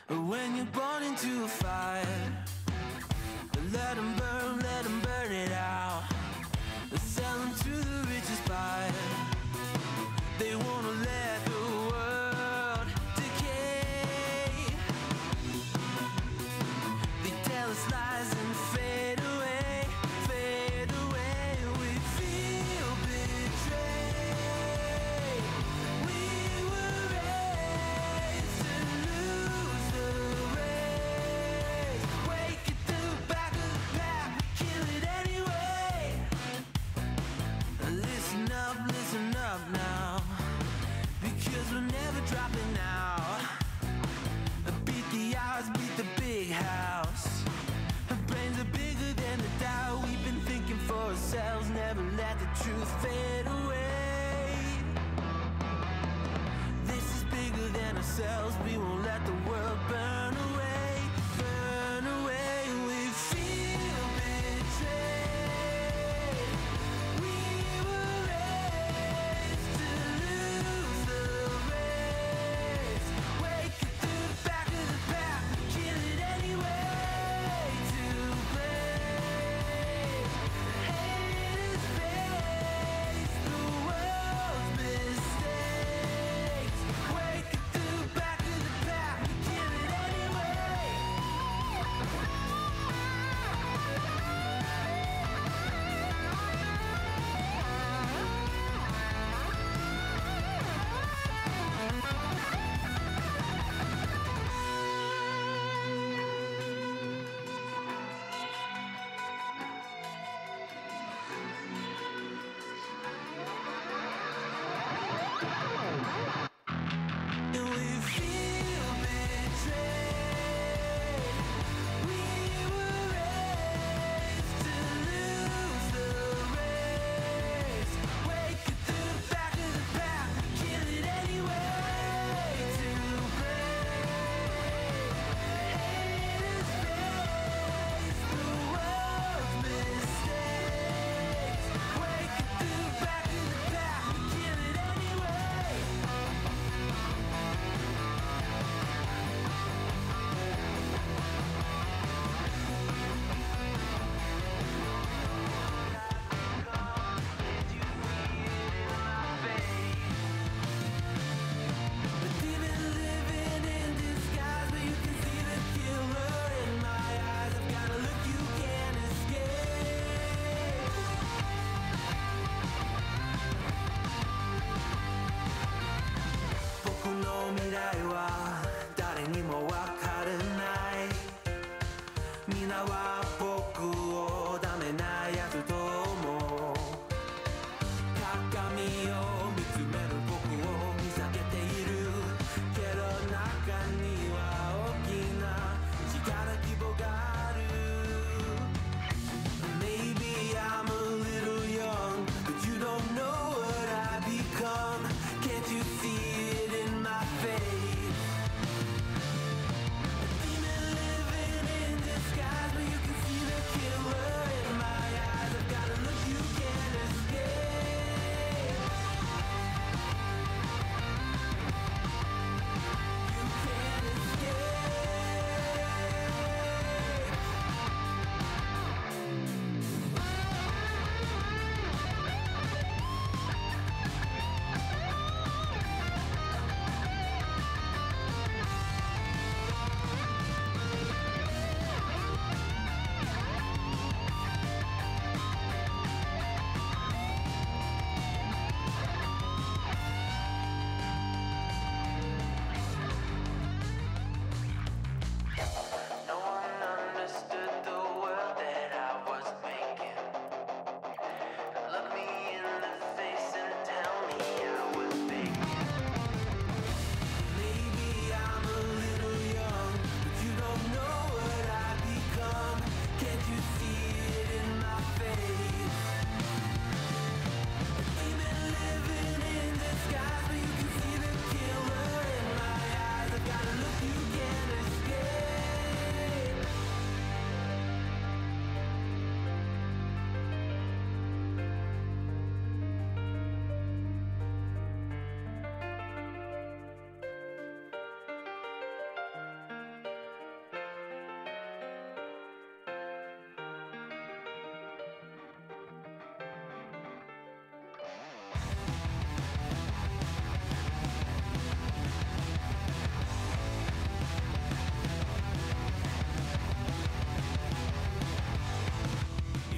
When you're born into a fire, let them burn it out. Sell them to the richest buyer. They wanna let the world decay. They tell us lies and fade away, fade away. We feel betrayed. We were raised to lose the race. Wake at the back of the pack, kill it anyway. Listen up now, because we're never dropping now. Beat the odds, beat the big house. Our brains are bigger than the doubt. We've been thinking for ourselves, never let the truth fade away. This is bigger than ourselves, we won't let the world burn away, burn away. We feel betrayed. We were raised to lose the race. Wake up to the back of the pack, kill it anyway. To blame, haters face the world's mistakes. Wake up to the back of the pack,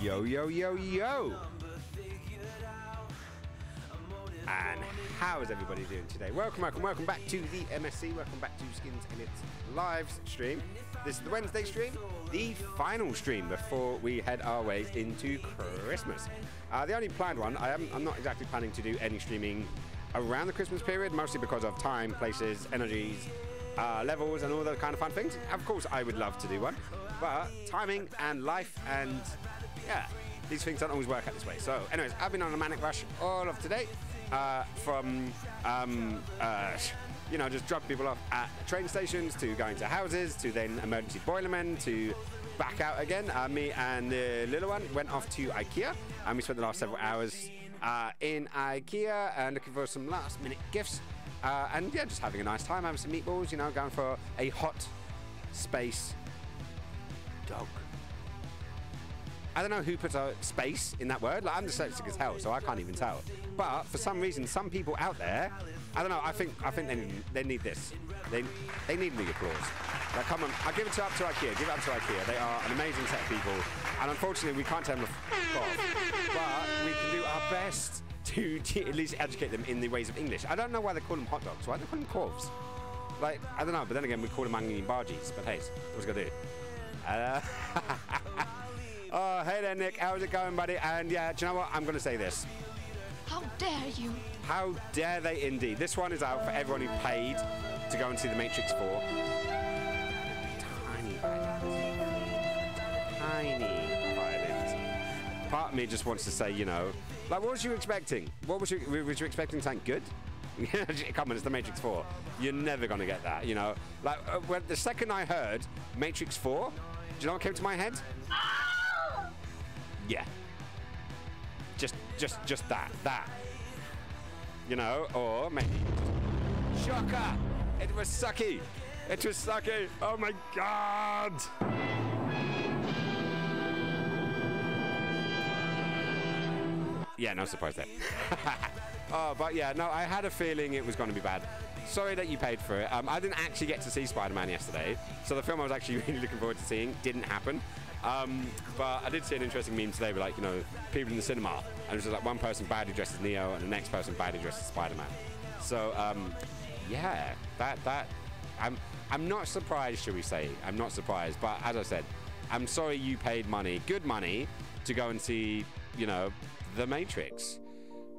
Yo, yo, yo, yo! And how is everybody doing today? Welcome back to the MSC. Welcome back to Skins in its live stream. This is the Wednesday stream, the final stream before we head our way into Christmas. The only planned one, I'm not exactly planning to do any streaming around the Christmas period, mostly because of time, places, energies, levels, and all those kind of fun things. Of course, I would love to do one, but timing and life and, yeah, these things don't always work out this way. So, anyways, I've been on a manic rush all of today. From just dropping people off at train stations to going to houses to then emergency boilermen to back out again. Me and the little one went off to IKEA and we spent the last several hours in IKEA and looking for some last minute gifts and yeah, just having a nice time, having some meatballs, going for a hot space dog. I don't know who puts a space in that word. Like, I'm dyslexic as hell, so I can't even tell. But for some reason, some people out there, I don't know. I think they need this. They need the applause. Like, come on, I'll give it up to IKEA. Give it up to IKEA. They are an amazing set of people, and unfortunately, we can't tell them to f off. But we can do our best to at least educate them in the ways of English. I don't know why they call them hot dogs. Why do they call them corvs? Like, I don't know. But then again, we call them onion bargies. But hey, what's it gonna do? Oh, hey there, Nick. How's it going, buddy? And yeah, do you know what? I'm going to say this. How dare you? How dare they indeed. This one is out for everyone who paid to go and see The Matrix 4. Tiny violins. Part of me just wants to say, like, what was you expecting? Was you expecting something good? Come on, it's The Matrix 4. You're never going to get that, Like, when the second I heard Matrix 4, do you know what came to my head? Yeah. Just that. Or maybe shocker! It was sucky! Oh my god! Yeah, no surprise there. Oh, but yeah, no, I had a feeling it was going to be bad. Sorry that you paid for it. I didn't actually get to see Spider-Man yesterday, so the film I was actually really looking forward to seeing didn't happen. But I did see an interesting meme today with, like, people in the cinema, and it was just like one person badly dressed as Neo and the next person badly dressed as Spider-Man. So, yeah, that I'm not surprised, shall we say? I'm not surprised, but as I said, I'm sorry you paid money, good money, to go and see, The Matrix.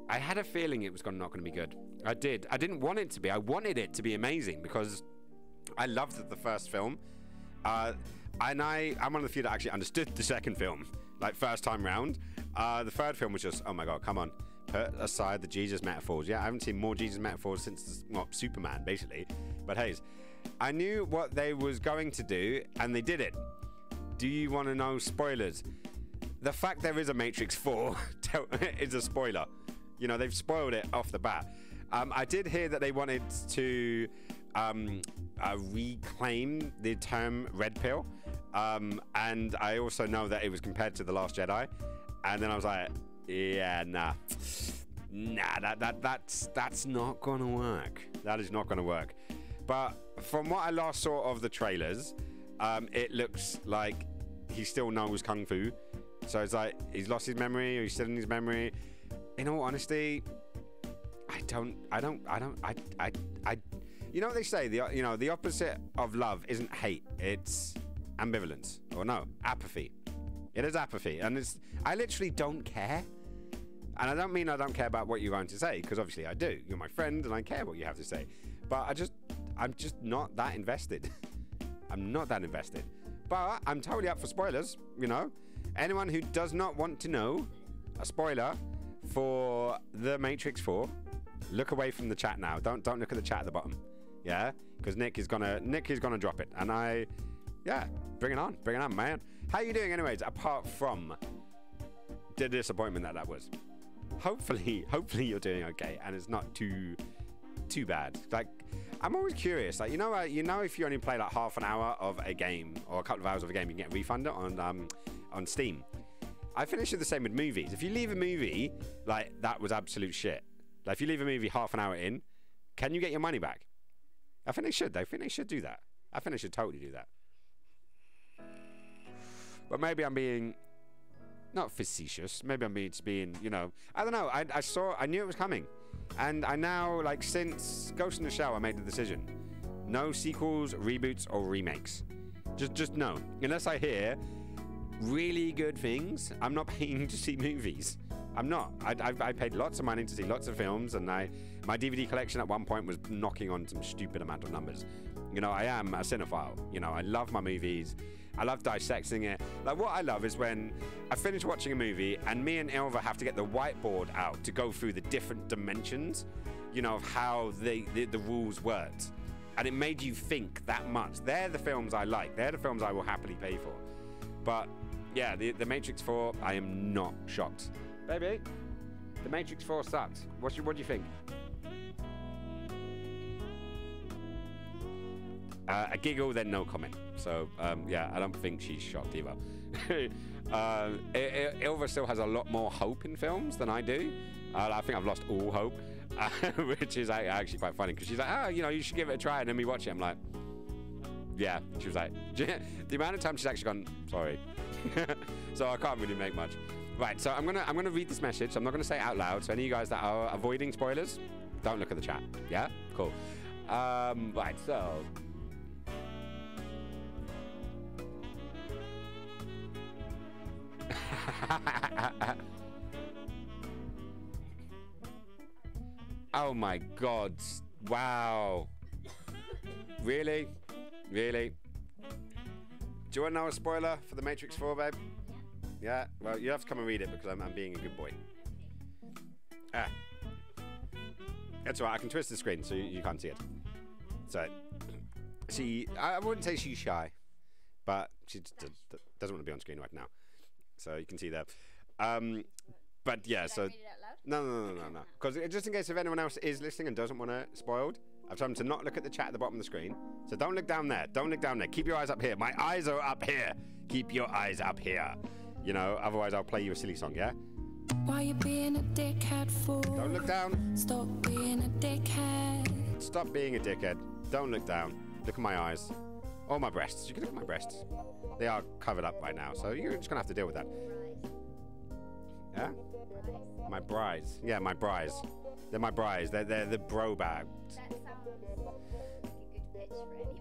I had a feeling it was not going to be good. I did. I didn't want it to be. I wanted it to be amazing because I loved the first film. And I'm one of the few that actually understood the second film, like first time round. The third film was just, oh my god, come on, put aside the Jesus metaphors. Yeah, I haven't seen more Jesus metaphors since Superman, basically. But hey, I knew what they was going to do, and they did it. Do you want to know spoilers? The fact there is a Matrix 4 is a spoiler. They've spoiled it off the bat. I did hear that they wanted to reclaim the term red pill. And I also know that it was compared to The Last Jedi. And then I was like, yeah, nah, that's not going to work. That is not going to work. But from what I last saw of the trailers, it looks like he still knows Kung Fu. So it's like, he's lost his memory or he's still in his memory. In all honesty, I don't, you know what they say, the opposite of love isn't hate, it's ambivalence, or no, apathy. It is apathy, and I literally don't care. And I don't mean I don't care about what you're going to say, because obviously I do. You're my friend, and I care what you have to say. But I'm just not that invested. I'm not that invested. But I'm totally up for spoilers, Anyone who does not want to know a spoiler for The Matrix 4, look away from the chat now. Don't look at the chat at the bottom. Yeah? Because Nick is gonna drop it. And bring it on, man. How you doing anyways, apart from the disappointment that was? Hopefully you're doing okay and it's not too bad. Like, I'm always curious, like, if you only play like half an hour of a game or a couple of hours of a game, you can get a refund on Steam. I finish it the same with movies. If you leave a movie, like, that was absolute shit. Like, if you leave a movie half an hour in, can you get your money back? I think they should. I think they should do that. I think they should totally do that. But maybe I'm being not facetious. Maybe I'm just being, you know, I don't know. I knew it was coming. And I now, like, since Ghost in the Shell, I made the decision. No sequels, reboots, or remakes. Just no. Unless I hear really good things, I'm not paying to see movies. I'm not. I paid lots of money to see lots of films, and my DVD collection at one point was knocking on some stupid amount of numbers. You know, I am a cinephile. You know, I love my movies. I love dissecting it. Like, what I love is when I finish watching a movie and me and Ilva have to get the whiteboard out to go through the different dimensions, you know, of how the rules worked. And it made you think that much. They're the films I like. They're the films I will happily pay for. But, yeah, the Matrix 4, I am not shocked. Baby, the Matrix 4 sucked. What do you think? A giggle, then no comment. So, yeah, I don't think she's shocked either. Ilva still has a lot more hope in films than I do. I think I've lost all hope, which is actually quite funny, because she's like, oh, you know, you should give it a try, and then we watch it. I'm like, yeah. She was like, the amount of time she's actually gone, sorry. So I can't really make much. Right, so I'm gonna read this message. I'm not gonna say it out loud. So any of you guys that are avoiding spoilers, don't look at the chat. Yeah, cool. Right, so. Oh my God! Wow. Really? Really? Do you want to know a spoiler for The Matrix 4, babe? Yeah? Well, you have to come and read it because I'm being a good boy. Ah. That's all right. I can twist the screen so you can't see it. So, I wouldn't say she's shy, but she doesn't want to be on screen right now. So you can see that. But yeah, so... No. Because just in case if anyone else is listening and doesn't want it spoiled, I've told them to not look at the chat at the bottom of the screen. So don't look down there. Don't look down there. Keep your eyes up here. My eyes are up here. Keep your eyes up here. You know, otherwise I'll play you a silly song, yeah? Why you being a dickhead for? Don't look down. Stop being a dickhead. Stop being a dickhead. Don't look down. Look at my eyes. Or my breasts. You can look at my breasts. They are covered up right now, so you're just going to have to deal with that. Yeah? My bries. Yeah, my bries. They're my bries. They're the bro bags. That sounds like a good pitch for any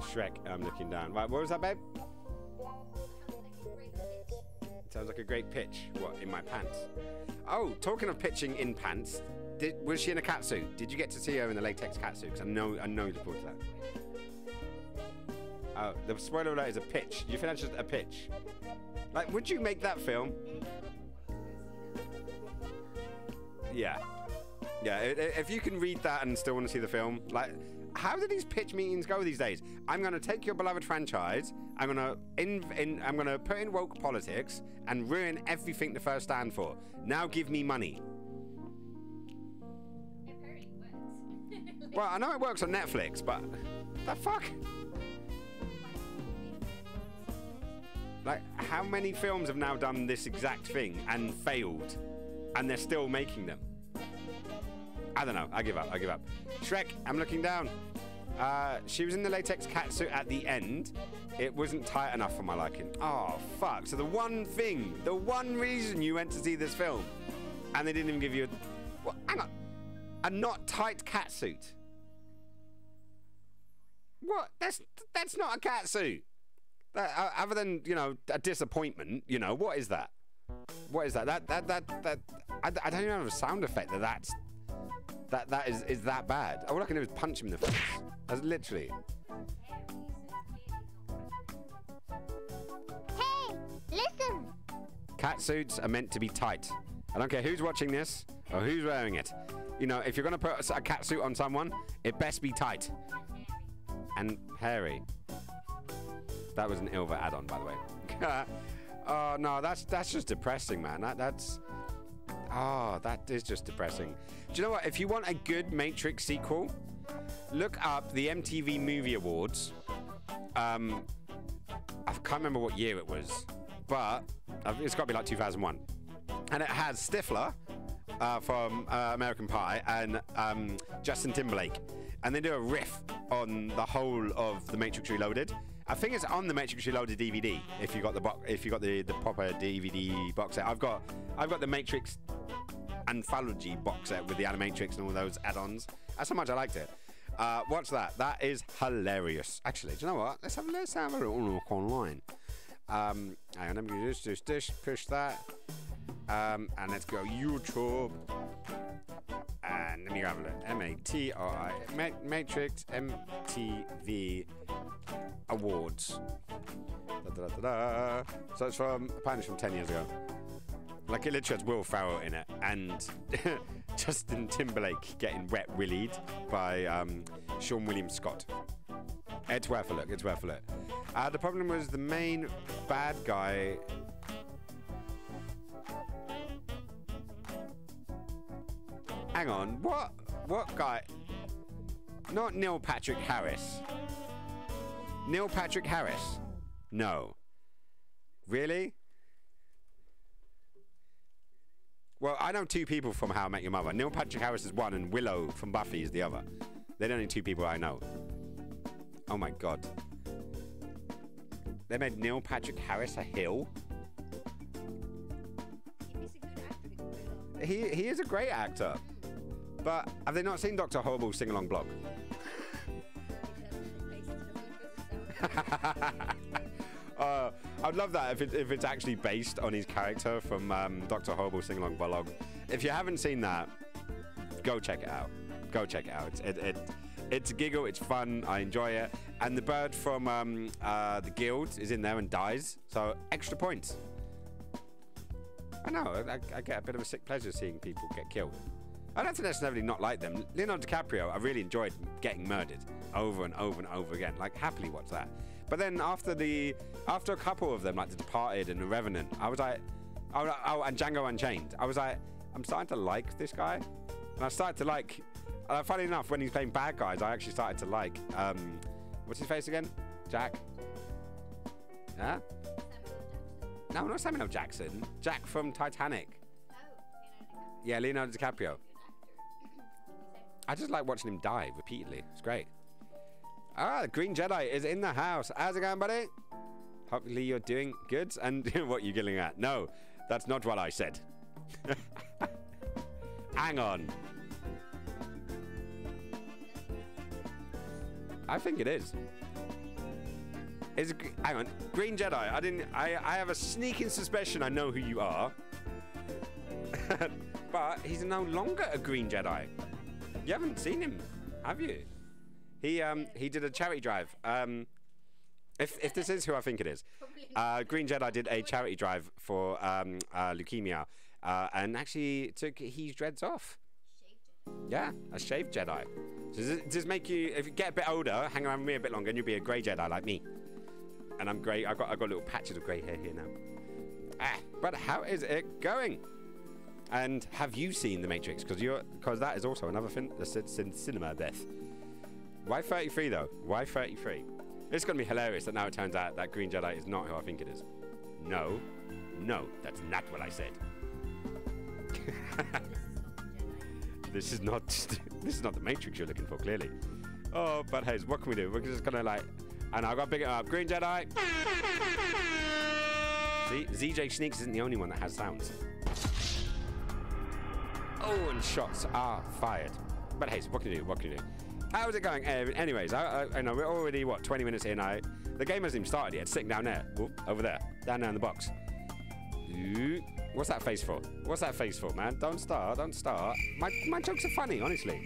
Shrek, I'm looking down. Right, what was that, babe? Sounds like a great pitch. What, in my pants? Oh, talking of pitching in pants, was she in a catsuit? Did you get to see her in the latex catsuit? Because I know you look forward to that. Oh, the spoiler alert is a pitch. You think that's just a pitch? Like, would you make that film? Yeah. Yeah, if you can read that and still want to see the film, like, how do these pitch meetings go these days? I'm going to take your beloved franchise, I'm going to put in woke politics and ruin everything the first stand for. Now give me money. Apparently it works. Well, I know it works on Netflix, but the fuck? Like, how many films have now done this exact thing and failed, and they're still making them? I don't know. I give up. Shrek, I'm looking down. She was in the latex catsuit at the end. It wasn't tight enough for my liking. Oh, fuck. So the one reason you went to see this film, and they didn't even give you well, hang on. A not tight catsuit. What? That's not a catsuit. Other than, you know, a disappointment, you know, what is that? What is that? I don't even have a sound effect that is that bad. All I can do is punch him in the face. That's literally. Hey, listen! Catsuits are meant to be tight. I don't care who's watching this or who's wearing it. You know, if you're going to put a catsuit on someone, it best be tight. And hairy. That was an Ilva add-on, by the way. Oh, no, that's just depressing, man. That is just depressing. Do you know what? If you want a good Matrix sequel, look up the MTV Movie Awards. I can't remember what year it was, but it's got to be like 2001. And it has Stifler from American Pie and Justin Timberlake. And they do a riff on the whole of The Matrix Reloaded. I think it's on the Matrix Reloaded DVD. If you got the proper DVD box set, I've got the Matrix Anthology box set with the Animatrix and all those add-ons. That's how much I liked it. Watch that. That is hilarious. Actually, do you know what? Let's have a little look online. Hang on, let me just push that. And let's go YouTube. And let me grab a look. M-A-T-R-I. Matrix MTV Awards. So it's apparently from 10 years ago. Like, it literally has Will Ferrell in it, and Justin Timberlake getting wet willied by Sean William Scott. It's worth a look. It's worth a look. The problem was the main bad guy. Hang on, what guy? Not Neil Patrick Harris. Neil Patrick Harris? No. Really? Well, I know two people from How I Met Your Mother. Neil Patrick Harris is one, and Willow from Buffy is the other. They're the only two people I know. Oh my god. They made Neil Patrick Harris a hill? He is a great actor. But have they not seen Dr. Horrible's sing-along blog? I'd love that if it's actually based on his character from Dr. Horrible's sing-along blog. If you haven't seen that, go check it out. Go check it out. It's a giggle. It's fun. I enjoy it. And the bird from the guild is in there and dies. So extra points. I know. I get a bit of a sick pleasure seeing people get killed. I don't necessarily not like them. Leonardo DiCaprio, I really enjoyed getting murdered over and over and over again. Like, happily watch that. But then after a couple of them, like The Departed and The Revenant, I was like, oh, and Django Unchained, I was like, I'm starting to like this guy. And I started to like, funny enough, when he's playing bad guys, I actually started to like, what's his face again? Jack? Huh? No, not Samuel L. Jackson. Jack from Titanic. Yeah, Leonardo DiCaprio. I just like watching him die repeatedly. It's great. Ah, the Green Jedi is in the house. How's it going, buddy? Hopefully you're doing good. And what are you giggling at? No, that's not what I said. Hang on. I think it is. Hang on. Green Jedi. I have a sneaking suspicion I know who you are. But he's no longer a Green Jedi. You haven't seen him, have you? He did a charity drive. If this is who I think it is, Green Jedi did a charity drive for leukemia, and actually took his dreads off. Yeah, a shaved Jedi. So does this make you, if you get a bit older, hang around with me a bit longer, and you'll be a grey Jedi like me? And I'm grey. I've got little patches of grey hair here now. But how is it going? And have you seen The Matrix? Because that is also another thing that's in cinema death. Why 33 though? Why 33? It's going to be hilarious that now it turns out that Green Jedi is not who I think it is. No, that's not what I said. This is not The Matrix you're looking for, clearly. Oh, but hey, what can we do? We're just gonna like, and I got to pick it up. Green Jedi. See, ZJ Sneaks isn't the only one that has sounds. Oh, and shots are fired. But hey, what can you do? What can you do? How's it going? Anyways, I know we're already, 20 minutes in. The game hasn't even started yet. It's sitting down there. Ooh, over there. Down there in the box. Ooh, what's that face for? What's that face for, man? Don't start. My jokes are funny, honestly.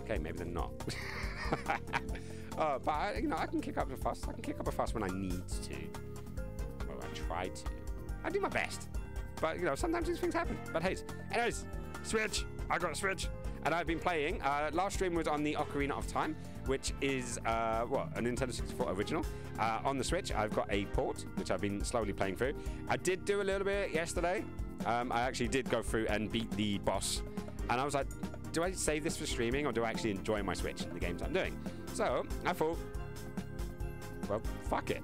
Okay, maybe they're not. But I can kick up a fuss. I can kick up a fuss when I need to. Well, I try to. I do my best. But, sometimes these things happen. But hey, anyways, Switch. I got a Switch. And I've been playing. Last stream was on the Ocarina of Time, which is, a Nintendo 64 original. On the Switch, I've got a port, which I've been slowly playing through. I did do a little bit yesterday. I actually did go through and beat the boss. And I was like, do I save this for streaming, or do I actually enjoy my Switch and the games I'm doing? So, I thought, well, fuck it.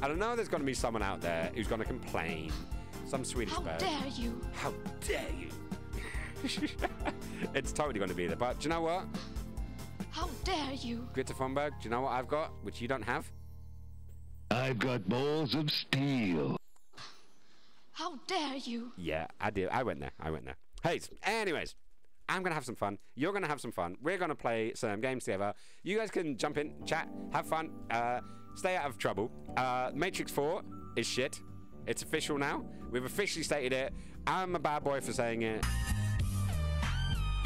I don't know, there's going to be someone out there who's going to complain. Some Swedish bird. How dare you? How dare you? It's totally going to be there. But do you know what? How dare you? Greta Thunberg, do you know what I've got, which you don't have? I've got balls of steel. How dare you? Yeah, I did. I went there. Hey, anyways, I'm going to have some fun. You're going to have some fun. We're going to play some games together. You guys can jump in, chat, have fun, stay out of trouble. Matrix 4 is shit. It's official now. We've officially stated it. I'm a bad boy for saying it.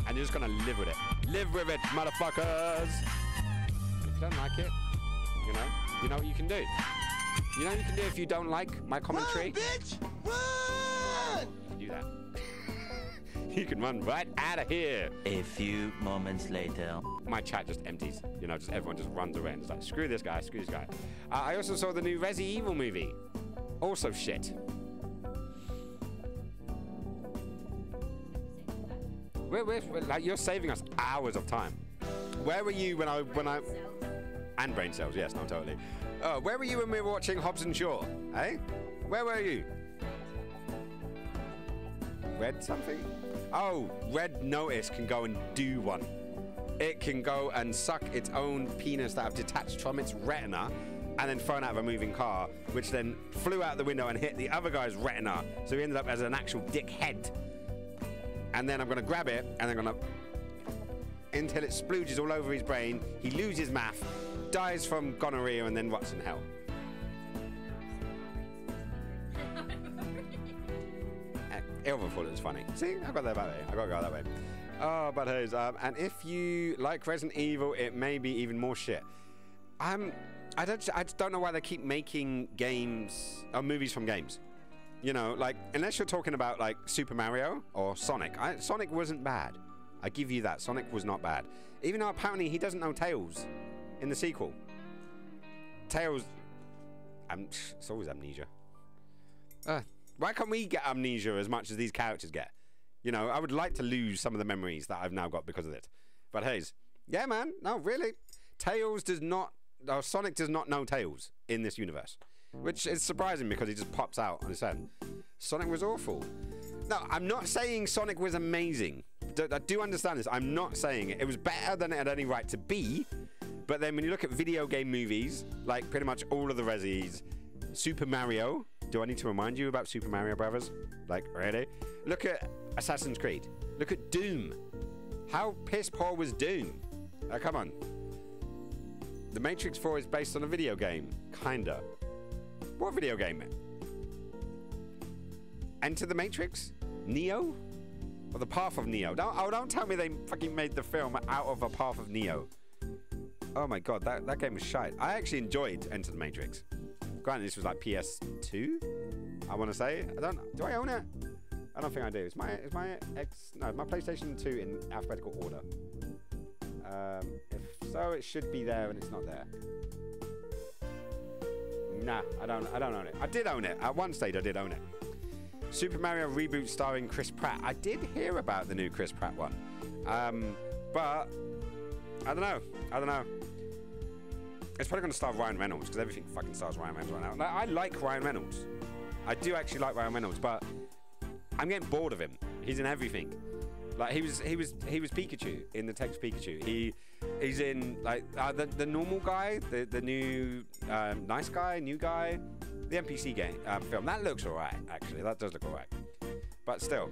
And you're just going to live with it. Live with it, motherfuckers. If you don't like it, you know what you can do. You know what you can do if you don't like my commentary? Run, bitch! Run! You can do that. You can run right out of here. A few moments later. My chat just empties. Just everyone just runs away and is like, screw this guy, screw this guy. I also saw the new Resident Evil movie. Also shit. We're like, you're saving us hours of time. Where were you when I and brain cells? Yes, no, totally. Where were you when we were watching Hobbs and Shaw? Eh? Where were you? Red something? Oh, Red Notice can go and do one. It can go and suck its own penis that I've detached from its retina and then thrown out of a moving car, which then flew out the window and hit the other guy's retina. So he ended up as an actual dick head. And then I'm going to grab it and I'm going to, until it splooges all over his brain, he loses math, dies from gonorrhea, and then rots in hell. Ilva thought it was funny. See, I got that way. I got to go that way. Oh, but hey, and if you like Resident Evil, it may be even more shit. I just don't know why they keep making games or movies from games. Like, unless you're talking about like Super Mario or Sonic. Sonic wasn't bad. I give you that. Sonic was not bad. Even though apparently he doesn't know Tails in the sequel. Tails, it's always amnesia. Why can't we get amnesia as much as these characters get? I would like to lose some of the memories that I've now got because of it. But hey, yeah, man, no, really. Sonic does not know Tails in this universe. Which is surprising because he just pops out on his own. Sonic was awful. No, I'm not saying Sonic was amazing. I do understand this. I'm not saying it. It was better than it had any right to be. But then when you look at video game movies, like pretty much all of the Resis, Super Mario. Do I need to remind you about Super Mario Brothers? Like, really? Look at Assassin's Creed. Look at Doom. How piss poor was Doom? Come on. The Matrix 4 is based on a video game. Kinda. What video game? Enter the Matrix? Neo? Or the Path of Neo? Don't tell me they fucking made the film out of a Path of Neo. Oh my god, that game was shite. I actually enjoyed Enter the Matrix. Granted, this was like PS2, I want to say. Do I own it? I don't think I do. Is my PlayStation 2 in alphabetical order? If so, it should be there, and it's not there. Nah, I don't own it. I did own it. At one stage, I did own it. Super Mario reboot starring Chris Pratt. I did hear about the new Chris Pratt one. But I don't know. It's probably going to star Ryan Reynolds because everything fucking stars Ryan Reynolds right now. I like Ryan Reynolds. I do actually like Ryan Reynolds, but I'm getting bored of him. He's in everything. Like he was Pikachu in the Text Pikachu. He's in like the normal guy, the new nice guy, new guy, the NPC game film. That looks alright actually. That does look alright. But still,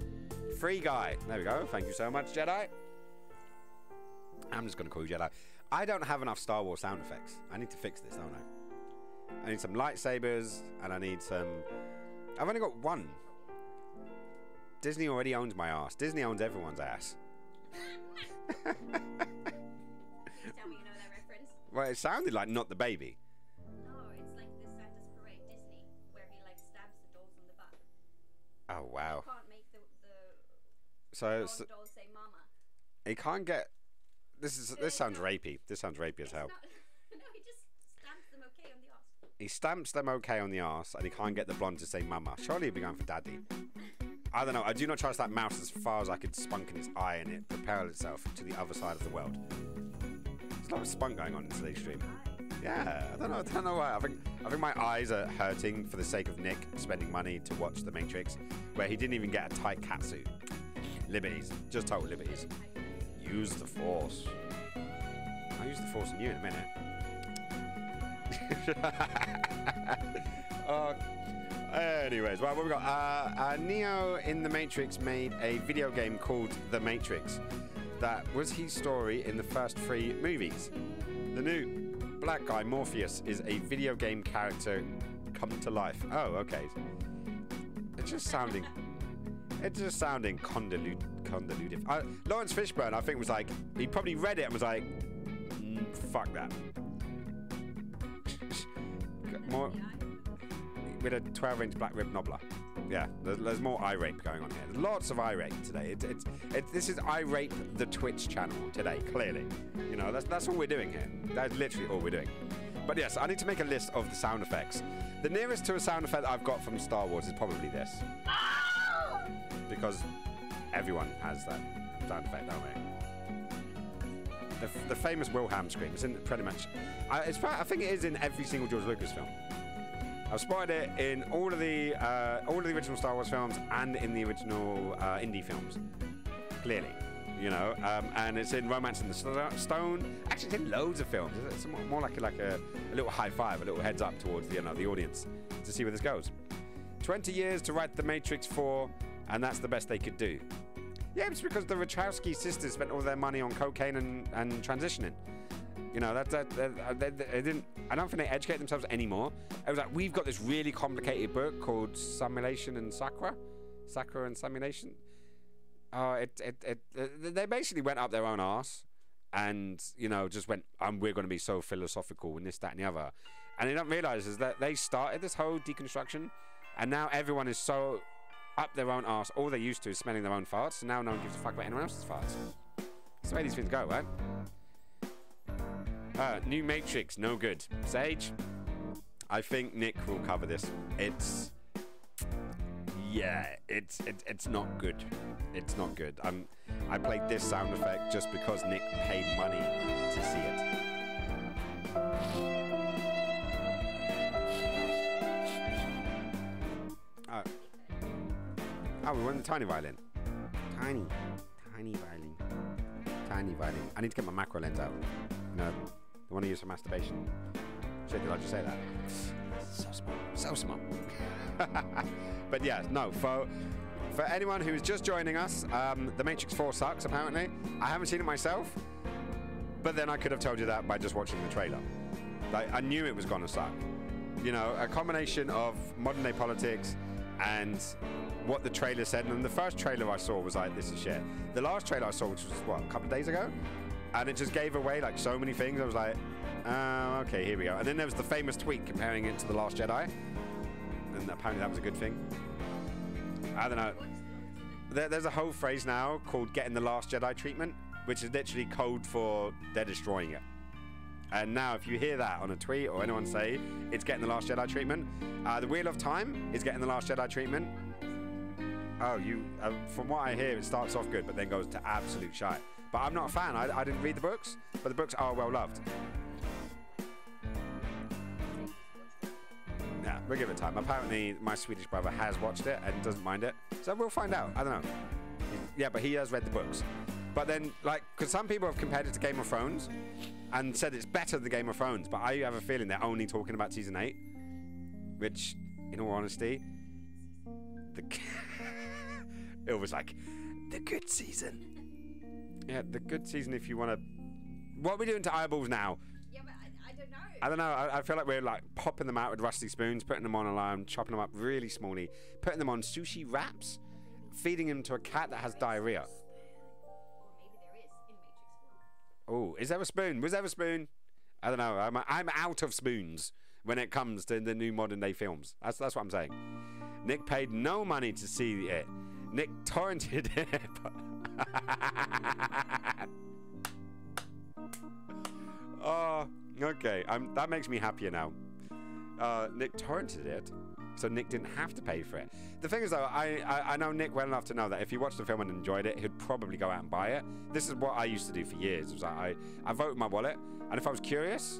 Free Guy. There we go. Thank you so much, Jedi. I'm just gonna call you Jedi. I don't have enough Star Wars sound effects. I need to fix this, don't I? I need some lightsabers, and I need some... I've only got one. Disney already owns my ass. Disney owns everyone's ass. Tell me you know that reference. Well, it sounded like Not the Baby. No, it's like the Santa's Parade Disney, where he like stabs the dolls on the back. Oh, wow. You can't make the dolls say mama. He can't get... This sounds rapey. This sounds rapey as hell. No, he just stamps them okay on the arse. He stamps them okay on the arse, and he can't get the blonde to say mama. Surely he'd be going for daddy. I don't know. I do not trust that mouse as far as I could spunk in its eye and it propel itself to the other side of the world. There's a lot of spunk going on in today's stream. Yeah, I don't know why. I think my eyes are hurting for the sake of Nick spending money to watch The Matrix, where he didn't even get a tight catsuit. Liberties. Just total liberties. Use the Force. use the Force in you in a minute. Anyways, well, what we got? Neo in The Matrix made a video game called The Matrix. That was his story in the first 3 movies. The new black guy, Morpheus, is a video game character come to life. Oh, okay. It's just sounding convolutive. Lawrence Fishburne, I think, was like, he probably read it and was like, fuck that. More with a 12-inch black rib knobbler. Yeah, there's more eye rape going on here. There's lots of eye rape today. This is eye rape the Twitch channel today. Clearly, you know that's all we're doing here. That's literally all we're doing. But yes, I need to make a list of the sound effects. The nearest to a sound effect that I've got from Star Wars is probably this, because everyone has that sound effect, don't they? The famous Wilhelm scream. It's in pretty much. I think it is in every single George Lucas film. I've spotted it in all of the original Star Wars films and in the original indie films. Clearly, you know, and it's in Romance in the Stone. Actually, it's in loads of films. It's more like a little high five, a little heads up towards the audience to see where this goes. 20 years to write The Matrix 4, and that's the best they could do. Yeah, it's because the Wachowski sisters spent all their money on cocaine and transitioning. You know, they didn't. I don't think they educate themselves anymore. It was like, we've got this really complicated book called Simulation and Sakura and Simulation. They basically went up their own arse, and you know, just went, we're going to be so philosophical and this, that, and the other. And they don't realize is that they started this whole deconstruction, and now everyone is so up their own arse. All they're used to is smelling their own farts, and now no one gives a fuck about anyone else's farts. That's the way these things go, right? New Matrix, no good. Sage, I think Nick will cover this. It's not good. It's not good. I played this sound effect just because Nick paid money to see it. Oh, we won the tiny violin. Tiny violin. Tiny violin. I need to get my macro lens out. No, I want to use for masturbation. Shit, did I just say that? So small. But yeah, no, for anyone who's just joining us, The Matrix 4 sucks, apparently. I haven't seen it myself, but then I could have told you that by just watching the trailer. Like, I knew it was going to suck. You know, a combination of modern day politics and what the trailer said. And the first trailer I saw was like, this is shit. The last trailer I saw, which was, what, a couple of days ago? And it just gave away, like, so many things. I was like, okay, here we go. And then there was the famous tweet comparing it to The Last Jedi. And apparently that was a good thing. I don't know. There's a whole phrase now called getting the Last Jedi treatment, which is literally code for they're destroying it. And now if you hear that on a tweet or anyone say it's getting the Last Jedi treatment, the Wheel of Time is getting the Last Jedi treatment. Oh, from what I hear, it starts off good, but then goes to absolute shite. But I'm not a fan. I didn't read the books, but the books are well loved. Yeah, we'll give it time. Apparently, my Swedish brother has watched it and doesn't mind it. So we'll find out. I don't know. Yeah, but he has read the books. But then, like, because some people have compared it to Game of Thrones and said it's better than Game of Thrones, but I have a feeling they're only talking about Season 8, which, in all honesty, it was like, the good season. Yeah, the good season if you want to... What are we doing to eyeballs now? Yeah, but I don't know. I don't know. I feel like we're like popping them out with rusty spoons, putting them on a line, chopping them up really smallly, putting them on sushi wraps, feeding them to a cat that has diarrhea. Or maybe there is in Matrix 4. Oh, is there a spoon? Was there a spoon? I don't know. I'm out of spoons when it comes to the new modern day films. That's what I'm saying. Nick paid no money to see it. Nick torrented it. Oh, okay. That makes me happier now. Nick torrented it, so Nick didn't have to pay for it. The thing is, though, I know Nick well enough to know that if he watched the film and enjoyed it, he'd probably go out and buy it. This is what I used to do for years. It was like I voted my wallet, and if I was curious,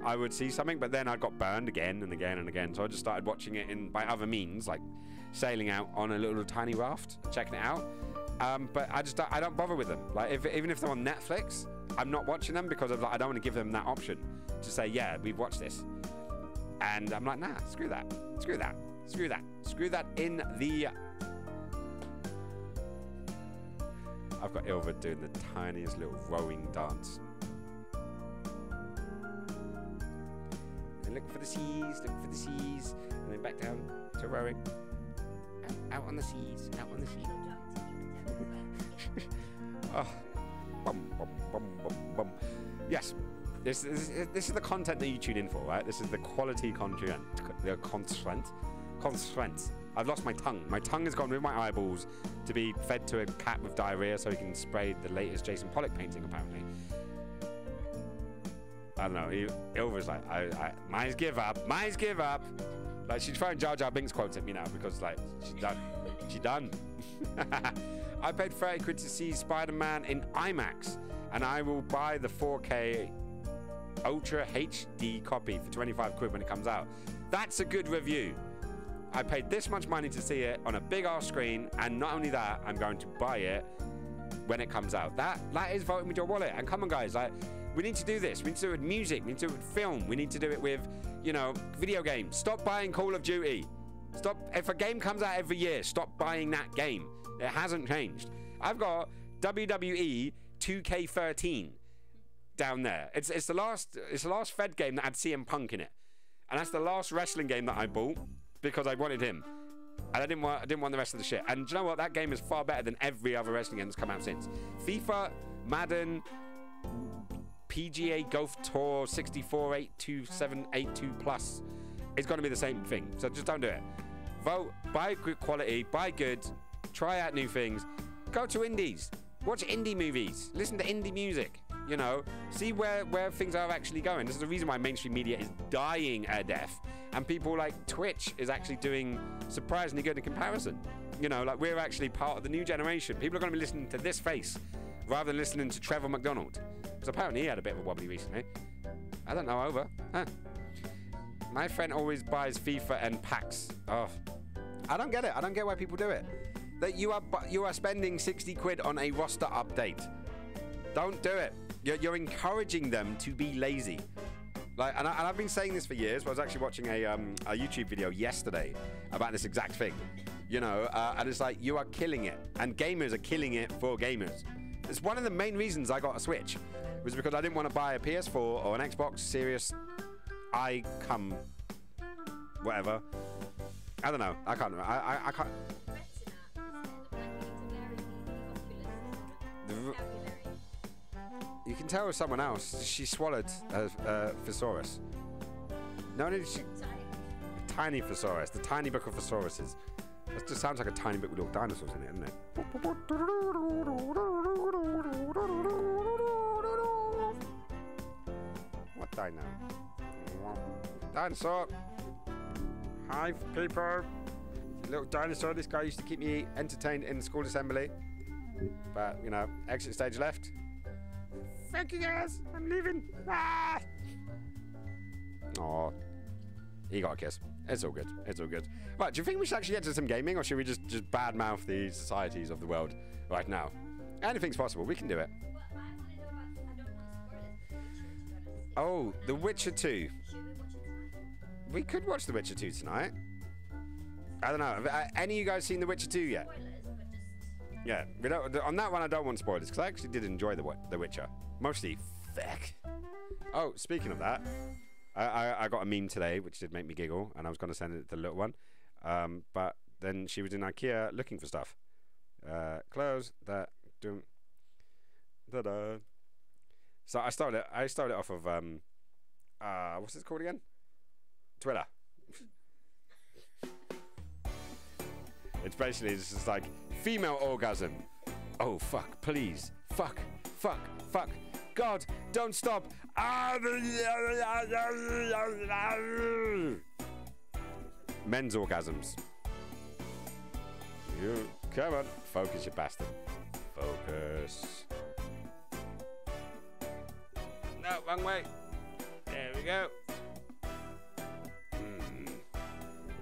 I would see something, but then I got burned again and again and again. So I just started watching it by other means, like sailing out on a little tiny raft, checking it out. But I don't bother with them. Like, even if they're on Netflix, I'm not watching them because of, like, I don't want to give them that option to say, yeah, we've watched this. And I'm like, nah, screw that. Screw that. Screw that. Screw that in the... I've got Ilva doing the tiniest little rowing dance. And look for the seas, look for the seas. And then back down to rowing. Out on the seas, out on the seas. Oh. Bum, bum, bum, bum, bum. Yes. This is the content that you tune in for, right? This is the quality content. The content. I've lost my tongue. My tongue has gone with my eyeballs to be fed to a cat with diarrhea so he can spray the latest Jason Pollock painting, apparently. I don't know. Ilva's like, mine's give up. Mine's give up. Like, she's throwing Jar Jar Binks quotes at me now because, like, she's done. She's done. I paid 30 quid to see Spider-Man in IMAX, and I will buy the 4K Ultra HD copy for 25 quid when it comes out. That's a good review. I paid this much money to see it on a big ass screen, and not only that, I'm going to buy it when it comes out. That is voting with your wallet. And come on, guys, like, we need to do this. We need to do it with music. We need to do it with film. We need to do it with, you know, video games. Stop buying Call of Duty. Stop. If a game comes out every year, stop buying that game. It hasn't changed. I've got WWE 2K13 down there. It's the last Fed game that had CM Punk in it, and that's the last wrestling game that I bought because I wanted him, and I didn't want the rest of the shit. And do you know what? That game is far better than every other wrestling game that's come out since. FIFA, Madden, PGA Golf Tour 64 82782 plus. It's going to be the same thing. So just don't do it. Vote, buy good quality, buy good, try out new things, go to indies, watch indie movies, listen to indie music, you know, see where things are actually going. This is the reason why mainstream media is dying a death, and people like Twitch is actually doing surprisingly good in comparison. You know, like, we're actually part of the new generation. People are going to be listening to this face rather than listening to Trevor McDonald, because apparently he had a bit of a wobbly recently. I don't know, over. Huh. My friend always buys FIFA and packs. Oh, I don't get it. I don't get why people do it. That you are spending 60 quid on a roster update. Don't do it. You're encouraging them to be lazy. Like, and I've been saying this for years. I was actually watching a YouTube video yesterday about this exact thing. You know, and it's like, you are killing it, and gamers are killing it for gamers. It's one of the main reasons I got a Switch, was because I didn't want to buy a PS4 or an Xbox Series whatever. I don't know. I can't remember. I can't. You can tell with someone else. She swallowed a thesaurus. No, she... Tiny thesaurus. The tiny book of thesauruses. That just sounds like a tiny book with little dinosaurs in it, doesn't it? What dino? Dinosaur. Hi, people. Little dinosaur. This guy used to keep me entertained in the school assembly. But, you know, exit stage left. Thank you, guys. I'm leaving. Ah! Aw. He got a kiss. It's all good. It's all good. Right, do you think we should actually get to some gaming, or should we just badmouth the societies of the world right now? Anything's possible. We can do it. Oh, The Witcher 2. We could watch The Witcher 2 tonight. I don't know. Have any of you guys seen The Witcher 2 yet? Yeah. On that one, I don't want spoilers, because I actually did enjoy The Witcher. Mostly feck. Oh, speaking of that, I got a meme today, which did make me giggle, and I was going to send it to the little one. But then she was in IKEA looking for stuff. Close that. Ta-da. So I started it off of what's it called again? Twitter. It's basically just like female orgasm. Oh fuck! Please, fuck! God, don't stop! Men's orgasms. You come on, focus, you bastard. Focus. No, wrong way. There we go.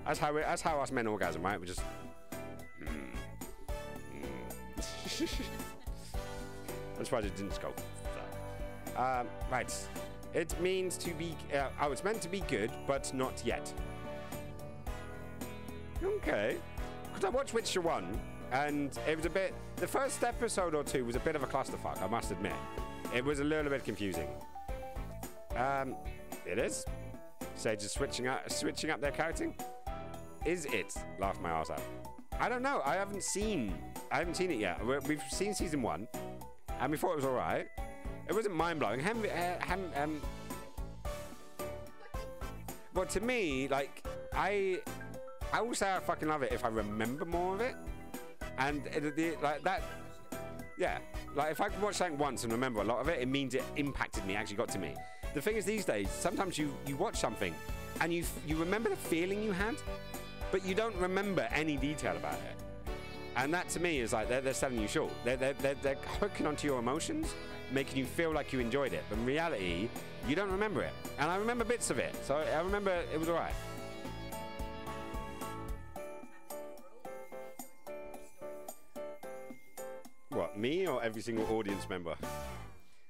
That's how us men orgasm, right? We just. I'm surprised it didn't scope. Right. It means to be... it's meant to be good, but not yet. Okay. Because I watched Witcher 1, and it was a bit... The first episode or two was a bit of a clusterfuck, I must admit. It was a little bit confusing. It is. Sage is switching up their character. Is it? Laughed my arse out. I don't know. I haven't seen it yet. We've seen season 1, and we thought it was alright. It wasn't mind-blowing. Well, to me, like, I will say I fucking love it if I remember more of it. And like that, yeah. Like, if I can watch something once and remember a lot of it, it means it impacted me, actually got to me. The thing is, these days, sometimes you watch something and you remember the feeling you had, but you don't remember any detail about it. And that, to me, is like they're selling you short. They're hooking onto your emotions, making you feel like you enjoyed it. But in reality, you don't remember it. And I remember bits of it, so I remember it was all right. What, me or every single audience member?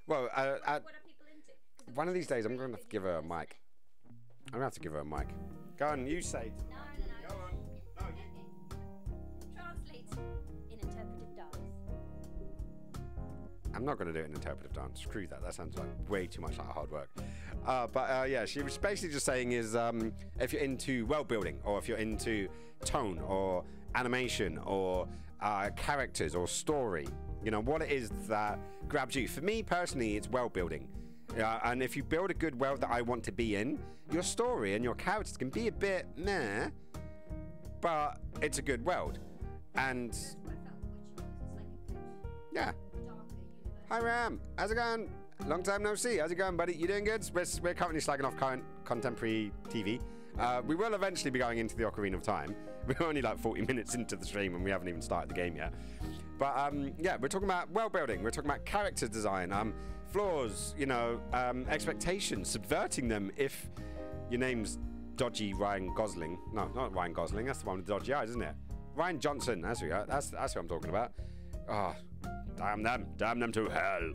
Well, What are people into? one of these days, I'm going to have to give her a mic. I'm going to have to give her a mic. Go on, you say it. No. Go on. No. Translate in interpretive dance. I'm not going to do it in interpretive dance. Screw that. That sounds like way too much like hard work. Yeah, she was basically just saying is if you're into world building, or if you're into tone or animation or characters or story, you know, what it is that grabs you. For me personally, it's world building. And if you build a good world that I want to be in, your story and your characters can be a bit meh, but it's a good world. And That's what I felt the Witcher was. It's like a yeah. darker universe. Hi Ram, how's it going? Long time no see. How's it going, buddy? You doing good? We're currently slagging off current contemporary TV. We will eventually be going into the Ocarina of Time. We're only like 40 minutes into the stream and we haven't even started the game yet. But yeah, we're talking about world building. We're talking about character design, flaws, you know, expectations, subverting them if your name's dodgy Ryan Gosling. No, not Ryan Gosling. That's the one with the dodgy eyes, isn't it? Ryan Johnson. That's who I'm talking about. Oh, damn them to hell.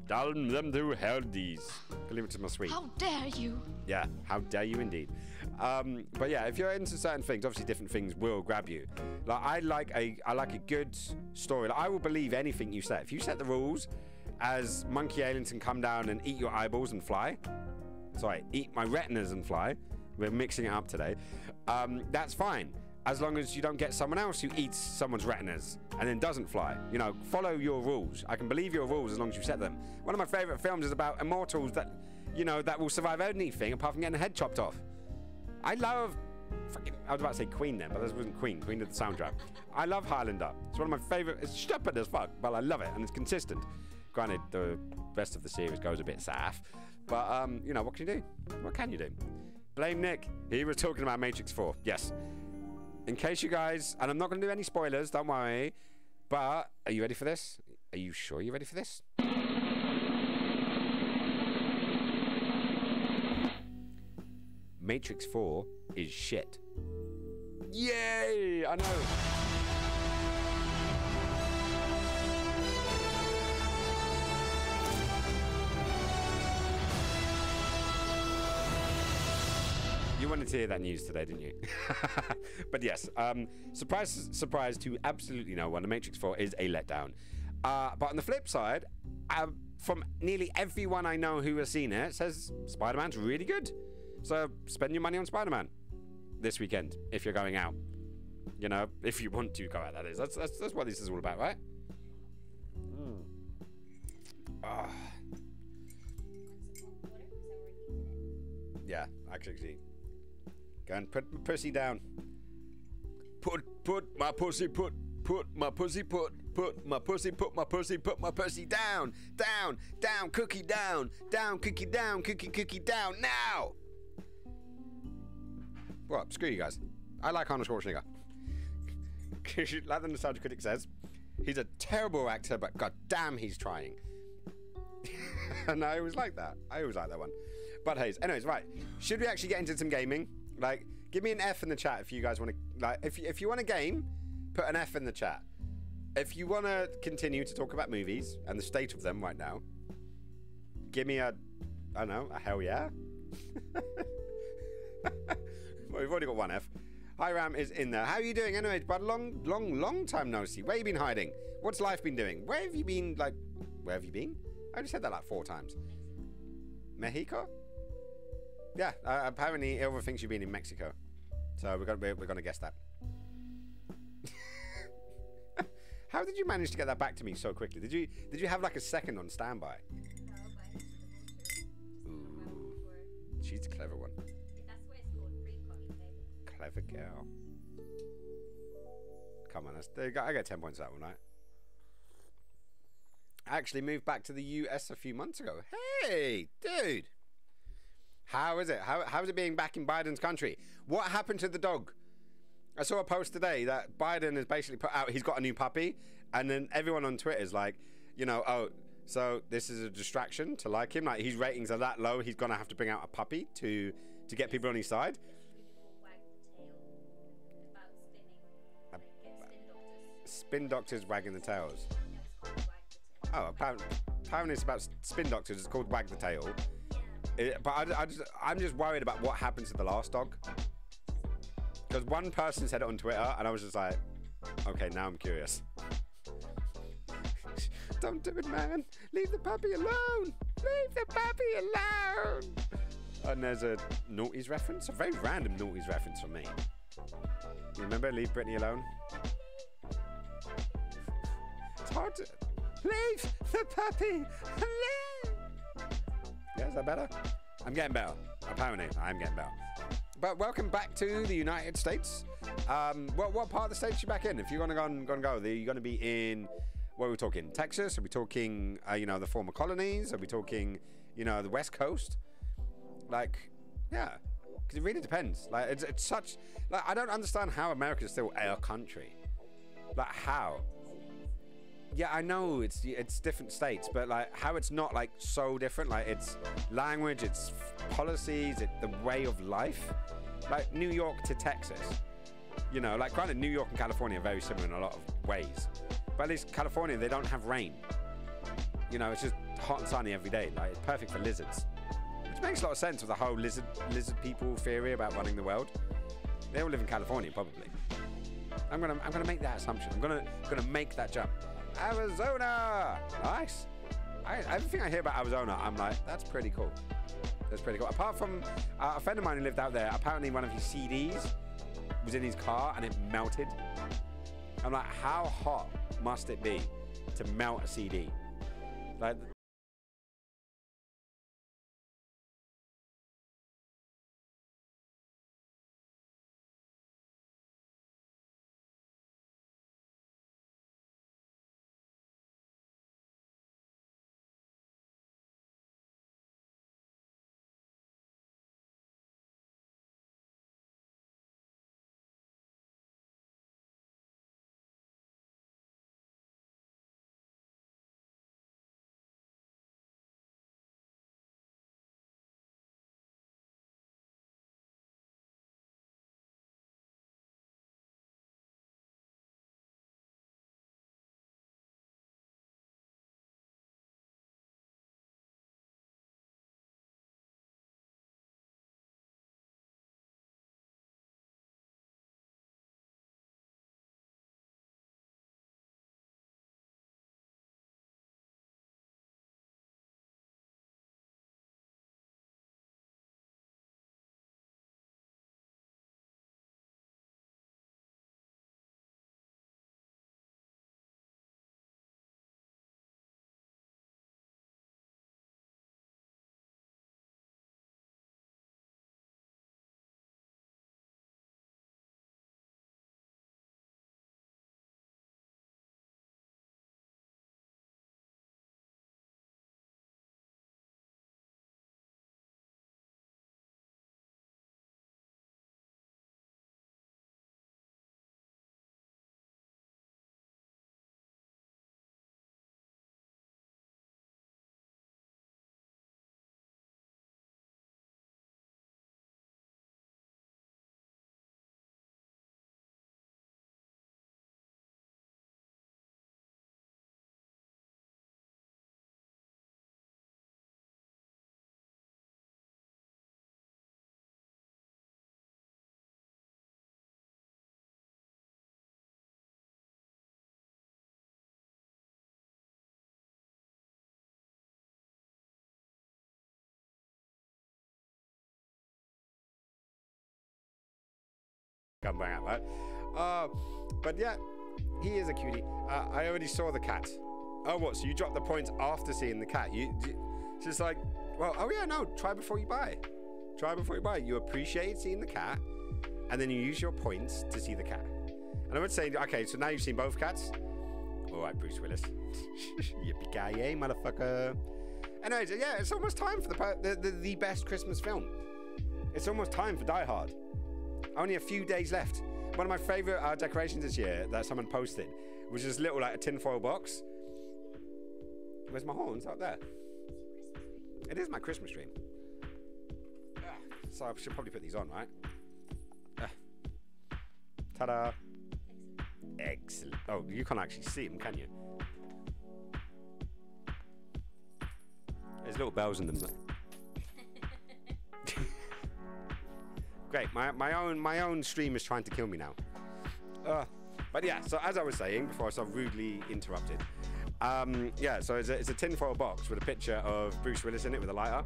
Damn them to hell, these. Can leave it to my sweet. How dare you? Yeah, how dare you indeed. But yeah, if you're into certain things, obviously different things will grab you. Like I like a good story. Like, I will believe anything you set. If you set the rules as monkey aliens can come down and eat your eyeballs and fly. Sorry, eat my retinas and fly. We're mixing it up today. That's fine. As long as you don't get someone else who eats someone's retinas and then doesn't fly. You know, follow your rules. I can believe your rules as long as you set them. One of my favourite films is about immortals that, you know, that will survive anything apart from getting a head chopped off. I love... I was about to say Queen then, but this wasn't Queen. Queen did the soundtrack. I love Highlander. It's one of my favourite... It's stupid as fuck, but I love it, and it's consistent. Granted, the rest of the series goes a bit saff. But, you know, what can you do? What can you do? Blame Nick. He was talking about Matrix 4. Yes. In case you guys... And I'm not going to do any spoilers, don't worry. But, are you ready for this? Are you sure you're ready for this? Matrix 4 is shit. Yay! I know. You wanted to hear that news today, didn't you? But yes, surprise to absolutely no one, The Matrix 4 is a letdown. But on the flip side, from nearly everyone I know who has seen it, says Spider-Man's really good. So spend your money on Spider-Man this weekend if you're going out. You know, if you want to go out, that is. That's what this is all about, right? Yeah, actually. Go and put my pussy down. Put my pussy down. Cookie down, cookie down, now! What? Screw you guys. I like Arnold Schwarzenegger. Like the Nostalgia Critic says, he's a terrible actor, but goddamn, he's trying. And I always like that. I always like that one. But hey, anyways, right. Should we actually get into some gaming? Like, give me an F in the chat if you guys want to. Like, if you want a game, put an F in the chat. if you want to continue to talk about movies and the state of them right now, give me a, I don't know, a hell yeah. Well, we've already got one F. Hi, Ram is in there. How are you doing anyway? But long time no see. Where you been hiding? What's life been doing? Where have you been? Like, where have you been? I already said that like 4 times. Mexico? Yeah, apparently Ilva thinks you've been in Mexico. So we're gonna guess that. How did you manage to get that back to me so quickly? Did you have like a second on standby? Ooh, she's a clever one. That's why it's called pre-copy, baby. Clever girl. Come on, I get 10 points for that one, right? I actually moved back to the US a few months ago. Hey, dude. How is it? How's it being back in Biden's country? What happened to the dog? I saw a post today that Biden has basically put out he's got a new puppy, and then everyone on Twitter is like, you know, oh, so this is a distraction to like him. Like his ratings are that low, he's gonna have to bring out a puppy to get people on his side. Spin doctors wagging the tails. Oh, apparently it's about spin doctors. It's called Wag the Tail. But I'm just worried about what happened to the last dog. Because one person said it on Twitter, and I was just like, okay, now I'm curious. Don't do it, man. Leave the puppy alone. Leave the puppy alone. And there's a Naughty's reference, a very random Naughty's reference from me. You remember Leave Britney Alone? It's hard to... Leave the puppy alone. Yeah, is that better? I'm getting better. Apparently, I'm getting better. But welcome back to the United States. What part of the states are you back in? If you're gonna go, are you gonna be in? What are we talking? Texas? Are we talking? You know, the former colonies? Are we talking? You know, the West Coast? Like, yeah, because it really depends. Like, it's such. Like, I don't understand how America is still a country. Like, how? Yeah, I know it's different states, but like how it's not like so different. Like it's language, it's policies, it's the way of life. Like New York to Texas, you know, like granted New York and California are very similar in a lot of ways, but at least California they don't have rain. You know, it's just hot and sunny every day. Like it's perfect for lizards, which makes a lot of sense with the whole lizard people theory about running the world. They all live in California probably. I'm gonna make that assumption. I'm gonna make that jump. Arizona! Nice. Everything I hear about Arizona, I'm like, that's pretty cool. That's pretty cool. Apart from a friend of mine who lived out there, apparently one of his CDs was in his car and it melted. I'm like, how hot must it be to melt a CD? Like, come back, right? But yeah, he is a cutie. I already saw the cat. Oh, what? So you dropped the points after seeing the cat? It's just like, well, oh yeah, no, try before you buy. Try before you buy. You appreciate seeing the cat, and then you use your points to see the cat. And I would say, okay, so now you've seen both cats. All right, Bruce Willis. Yippee-ki-yay, motherfucker. Anyways, yeah, it's almost time for the best Christmas film. It's almost time for Die Hard. Only a few days left. One of my favourite decorations this year that someone posted was this little, like, a tinfoil box. Where's my horns? Out there. It is my Christmas tree. So I should probably put these on, right? Ta-da. Excellent. Oh, you can't actually see them, can you? There's little bells in them. Great. My own stream is trying to kill me now. But yeah, so as I was saying before I was so rudely interrupted, yeah, so it's a tinfoil box with a picture of Bruce Willis in it with a lighter.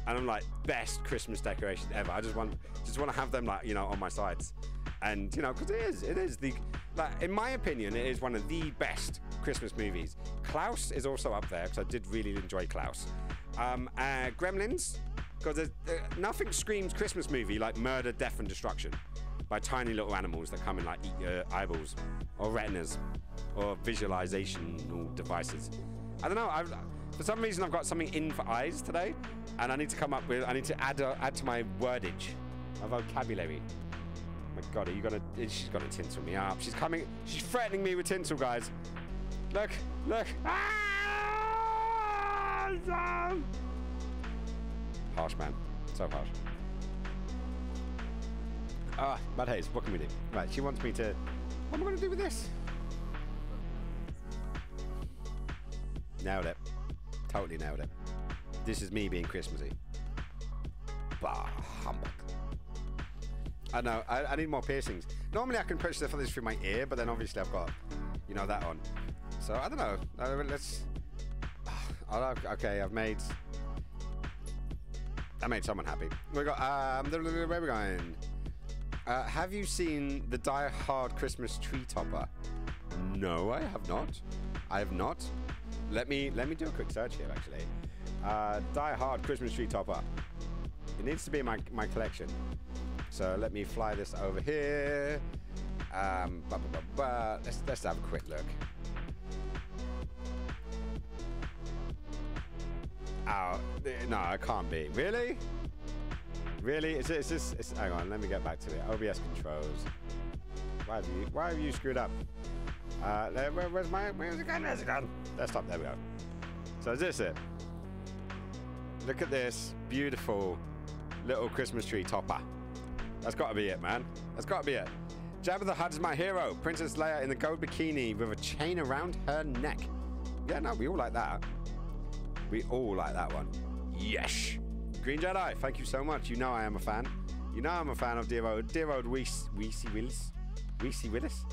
And I'm like, best Christmas decoration ever. I just want to have them, like, you know, on my sides. And, you know, because it is the, like, in my opinion, it is one of the best Christmas movies. Klaus is also up there, because I did really enjoy Klaus. Gremlins, because nothing screams Christmas movie like murder, death, and destruction by tiny little animals that come and, like, eat your eyeballs, or retinas, or visualizational devices. I don't know, for some reason I've got something in for eyes today, and I need to add to my wordage, my vocabulary. Oh my God, she's gonna tinsel me up. She's threatening me with tinsel, guys. Look. Ah! Harsh, man. So harsh. But hey, what can we do? Right, she wants me to... What am I gonna do with this? Nailed it. Totally nailed it. This is me being Christmassy. Bah, humbug. I know, I need more piercings. Normally I can push stuff like this through my ear, but then obviously I've got, you know, that on. So, I don't know. Let's... Okay, I made someone happy. We got, where are we going? Have you seen the Die Hard Christmas tree topper? No, I have not. I have not. Let me do a quick search here, actually. Die Hard Christmas tree topper. It needs to be in my collection. So let me fly this over here. Let's have a quick look. Oh, no, it can't be. Really? Really? Is this? Hang on, let me get back to it. OBS controls. Why have you screwed up? Where's it gone? Where's it gone? Desktop, there we go. So is this it? Look at this beautiful little Christmas tree topper. That's got to be it, man. That's got to be it. Jabba the Hutt is my hero. Princess Leia in the gold bikini with a chain around her neck. Yeah, no, we all like that. We all like that one. Yes. Green Jedi, thank you so much. You know I am a fan. You know I'm a fan of dear old Weesey Willis. Weesey Willis?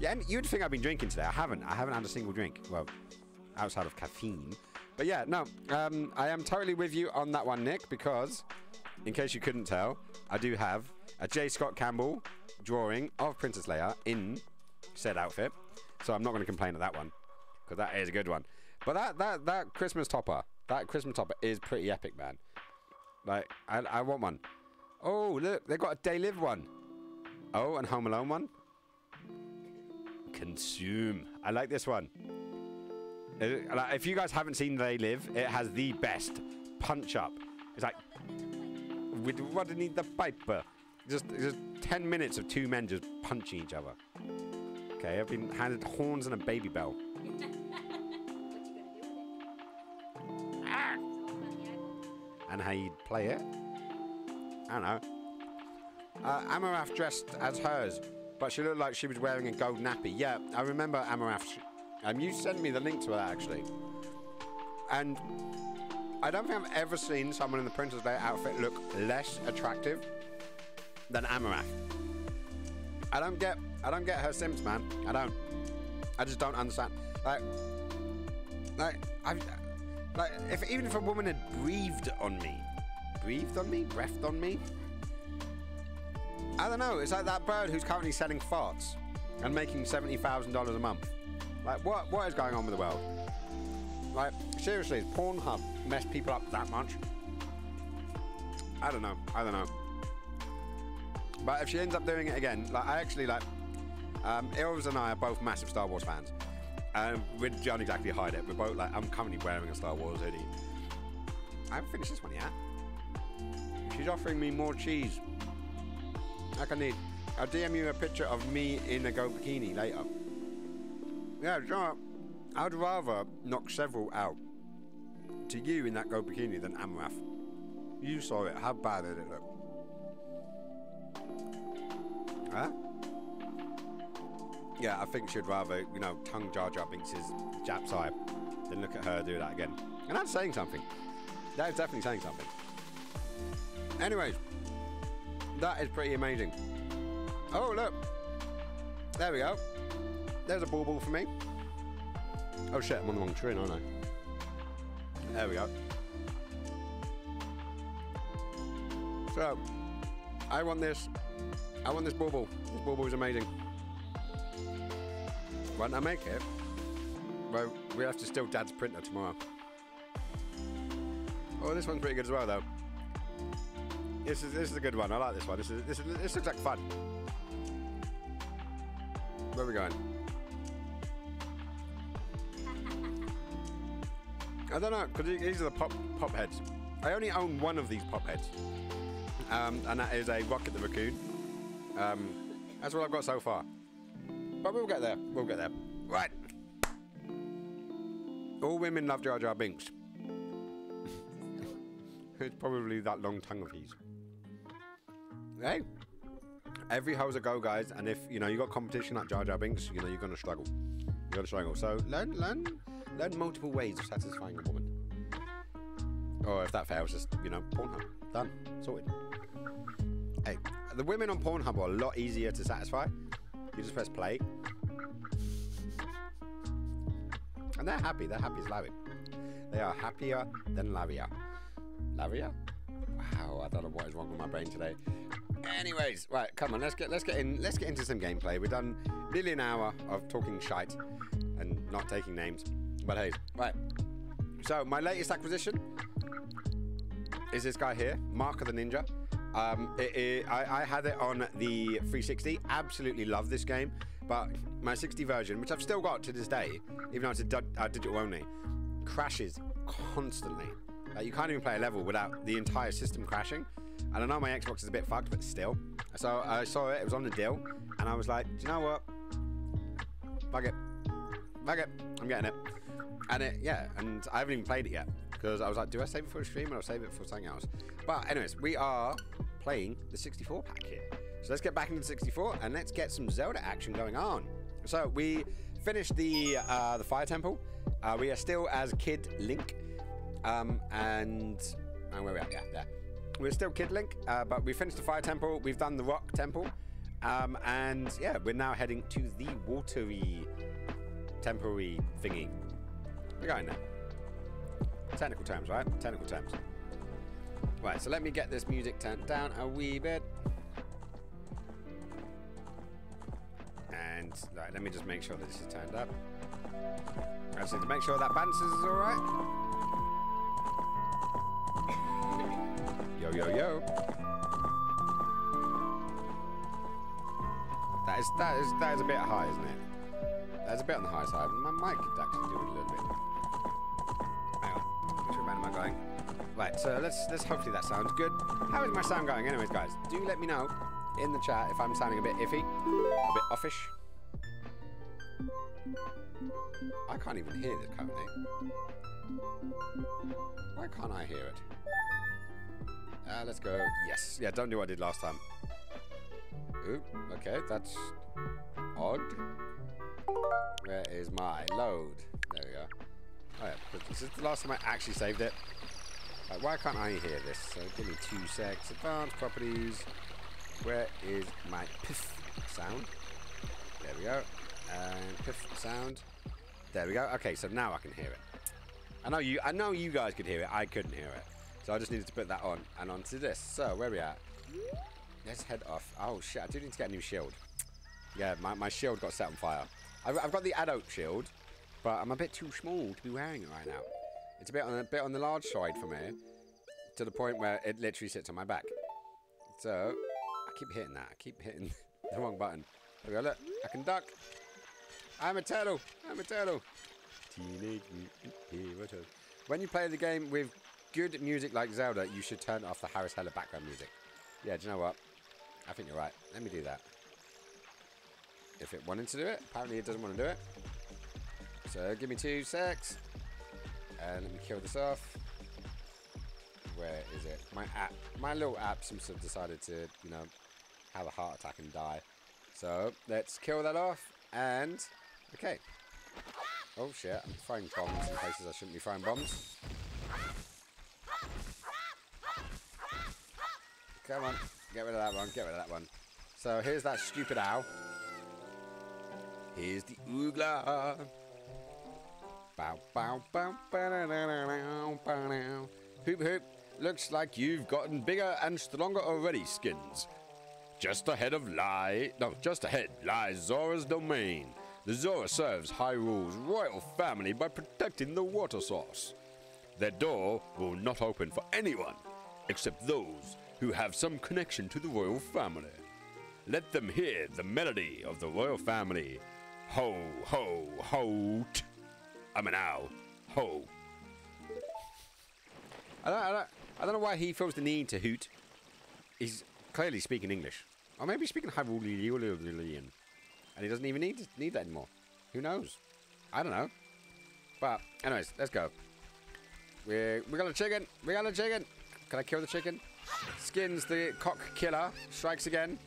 Yeah, you'd think I've been drinking today. I haven't had a single drink. Well, outside of caffeine. But yeah, no, I am totally with you on that one, Nick, because, in case you couldn't tell, I do have a J. Scott Campbell drawing of Princess Leia in said outfit. So I'm not going to complain at that one, because that is a good one. But that Christmas topper, is pretty epic, man. Like, I want one. Oh, look, they got a They Live one. Oh, and Home Alone one. Consume. I like this one. If you guys haven't seen They Live, it has the best punch up. It's like, what do you need the piper? Just 10 minutes of two men just punching each other. Okay, I've been handed horns and a baby bell. And how you'd play it? I don't know. Amarath dressed as hers, but she looked like she was wearing a gold nappy. Yeah, I remember Amarath. You sent me the link to that, actually. And I don't think I've ever seen someone in the Princess Leia outfit look less attractive than Amarath. I don't get her simps, man. I don't. I just don't understand. Even if a woman had breathed on me, breathed on me, I don't know. It's like that bird who's currently selling farts and making $70,000 a month. Like, what is going on with the world? Like, seriously, has Pornhub messed people up that much? I don't know. I don't know. But if she ends up doing it again, like, I actually, like, Ilves and I are both massive Star Wars fans. And we don't exactly hide it. We're both, like, I'm currently wearing a Star Wars hoodie. I haven't finished this one yet. She's offering me more cheese. Like I need. I'll DM you a picture of me in a go bikini later. Yeah, sure. I'd rather knock several out to you in that go bikini than Amrath. You saw it. How bad did it look? Huh? Yeah, I think she'd rather, you know, tongue Jar Jar Binks' Jap's eye than look at her do that again. And that's saying something. That is definitely saying something. Anyways, that is pretty amazing. Oh, look. There we go. There's a bauble for me. Oh, shit, I'm on the wrong tree, aren't I? There we go. So, I want this. I want this bauble. This bauble is amazing. When I make it, well, we have to steal Dad's printer tomorrow. Oh, this one's pretty good as well, though. This is a good one. I like this one. This looks like fun. Where are we going? I don't know, because these are the pop heads. I only own one of these pop heads, and that is a Rocket the Raccoon. That's all I've got so far. But we'll get there. We'll get there. Right. All women love Jar Jar Binks. It's probably that long tongue of his. Hey, every hoe's a go, guys. And if you know you got competition like Jar Jar Binks, you know you're gonna struggle. You're gonna struggle. So learn multiple ways of satisfying a woman. Or if that fails, just Pornhub. Done. Sorted. Hey, the women on Pornhub are a lot easier to satisfy. You just press play, and they're happy. They're happy as Larry. They are happier than Laria. Laria? Wow, I don't know what is wrong with my brain today. Anyways, right, come on, let's get into some gameplay. We've done nearly an hour of talking shite and not taking names. But hey, right. So my latest acquisition is this guy here, Mark of the Ninja. I had it on the 360. Absolutely love this game, but my 60 version, which I've still got to this day, even though it's a digital only, crashes constantly. Like, you can't even play a level without the entire system crashing. And I know my Xbox is a bit fucked, but still. So I saw it, it was on the deal, and I was like, do you know what? Fuck it. Fuck it. I'm getting it. And and I haven't even played it yet. Because I was like, do I save it for a stream or I'll save it for something else? But anyways, we are playing the 64 pack here. So let's get back into the 64 and let's get some Zelda action going on. So we finished the Fire Temple. We are still as Kid Link. And where are we at? Yeah, there. We're still Kid Link, but we finished the Fire Temple. We've done the Rock Temple. And yeah, we're now heading to the watery temporary thingy. We're going there. Technical terms, right? Technical terms. Right, so let me get this music turned down a wee bit. And right, let me just make sure that this is turned up. I just need to make sure that bounces is alright. Yo, yo, yo. That is a bit high, isn't it? That's a bit on the high side. My mic could actually do it a little bit. Hang on. Which way am I going? Right, so let's hopefully that sounds good. How is my sound going? Anyways, guys, do let me know in the chat if I'm sounding a bit iffy, a bit offish. I can't even hear this currently. Why can't I hear it? Let's go. Yes. Yeah, don't do what I did last time. Ooh, okay, that's odd. Where is my load? There we go. Oh yeah, because this is the last time I actually saved it. Why can't I hear this? So give me 2 secs. Advanced properties. Where is my piff sound? There we go. And piff sound. There we go. Okay, so now I can hear it. I know you guys could hear it. I couldn't hear it. So I just needed to put that on and onto this. So where are we at? let's head off. Oh, shit. I do need to get a new shield. Yeah, my shield got set on fire. I've got the adult shield, but I'm a bit too small to be wearing it right now. It's a bit on the large side for me, to the point where it literally sits on my back. So, I keep hitting that. I keep hitting the wrong button. There we go, look. I can duck. I'm a turtle. I'm a turtle. Teenage Mutant Hero Turtle. When you play the game with good music like Zelda, you should turn off the Harris Heller background music. Yeah, do you know what? I think you're right. Let me do that. If it wanted to do it, apparently it doesn't want to do it. So give me 2 secs. And let me kill this off. Where is it? My little app seems to have decided to, you know, have a heart attack and die. So let's kill that off. And okay. Oh shit! I'm throwing bombs in places I shouldn't be throwing bombs. Come on, get rid of that one. Get rid of that one. So here's that stupid owl. Here's the oogla. Bow, bow, bow, bow, bow. Hoop, hoop. Looks like you've gotten bigger and stronger already, Skins. Just ahead lies Zora's domain. The Zora serves Hyrule's royal family by protecting the water source. Their door will not open for anyone, except those who have some connection to the royal family. Let them hear the melody of the royal family. Ho, ho, ho. I'm an owl. Ho. I don't know why he feels the need to hoot. He's clearly speaking English. Or maybe he's speaking Hyrulean. And he doesn't even need that anymore. Who knows? I don't know. But, anyways, let's go. We got a chicken. We got a chicken. Can I kill the chicken? Skins, the cock killer, strikes again.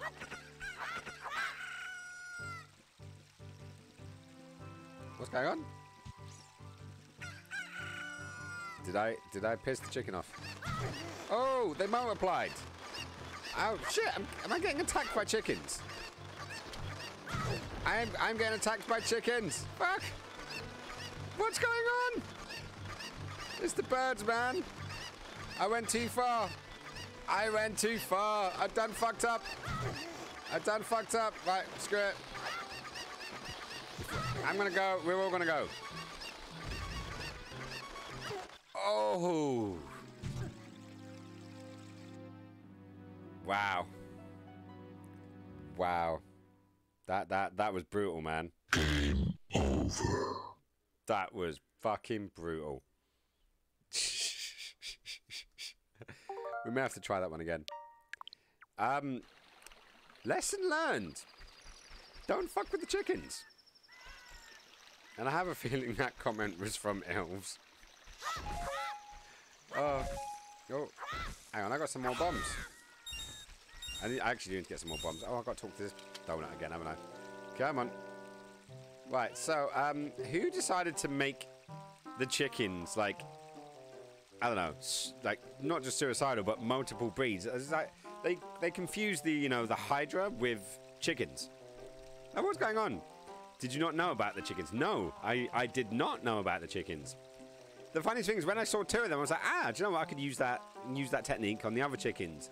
What's going on? Did I piss the chicken off? Oh, they multiplied. Oh shit! Am I getting attacked by chickens? I'm getting attacked by chickens. Fuck! What's going on? It's the birds, man. I went too far. I went too far. I done fucked up. I done fucked up. Right, screw it. I'm gonna go. We're all gonna go. Oh. Wow. Wow. That was brutal, man. Game over. That was fucking brutal. We may have to try that one again. Lesson learned. Don't fuck with the chickens. And I have a feeling that comment was from elves. Oh, hang on, I got some more bombs. I actually do need to get some more bombs. Oh, I've got to talk to this donut again, haven't I? Come on. Right, so, who decided to make the chickens, like, I don't know, like, not just suicidal, but multiple breeds? It's like, they confused the, you know, the Hydra with chickens. Now, what's going on? Did you not know about the chickens? No, I did not know about the chickens. The funniest thing is when I saw 2 of them, I was like, do you know what? I could use that technique on the other chickens.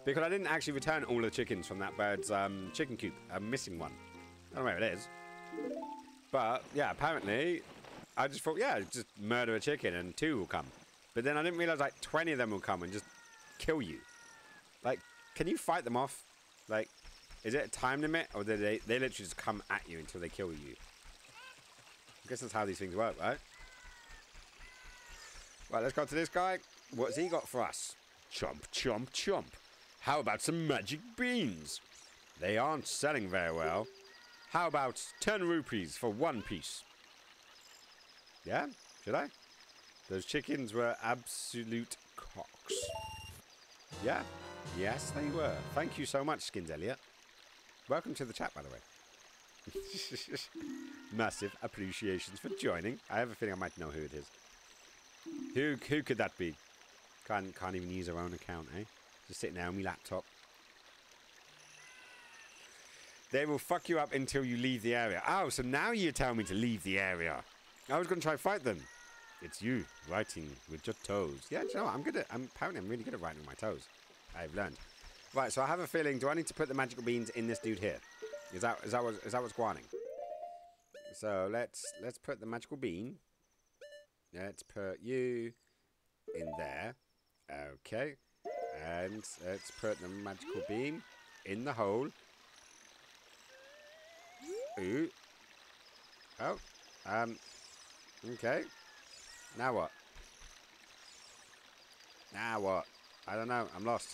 Because I didn't actually return all the chickens from that bird's chicken coop. I'm missing one. I don't know where it is. But, yeah, apparently, I just thought, yeah, just murder a chicken and 2 will come. But then I didn't realize, like, 20 of them will come and just kill you. Like, can you fight them off? Like, is it a time limit? Or do they literally just come at you until they kill you? I guess that's how these things work, right? Right, let's go to this guy. What's he got for us? Chomp, chomp, chomp. How about some magic beans? They aren't selling very well. How about 10 rupees for 1 piece? Yeah? Should I? Those chickens were absolute cocks. Yeah? Yes, they were. Thank you so much, Skins Elliot. Welcome to the chat, by the way. Massive appreciations for joining. I have a feeling I might know who it is. Who could that be? Can't even use her own account, eh? Just sitting there on my laptop. They will fuck you up until you leave the area. Oh, so now you tell me to leave the area. I was going to try to fight them. It's you, writing with your toes. Yeah, do you know what? Apparently I'm really good at writing with my toes. I've learned. Right, so I have a feeling, do I need to put the magical beans in this dude here? Is that what's going on? So let's put the magical bean. Let's put you in there. Okay. And let's put the magical bean in the hole. Ooh. Oh. Okay. Now what? Now what? I don't know. I'm lost.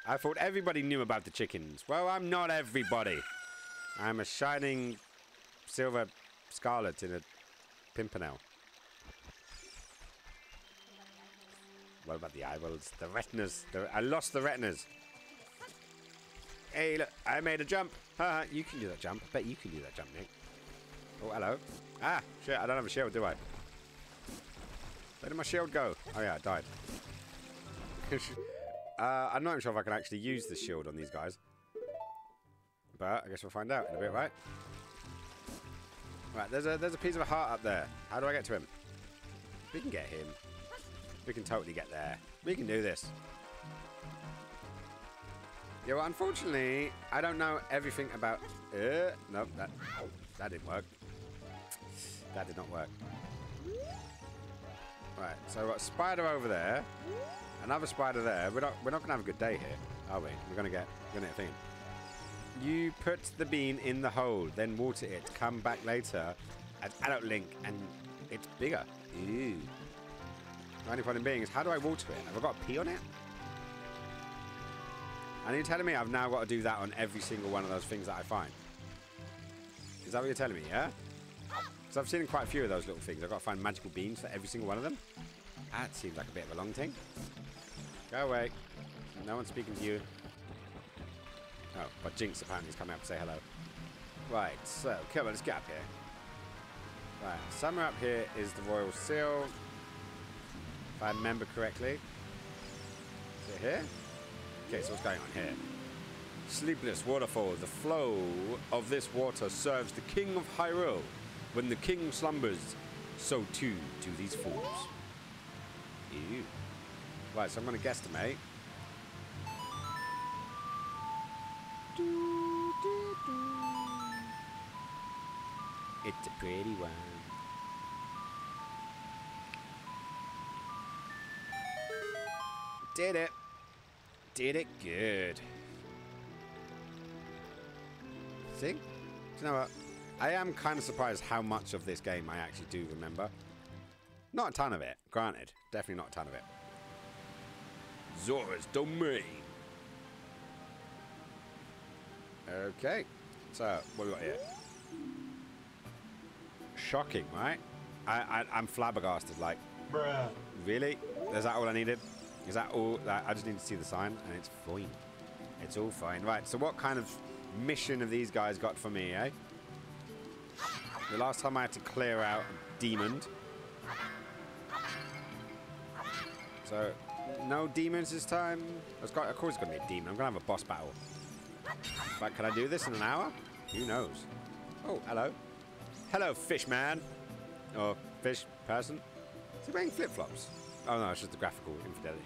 I thought everybody knew about the chickens. Well, I'm not everybody. I'm a shining silver scarlet in a pimpernel. What about the eyeballs? The retinas. I lost the retinas. Hey, look. I made a jump. Haha, you can do that jump. I bet you can do that jump, Nick. Oh, hello. Ah, shit. I don't have a shield, do I? Where did my shield go? Oh, yeah, it died. I'm not even sure if I can actually use the shield on these guys. But I guess we'll find out in a bit, right? Right, there's a piece of a heart up there. How do I get to him? We can get him. We can totally get there. We can do this. Yeah, well, unfortunately, I don't know everything about... Nope, that didn't work. That did not work. Right, so we've got a spider over there. Another spider there. We're not going to have a good day here, are we? We're going to get a thing. You put the bean in the hole, then water it. Come back later as adult Link, and it's bigger. Ew. The only point in being is, how do I water it? Have I got a pee on it? And you're telling me I've now got to do that on every single one of those things that I find? Is that what you're telling me, yeah? So I've seen quite a few of those little things. I've got to find magical beans for every single one of them. That seems like a bit of a long thing. Go away. No one's speaking to you. Oh, but Jinx apparently is coming up to say hello. Right, so, come on, let's get up here. Right, somewhere up here is the Royal Seal. If I remember correctly. Is it here? Okay, so what's going on here? Sleepless waterfall. The flow of this water serves the King of Hyrule. When the king slumbers, so too do these fools. Ew. Right, so I'm going to guesstimate. It's a pretty one. Did it. Did it good. See? Do you know what? I am kind of surprised how much of this game I actually do remember. Not a ton of it, granted. Definitely not a ton of it. Zora's domain. Okay. So, what do we got here? Shocking, right? I'm flabbergasted, like... Bruh. Really? Is that all I needed? Is that all? I just need to see the sign, and it's fine. It's all fine. Right, so what kind of mission have these guys got for me, eh? The last time I had to clear out a demon. So, no demons this time. Of course it's going to be a demon. I'm going to have a boss battle. But can I do this in an hour? Who knows? Oh, hello. Hello, fish man. Or fish person. Is he wearing flip-flops? Oh, no, it's just the graphical infidelity.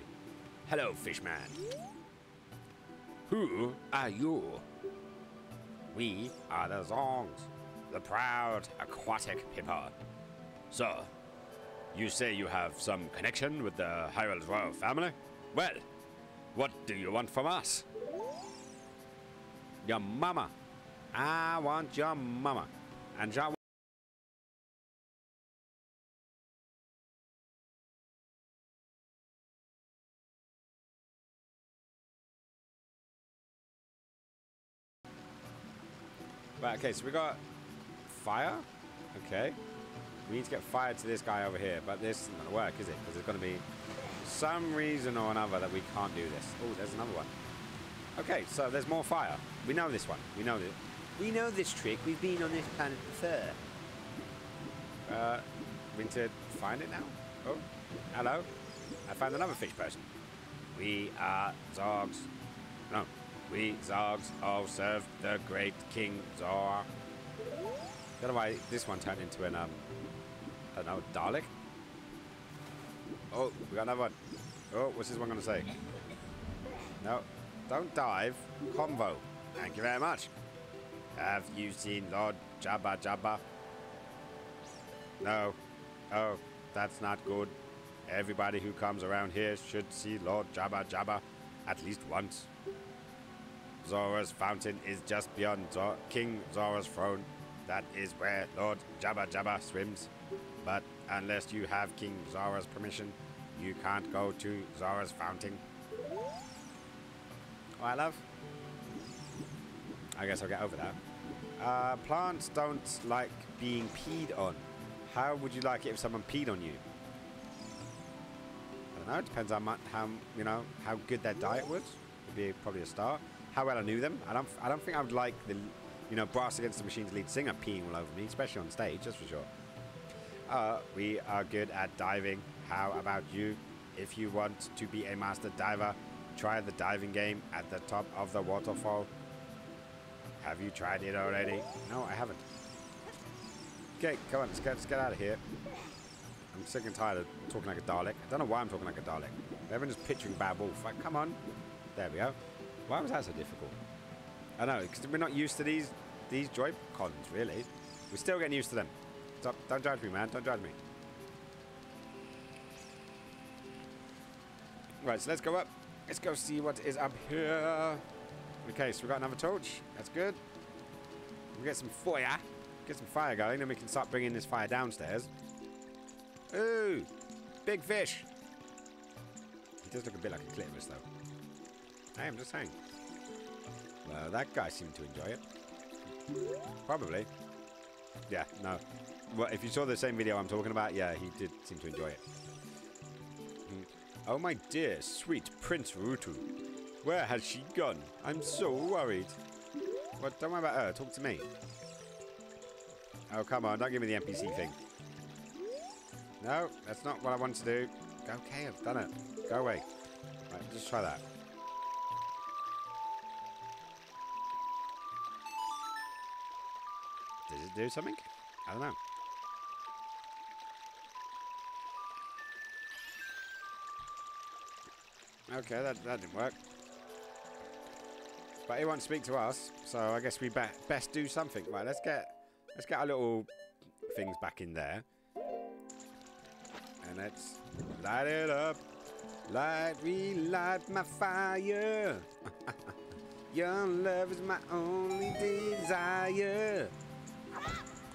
Hello, fish man. Who are you? We are the Zongs, the proud aquatic people. So, you say you have some connection with the Hyrule's royal family? Well, what do you want from us? Your mama. I want your mama. And your... Right, okay, so we got fire. Okay. We need to get fire to this guy over here, but this isn't going to work, is it? Because there's going to be some reason or another that we can't do this. Oh, there's another one. Okay, so there's more fire. We know this one. We know this. We know this trick. We've been on this planet before. We need to find it now. Oh, hello. I found another fish person. We are Zogs. No. We, Zogs, all serve the great King Zora. I don't know why this one turned into an, I don't know, Dalek? Oh, we got another one. Oh, what's this one going to say? No, don't dive. Convo. Thank you very much. Have you seen Lord Jabba Jabba? No. Oh, that's not good. Everybody who comes around here should see Lord Jabba Jabba at least once. Zora's fountain is just beyond King Zora's throne. That is where Lord Jabba Jabba swims. But unless you have King Zora's permission, you can't go to Zora's fountain. Alright, love. I guess I'll get over that. Plants don't like being peed on. How would you like it if someone peed on you? I don't know. It depends on how good their diet was. Would be probably a start. How well I knew them. I don't think I would like the Brass Against the Machine's lead singer peeing all over me, especially on stage. That's for sure. We are good at diving. How about you? If you want to be a master diver, try the diving game at the top of the waterfall. Have you tried it already? No, I haven't. Okay, come on, let's get out of here. I'm sick and tired of talking like a Dalek. I don't know why I'm talking like a Dalek. Everyone's just picturing Bad Wolf. Like, come on. There we go. Why was that so difficult? I know, because we're not used to these Joy-Cons, really. We're still getting used to them. Stop, don't judge me, man. Don't judge me. Right, so let's go up. Let's go see what is up here. Okay, so we got another torch. That's good. We'll get some fire. Get some fire going, then we can start bringing this fire downstairs. Ooh, big fish. He does look a bit like a clitoris, though. Hey, I'm just saying. Well, that guy seemed to enjoy it. Probably. Yeah, no. Well, if you saw the same video I'm talking about, yeah, he did seem to enjoy it. Oh, my dear, sweet Prince Rutu. Where has she gone? I'm so worried. What? Don't worry about her. Talk to me. Oh, come on. Don't give me the NPC thing. No, that's not what I wanted to do. Okay, I've done it. Go away. Right, just try that. Does it do something? I don't know. Okay, that didn't work. But he won't speak to us, so I guess we best do something. Right, let's get our little things back in there. And let's light it up. Relight my fire. Your love is my only desire.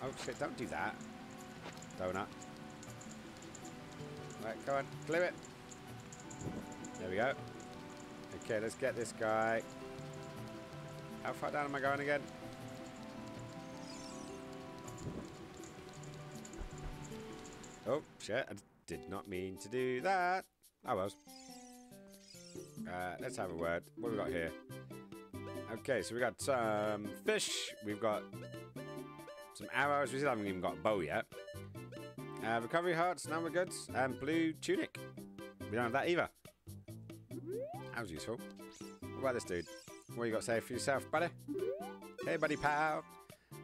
Oh shit, don't do that. Donut. Right, come on, clear it. There we go. Okay, let's get this guy. How far down am I going again? Oh, shit. I did not mean to do that. I was. Let's have a word. What have we got here? Okay, so we got some fish. We've got some arrows. We still haven't even got a bow yet. Recovery hearts. Now we're good. And blue tunic. We don't have that either. That was useful. What about this dude? What you got to say for yourself, buddy? Hey, buddy pal.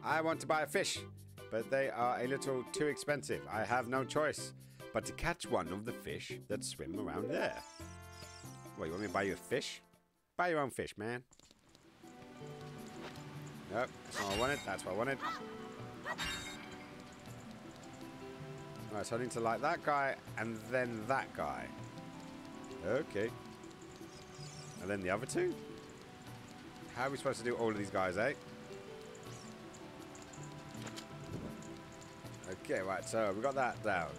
I want to buy a fish, but they are a little too expensive. I have no choice but to catch one of the fish that swim around there. What, you want me to buy you a fish? Buy your own fish, man. Nope, that's not what I wanted. That's what I wanted. Right, so I need to light that guy and then that guy. Okay. And then the other two? How are we supposed to do all of these guys, eh? Okay, right, so we got that down.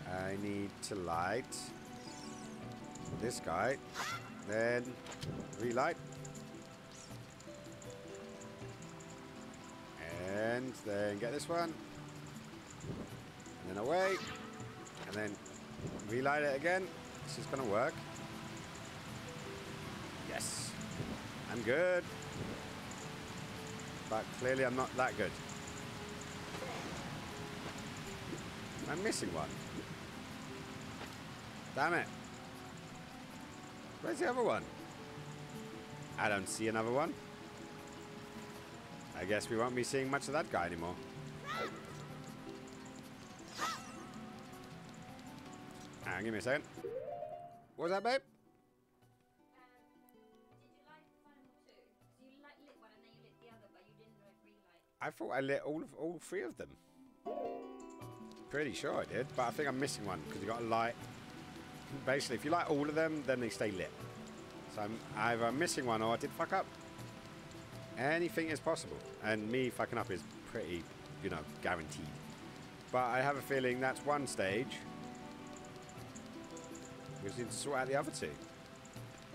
I need to light this guy. Then relight. And then get this one. And then away. And then relight it again. This is going to work. Yes. I'm good. But clearly I'm not that good. I'm missing one. Damn it. Where's the other one? I don't see another one. I guess we won't be seeing much of that guy anymore. Hang on, give me a second. What was that, babe? Did you like the final two? So you lit one and then you lit the other, but you didn't relight. I thought I lit all three of them. Pretty sure I did, but I think I'm missing one because you got to light. Basically, if you light all of them, then they stay lit. So I'm either missing one or I did fuck up. Anything is possible, and me fucking up is pretty, you know, guaranteed. But I have a feeling that's one stage. We just need to sort out the other two.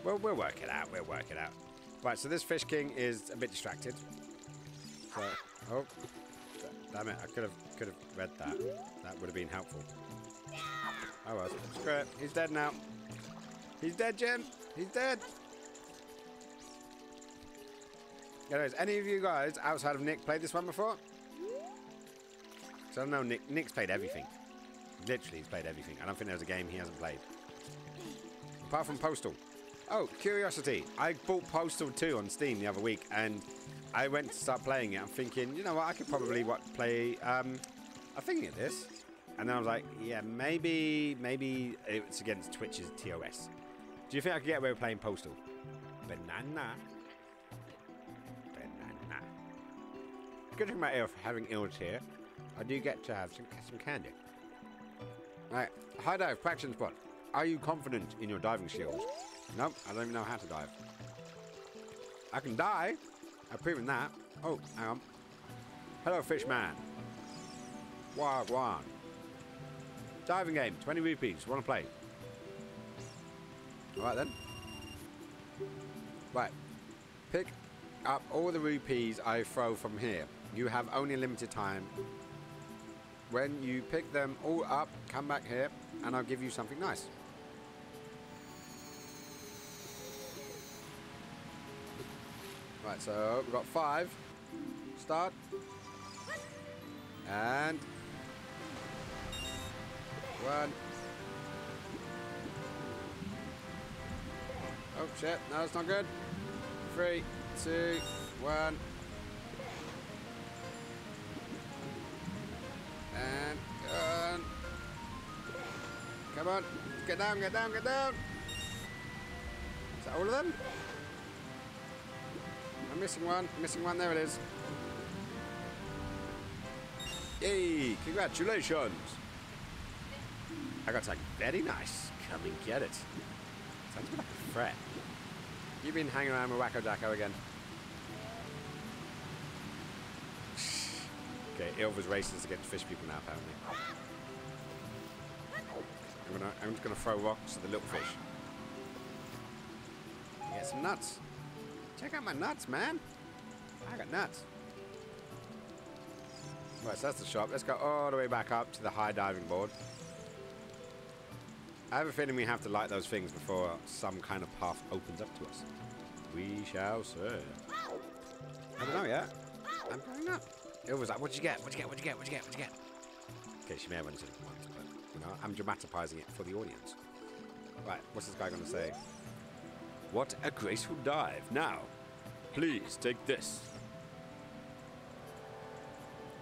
Well, we'll work it out. We'll work it out. Right, so this Fish King is a bit distracted. So, oh, damn it! I could have read that. That would have been helpful. Oh well, screw it. He's dead now. He's dead, Jim. He's dead. Anyways, any of you guys outside of Nick played this one before? So I don't know. Nick's played everything. Literally, he's played everything. I don't think there's a game he hasn't played. Apart from Postal. Oh, curiosity. I bought Postal 2 on Steam the other week, and I went to start playing it. I'm thinking, you know what, I could probably play a thing at this. And then I was like, yeah, maybe it's against Twitch's TOS. Do you think I could get away with playing Postal? Banana. Good thing about having ills here, I do get to have some candy. Right, high dive, practice spot. Are you confident in your diving skills? Nope, I don't even know how to dive. I can die. I've proven that. Oh, hang on. Hello, Fishman. Wagwan. Diving game, 20 rupees. Want to play? Alright then. Right. Pick up all the rupees I throw from here. You have only a limited time. When you pick them all up, come back here, and I'll give you something nice. Right, so we've got 5. Start. And 1. Oh shit, no, it's not good. 3, 2, 1. And go. Come on, get down, get down, get down. Is that all of them? I'm missing one, there it is. Yay, congratulations. I got something very nice. Come and get it. Sounds like a threat. You've been hanging around with Wacko Jacko again. Okay, Ilva's racist against fish people now, apparently. I'm just gonna throw rocks at the little fish. Get some nuts. Check out my nuts, man. I got nuts. Right, so that's the shop. Let's go all the way back up to the high diving board. I have a feeling we have to light those things before some kind of path opens up to us. We shall see. I don't know yet. I'm going up. It was like, what'd you get? What'd you get? What'd you get? What'd you get? What'd you get? Okay, she may have only said it once, but, you know, I'm dramatizing it for the audience. Right, what's this guy going to say? What a graceful dive. Now, please take this.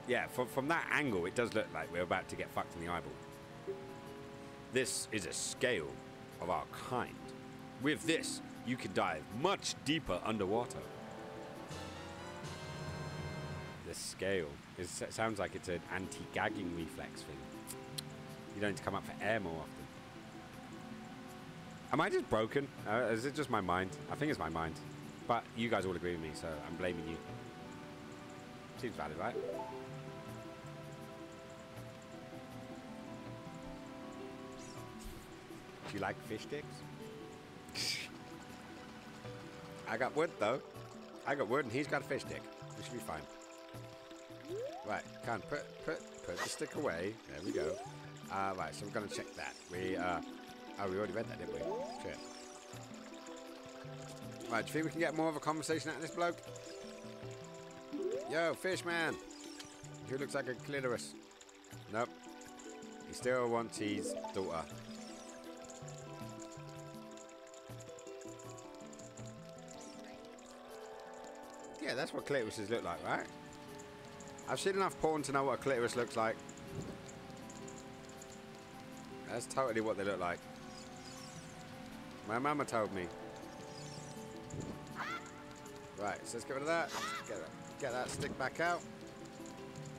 Yeah, from that angle, it does look like we're about to get fucked in the eyeball. This is a scale of our kind. With this, you can dive much deeper underwater. The scale sounds like it's an anti-gagging reflex thing. You don't need to come up for air more often. Am I just broken? Is it just my mind? I think it's my mind. But you guys all agree with me, so I'm blaming you. Seems valid, right? Do you like fish sticks? I got wood, though. I got wood, and he's got a fish stick. We should be fine. Right, can't put the stick away. There we go. Right, so we're gonna check that. We already read that, didn't we? Shit. Right, do you think we can get more of a conversation out of this bloke? Yo, fish man. Who looks like a clitoris? Nope. He still wants his daughter. Yeah, that's what clitorises look like, right? I've seen enough porn to know what a clitoris looks like. That's totally what they look like. My mama told me. Right, so let's get rid of that. Get that stick back out.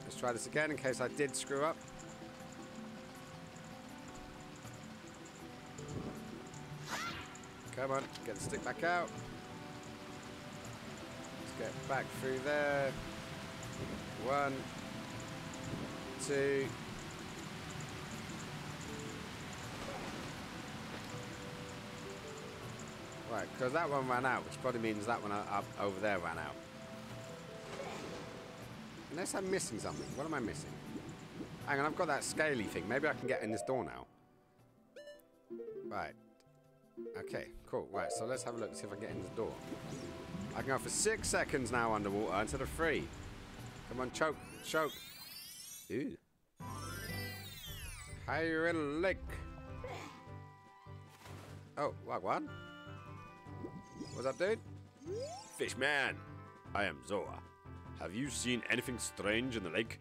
Let's try this again in case I did screw up. Come on, get the stick back out. Let's get back through there. 1, 2. Right, because that one ran out, which probably means that one up over there ran out. Unless I'm missing something. What am I missing? Hang on, I've got that scaly thing. Maybe I can get in this door now. Right. Okay, cool. Right, so let's have a look and see if I can get in this door. I can go for 6 seconds now underwater instead of 3. Come on, choke, choke. Ooh. Higher in a lake. Oh, what? What's up, dude? Fishman, I am Zora. Have you seen anything strange in the lake?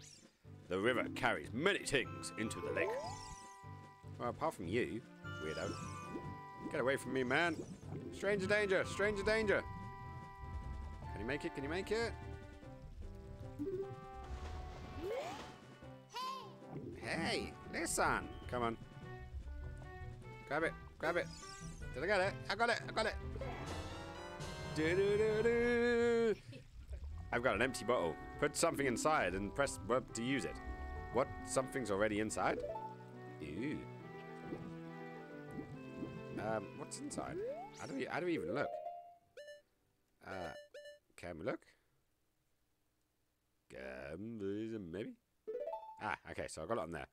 The river carries many things into the lake. Well, apart from you, weirdo. Get away from me, man. Stranger danger, stranger danger. Can you make it? Can you make it? Hey, listen. Come on. Grab it, grab it. Did I get it? I got it, I got it. Do-do-do-do. I've got an empty bottle. Put something inside and press what to use it. What? Something's already inside? Ew. What's inside? How do we even look? Can we look? Maybe? Ah, okay, so I got it on there.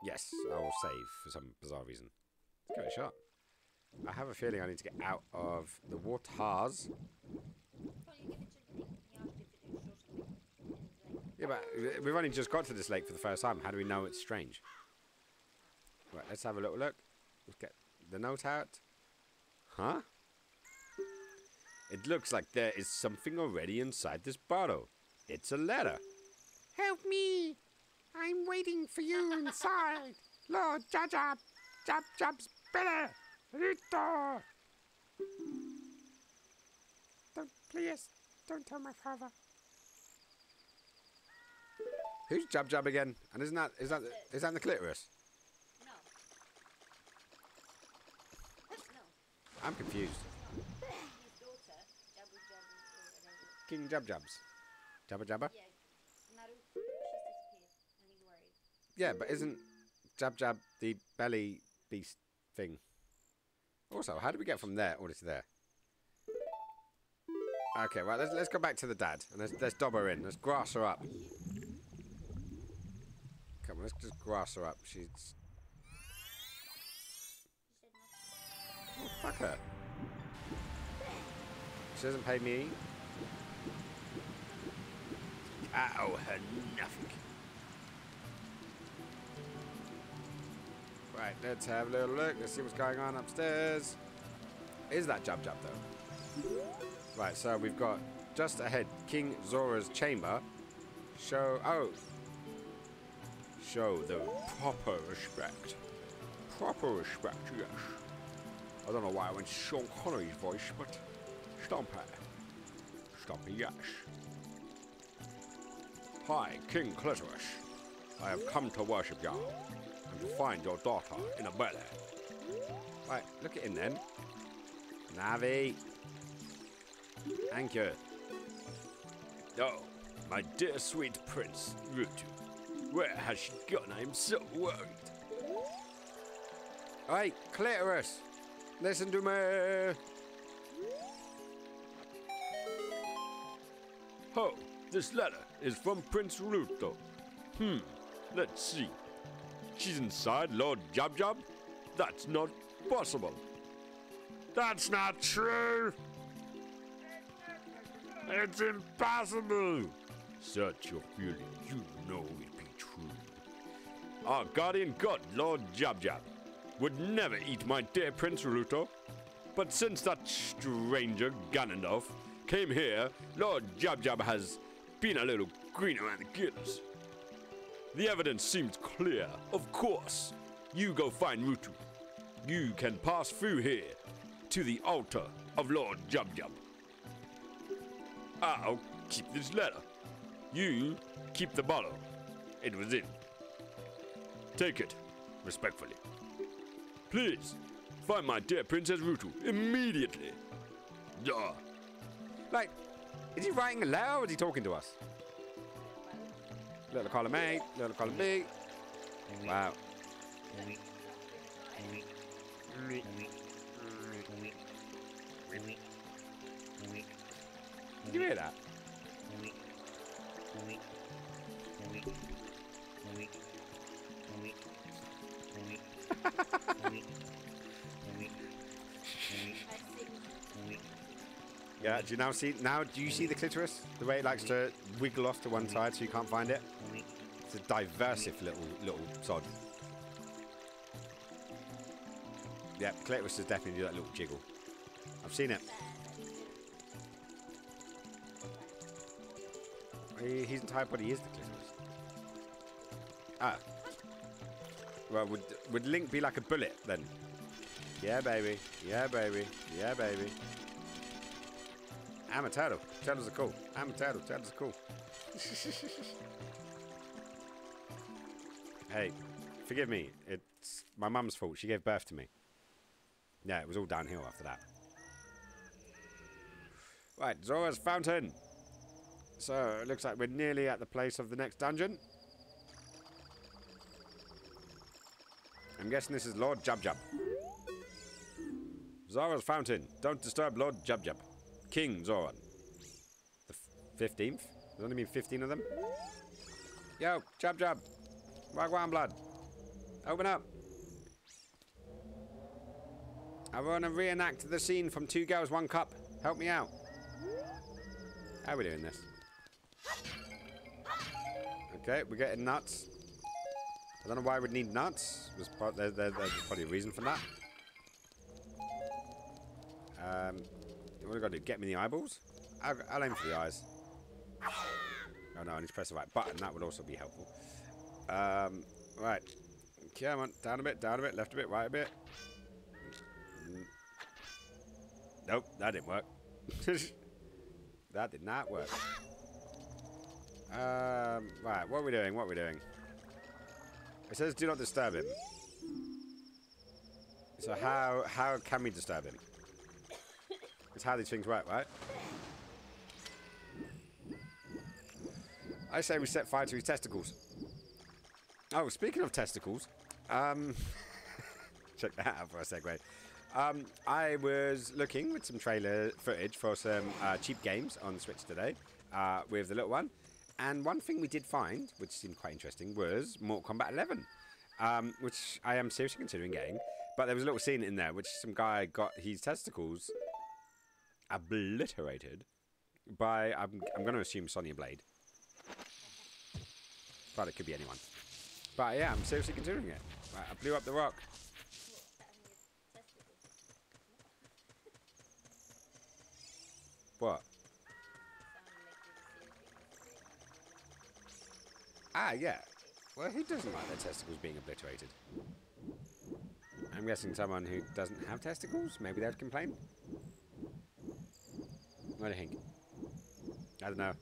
Yes, I will save for some bizarre reason. Let's give it a shot. I have a feeling I need to get out of the waters. Yeah, but we've only just got to this lake for the first time. How do we know it's strange? Right, let's have a little look. Let's get the note out. Huh? It looks like there is something already inside this bottle. It's a letter. Help me! I'm waiting for you inside. Lord Jab Jab's belly. Rito! Don't tell my father. Who's Jab again? And is that in the clitoris? No. No. I'm confused. His daughter, Jabu Jabu, or whatever. King Jabs. Jabba Jabba? Yeah, Naru, she's disappeared, and he's worried. Yeah, but isn't Jab the belly beast thing? Also, how do we get from there all to there? Okay, well, let's go back to the dad and let's dob her in. Let's grass her up. Come on, let's just grass her up. She's. Oh, fuck her. She doesn't pay me. I owe her nothing. Right, let's have a little look. Let's see what's going on upstairs. Is that Jab though? Right, so we've got just ahead King Zora's chamber. Show the proper respect. Proper respect, yes. I don't know why I went Sean Connery's voice, but Stomper. Stomper, yes. Hi, King Clitoris. I have come to worship you and to find your daughter in a belly. Right, look at him then. Navi. Thank you. Oh, my dear sweet Prince Rutu. Where has she gone? I am so worried. Hey, Clitoris. Listen to me. Oh, this letter is from Prince Ruto. Let's see. She's inside Lord Jab? That's not possible. That's not true. It's impossible. Search your feelings. You know it be true. Our guardian god, Lord Jab, would never eat my dear Prince Ruto. But since that stranger, Ganondorf, came here, Lord Jab has been a little green around the gills. The evidence seems clear, of course. you go find Rutu. You can pass through here to the altar of Lord Jub Jub. I'll keep this letter. You keep the bottle it was in. Take it, respectfully. Please, find my dear Princess Rutu immediately. Zora. Like, is he writing a letter or is he talking to us? Little column A, little column B. Wow. Did you hear that? Yeah, do you now see? Now, do you see the clitoris? The way it likes to wiggle off to one side so you can't find it. It's a diversive little sod. Yeah, clitoris does definitely do that little jiggle. I've seen it. His entire body is the clitoris. Ah. Well, would Link be like a bullet then? Yeah, baby. Yeah, baby. Yeah, baby. I'm a turtle. Turtles are cool. I'm a turtle. Turtles are cool. Hey, forgive me. It's my mum's fault. She gave birth to me. Yeah, it was all downhill after that. Right, Zora's fountain. So, it looks like we're nearly at the place of the next dungeon. I'm guessing this is Lord Jub Jub. Zora's fountain. Don't disturb Lord Jub Jub. King Zora. The 15th? There's only been 15 of them? Yo, Jub Jub. Wagwan blood. Open up. I want to reenact the scene from Two Girls, One Cup. Help me out. How are we doing this? Okay, we're getting nuts. I don't know why we'd need nuts. There's probably a reason for that. What do I got to do? Get me the eyeballs? I'll aim for the eyes. Oh no, I need to press the right button. That would also be helpful. Right. Come on. Down a bit, left a bit, right a bit. Nope, that didn't work. That did not work. Right, what are we doing? What are we doing? It says do not disturb him. So how can we disturb him? It's how these things work, right? I say we set fire to his testicles. Oh, speaking of testicles, check that out for a segue. I was looking with some trailer footage for some cheap games on the Switch today with the little one. And one thing we did find, which seemed quite interesting, was Mortal Kombat 11, which I am seriously considering getting. But there was a little scene in there which some guy got his testicles obliterated by, I'm going to assume Sonya Blade. But it could be anyone. But yeah, I'm seriously considering it. Right, I blew up the rock. What? Ah, yeah. Well, who doesn't like their testicles being obliterated? I'm guessing someone who doesn't have testicles. Maybe they'd complain. What do you think? I don't know.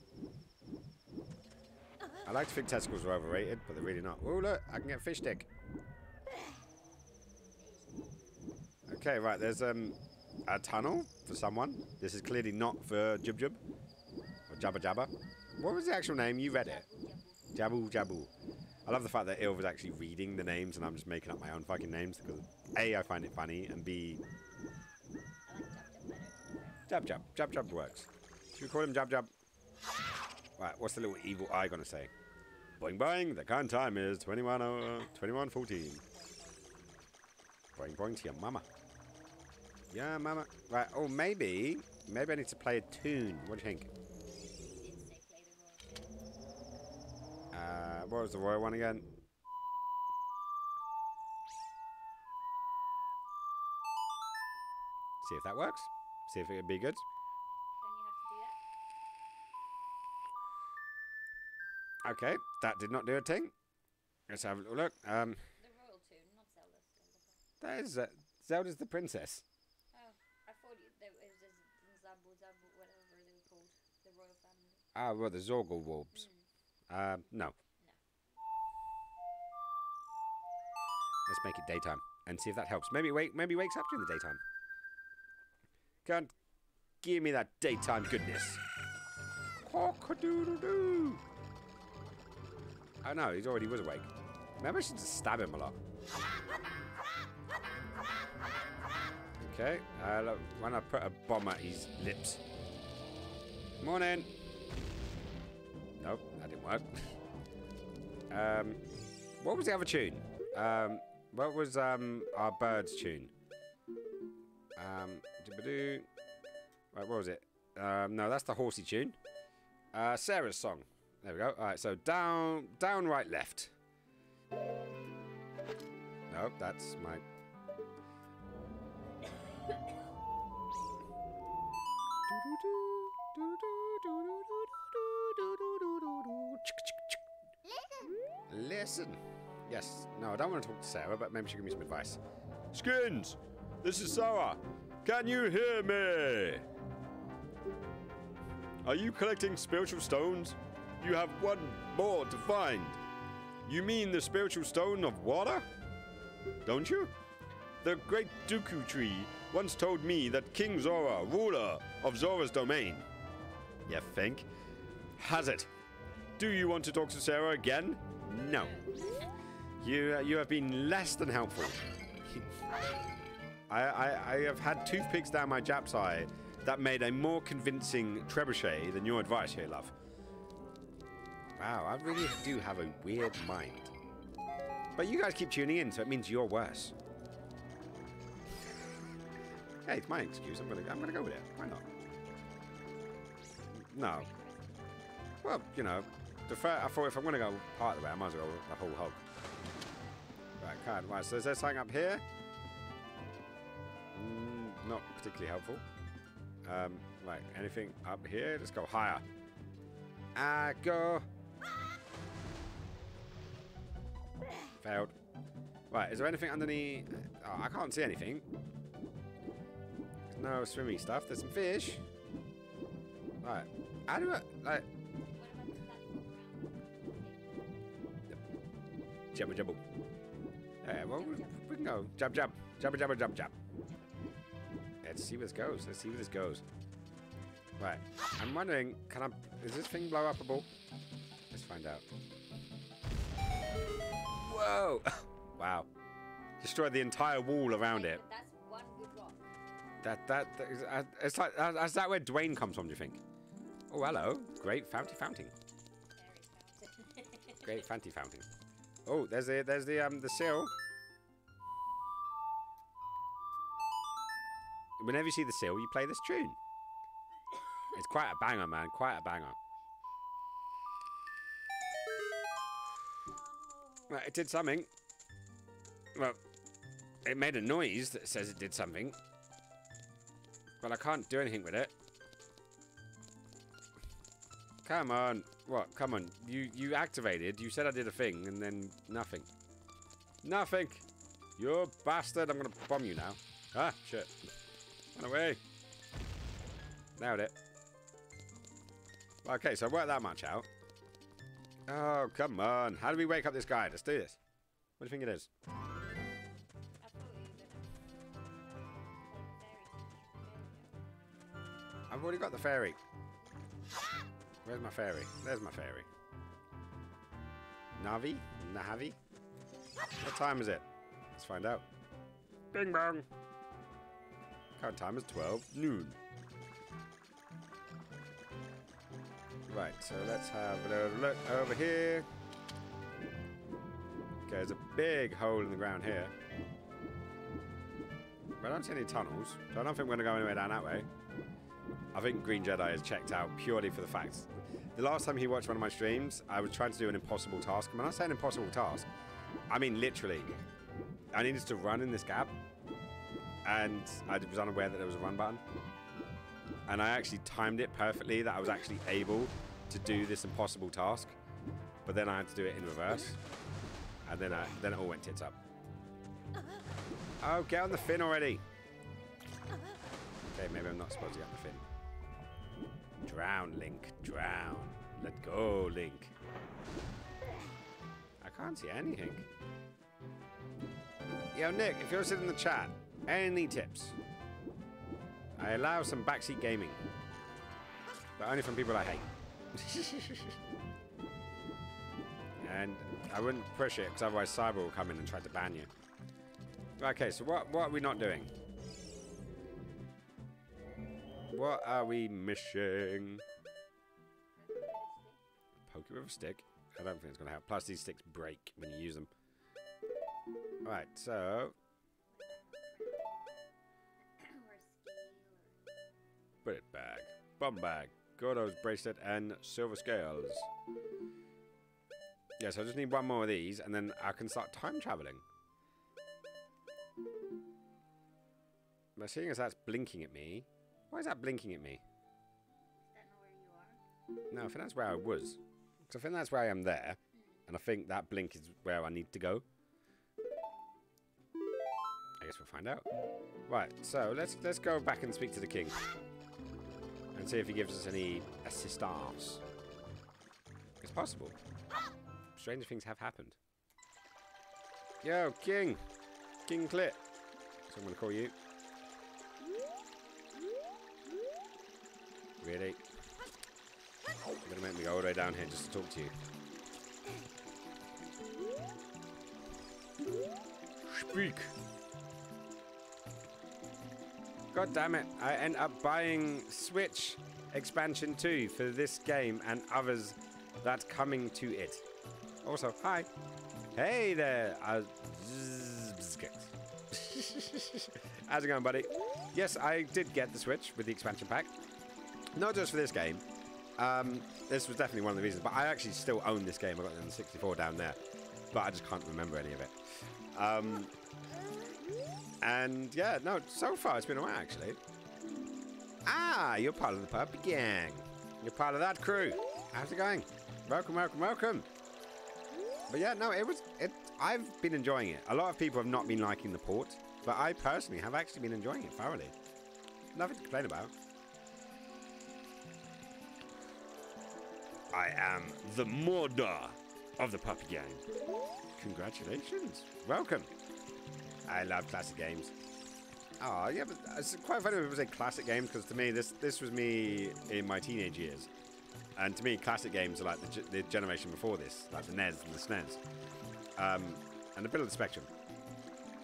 I like to think testicles are overrated, but they're really not. Oh, look, I can get a fish stick. Okay, right, there's a tunnel for someone. This is clearly not for Jub Jub. Or Jabba Jabba. What was the actual name? You read it. Jabu Jabu. I love the fact that Il was actually reading the names and I'm just making up my own fucking names because A, I find it funny, and B, Jab Jab. Jab Jab works. Should we call him Jab Jab? Right, what's the little evil eye gonna say? Boing boing, the current time is 21:14. Boing boing to your mama. Yeah, mama. Right, oh, maybe I need to play a tune. What do you think? What was the royal one again? See if that works. See if it would be good. Okay, that did not do a thing. Let's have a little look. The royal tune, not Zelda. That is Zelda's the princess. Oh, I thought it was Zambul, whatever they were called, the royal family. Ah, well, the Zorgal Wolves. No. Let's make it daytime and see if that helps. Maybe maybe wakes up during the daytime. Can't give me that daytime goodness. Cock-a-doodle-doo. Oh no, he already was awake. Maybe I should just stab him a lot. Okay, look, why not put a bomb at his lips? Morning. Nope, that didn't work. What was the other tune? What was our bird's tune? Right, what was it? No, that's the horsey tune. Sarah's song. There we go. All right, so down, right, left. Nope, that's my. Listen. Yes. No, I don't want to talk to Sarah, but maybe she can give me some advice. Skins, this is Zora. Can you hear me? Are you collecting spiritual stones? You have one more to find. You mean the spiritual stone of water? Don't you? The great Dooku tree once told me that King Zora, ruler of Zora's domain. You think? Has it? Do you want to talk to Sarah again? No. You have been less than helpful. I have had toothpicks down my Jap's eye that made a more convincing trebuchet than your advice here, love. Wow, I really do have a weird mind. But you guys keep tuning in, so it means you're worse. Hey, it's my excuse. I'm gonna go with it. Why not? No. Well, you know, I thought if I'm gonna go part of the way, I might as well go the whole hog. Right, card. Right, so is there something up here? Not particularly helpful. Right, anything up here? Let's go higher. Go. Failed. Right, is there anything underneath? Oh, I can't see anything. There's no swimming stuff. There's some fish. Right. How do I, like... Jabba jabba. Yeah, well, we can go. Jab jab. Jabba jabba jab jab. Let's see where this goes. Let's see where this goes. Right. I'm wondering, is this thing blow upable? Let's find out. Whoa! Wow. Destroyed the entire wall around it. That's one good rock. It's like, is that where Dwayne comes from, do you think? Oh, hello. Great fountain. Great fountain. Oh, there's the seal. Whenever you see the seal, you play this tune. It's quite a banger, man. Quite a banger. Well, it did something. Well, it made a noise that says it did something. But I can't do anything with it. Come on. What? Come on. You activated. You said I did a thing, and then nothing. Nothing. You bastard. I'm going to bomb you now. Ah, shit. Run away. Nailed it. Okay, so I worked that much out. Oh, come on. How do we wake up this guy? Let's do this. What do you think it is? I thought you were gonna I've already got the fairy. Where's my fairy? There's my fairy. Navi? Nahavi? What time is it? Let's find out. Bing bong. Current time is 12 noon. Right, so let's have a look over here. Okay, there's a big hole in the ground here. But I don't see any tunnels, so I don't think we're going to go anywhere down that way. I think Green Jedi is checked out purely for the fact. The last time he watched one of my streams, I was trying to do an impossible task. And when I say an impossible task, I mean literally. I needed to run in this gap. And I was unaware that there was a run button. And I actually timed it perfectly that I was actually able to do this impossible task. But then I had to do it in reverse. And then it all went tits up. Oh, get on the fin already. Okay, maybe I'm not supposed to get on the fin. Drown, Link. Drown. Let go, Link. I can't see anything. Yo, Nick, if you're sitting in the chat, any tips? I allow some backseat gaming. But only from people I hate. And I wouldn't push it, because otherwise Cyber will come in and try to ban you. Okay, so what are we not doing? What are we missing? Poke it with a stick. I don't think it's going to help. Plus, these sticks break when you use them. Alright, so... Put it bag. Bum bag. Gordo's bracelet and silver scales. Yeah, so I just need one more of these, and then I can start time traveling. But seeing as that's blinking at me... Why is that blinking at me? Is that not where you are? No, I think that's where I was. Because I think that's where I am there. And I think that blink is where I need to go. I guess we'll find out. Right, so let's go back and speak to the king. And see if he gives us any assistance. It's possible. Strange things have happened. Yo, king! King Clit. So I'm going to call you. Really? You're going to make me go all the way down here just to talk to you. Speak! God damn it, I end up buying Switch Expansion 2 for this game and others that's coming to it. Also, hi! Hey there! How's it going, buddy? Yes, I did get the Switch with the expansion pack. Not just for this game. This was definitely one of the reasons. But I actually still own this game. I got it in the 64 down there. But I just can't remember any of it. And yeah, no, so far it's been alright actually. Ah, you're part of the puppy gang. You're part of that crew. How's it going? Welcome, welcome, welcome. But yeah, no, I've been enjoying it. A lot of people have not been liking the port. But I personally have actually been enjoying it thoroughly. Nothing to complain about. I am the modder of the puppy gang. Congratulations. Welcome. I love classic games. Oh, yeah, but it's quite funny when people say classic games, because to me, this was me in my teenage years. And to me, classic games are like the generation before this, like the NES and the SNES. And a bit of the Spectrum.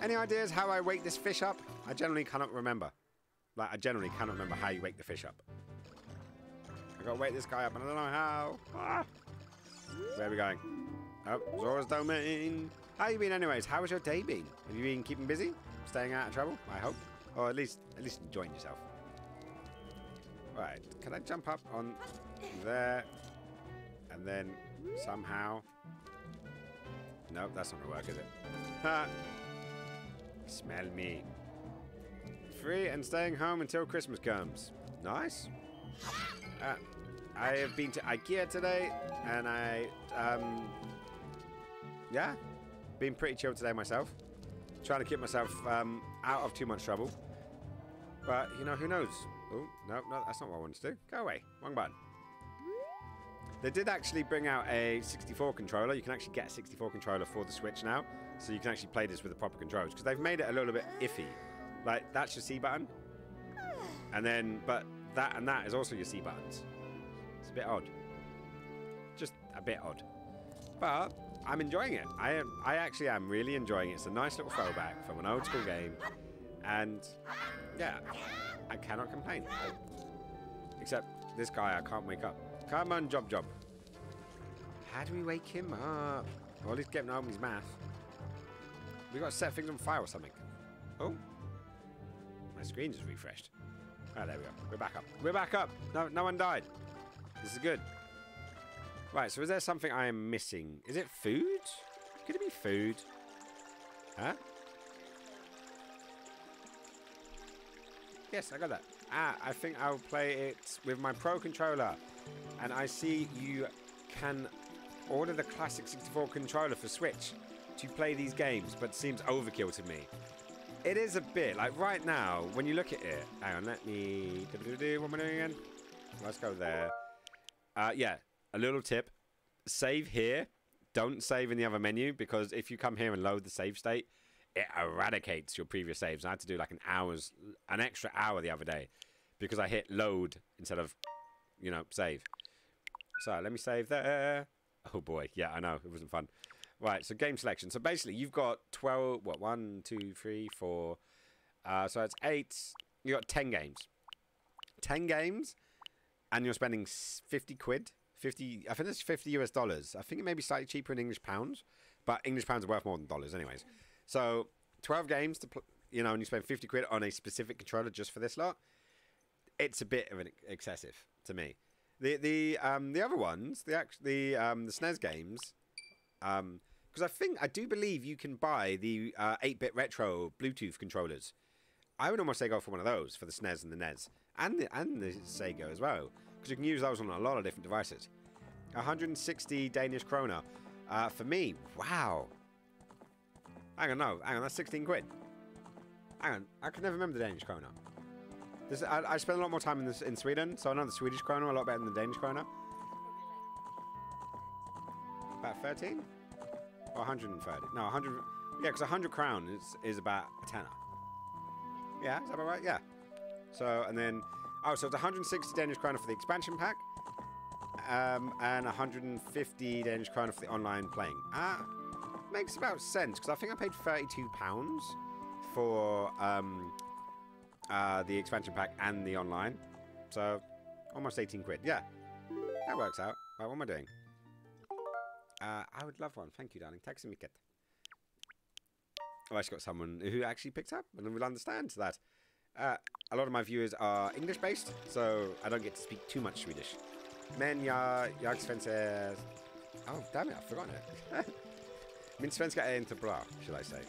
Any ideas how I wake this fish up? I generally cannot remember. Like, I generally cannot remember how you wake the fish up. I gotta wake this guy up, and I don't know how. Ah. Where are we going? Oh, Zora's domain. How you been anyways? How has your day been? Have you been keeping busy? Staying out of trouble, I hope. Or at least enjoying yourself. Right, can I jump up on there? And then somehow... Nope, that's not gonna work, is it? Ha! Smell me. Free and staying home until Christmas comes. Nice. I have been to IKEA today, and yeah, been pretty chill today myself. Trying to keep myself out of too much trouble. But, you know, who knows? Oh, no, that's not what I wanted to do. Go away. Wrong button. They did actually bring out a 64 controller. You can actually get a 64 controller for the Switch now. So you can actually play this with the proper controls. Because they've made it a little bit iffy. Like, that's your C button. And then, but that and that is also your C buttons. It's a bit odd. Just a bit odd. But I'm enjoying it. I actually am really enjoying it. It's a nice little throwback from an old school game. And, yeah, I cannot complain. Except this guy I can't wake up. Come on, Job. How do we wake him up? Or at least get him to open his mouth. We got to set things on fire or something. Oh. My screen just refreshed. Oh, there we go. We're back up. We're back up. No one died. This is good. Right, so is there something I am missing? Is it food? Could it be food? Huh? Yes, I got that. Ah, I think I'll play it with my Pro Controller. And I see you can order the classic 64 controller for Switch to play these games, but it seems overkill to me. It is a bit. Like, right now, when you look at it... Hang on, let me... What am I doing again? Let's go there. Yeah, a little tip. Save here. Don't save in the other menu, because if you come here and load the save state, it eradicates your previous saves. I had to do like an extra hour the other day, because I hit load instead of, you know, save. So let me save there. Oh boy, yeah, I know, it wasn't fun. Right, so game selection. So basically, you've got 12, what, 1, 2, 3, 4. So it's 8. You got 10 games. 10 games, and you're spending 50 quid. 50, I think it's $50 US. I think it may be slightly cheaper in English pounds, but English pounds are worth more than dollars, anyways. So 12 games to, you know, and you spend 50 quid on a specific controller just for this lot. It's a bit of an excessive to me. The other ones, the SNES games, because I do believe you can buy the 8-bit retro Bluetooth controllers. I would almost say go for one of those for the SNES and the NES and the Sega as well. Because you can use those on a lot of different devices. 160 Danish kroner. For me, wow. Hang on, that's 16 quid. Hang on, I can never remember the Danish kroner. I spend a lot more time in Sweden, so I know the Swedish kroner a lot better than the Danish kroner. About 13? Or 130? No, 100. Yeah, because 100 crown is about a tenner. Yeah, is that about right? Yeah. So, and then... Oh, so it's 160 Danish kroner for the expansion pack, and 150 Danish kroner for the online playing. Makes about sense, because I think I paid £32 for the expansion pack and the online. So, almost 18 quid. Yeah, that works out. Right, what am I doing? I would love one. Thank you, darling. Tack så mycket. Oh, I just got someone who actually picked up and will understand that. A lot of my viewers are English-based, so I don't get to speak too much Swedish. Men, jag svenska... Oh, damn it, I've forgotten it. Min svenska är inte bra, shall I say.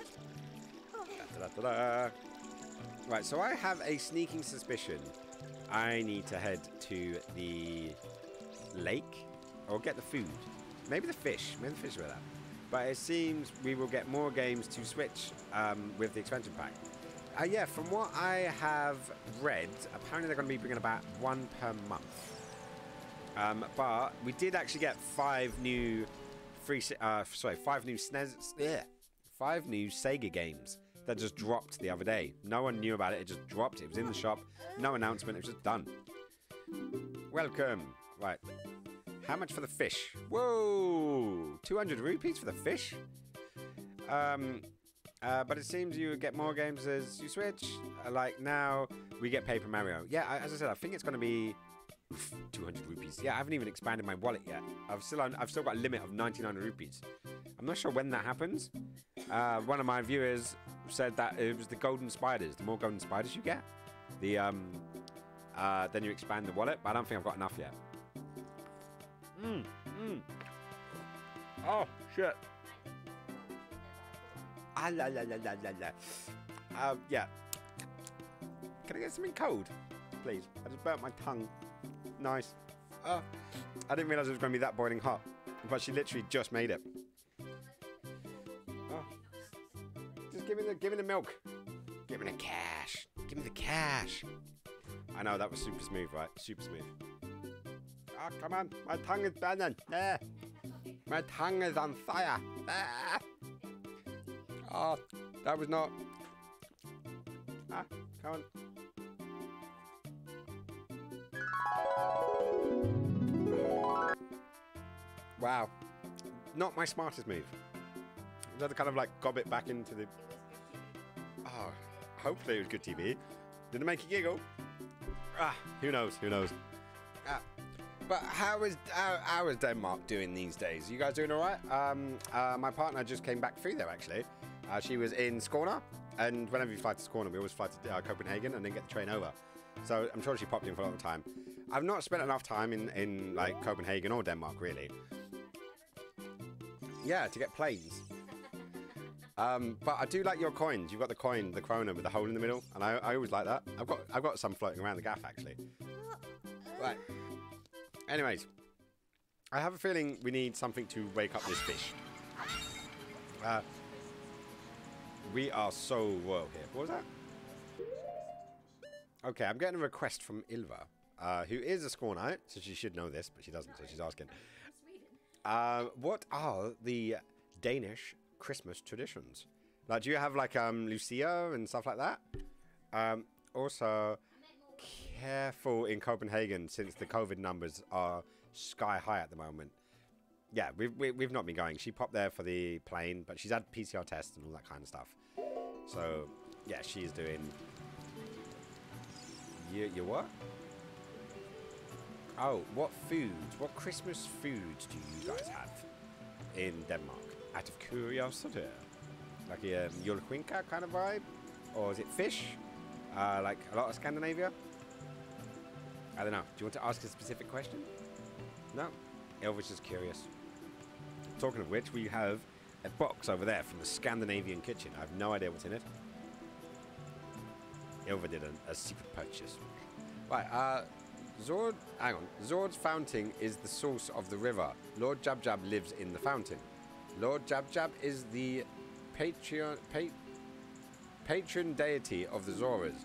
Right, so I have a sneaking suspicion I need to head to the lake, or get the food. Maybe the fish. Maybe the fish are that. But it seems we will get more games to Switch with the expansion pack. Yeah, from what I have read, apparently they're going to be bringing about 1 per month. But we did actually get 5 new SNES, 5 new Sega games that just dropped the other day. No one knew about it. It just dropped. It was in the shop. No announcement. It was just done. Welcome. Right. How much for the fish? Whoa! 200 rupees for the fish? But it seems you get more games as you switch. Like now, we get Paper Mario. Yeah, as I said, I think it's going to be 200 rupees. Yeah, I haven't even expanded my wallet yet. I've still got a limit of 99 rupees. I'm not sure when that happens. One of my viewers said that it was the golden spiders. The more golden spiders you get, then you expand the wallet. But I don't think I've got enough yet. Oh shit. Yeah. Can I get something cold, please? I just burnt my tongue. Nice. I didn't realise it was going to be that boiling hot, but she literally just made it. Oh. Just give me the milk. Give me the cash. Give me the cash. I know, that was super smooth, right? Super smooth. Oh, come on. My tongue is burning. There. My tongue is on fire. Ah. Oh, that was not... come on. Wow. Not my smartest move. Another kind of like gob it back into the... Oh, hopefully it was good TV. Did it make you giggle? Who knows, who knows. But how is Denmark doing these days? You guys doing all right? My partner just came back through there, actually. She was in Skåne, and whenever you fly to Skåne, we always fly to Copenhagen and then get the train over. So I'm sure she popped in for a lot of time. I've not spent enough time in like Copenhagen or Denmark, really. Yeah, to get planes. But I do like your coins. You've got the coin, the krona with the hole in the middle, and I always like that. I've got some floating around the gaff, actually. Right. Anyways, I have a feeling we need something to wake up this fish. We are so royal here. What was that? Okay, I'm getting a request from Ilva, who is a Scornite, so she should know this, but she doesn't, so she's asking. What are the Danish Christmas traditions? Like, do you have, like, Lucia and stuff like that? Also, careful in Copenhagen, since the COVID numbers are sky high at the moment. Yeah, we've not been going. She popped there for the plane, but she's had PCR tests and all that kind of stuff. So, yeah, she's doing... You what? Oh, what foods? What Christmas foods do you guys have in Denmark? Out of curiosity. Like a Julekvinka kind of vibe? Or is it fish? Like a lot of Scandinavia? I don't know. Do you want to ask a specific question? No? Elvis is curious. Talking of which, we have a box over there from the Scandinavian kitchen. I have no idea what's in it. Ilva did a secret purchase. Right, Zord, hang on. Zord's fountain is the source of the river. Lord Jab Jab lives in the fountain. Lord Jab Jab is the patron deity of the Zoras.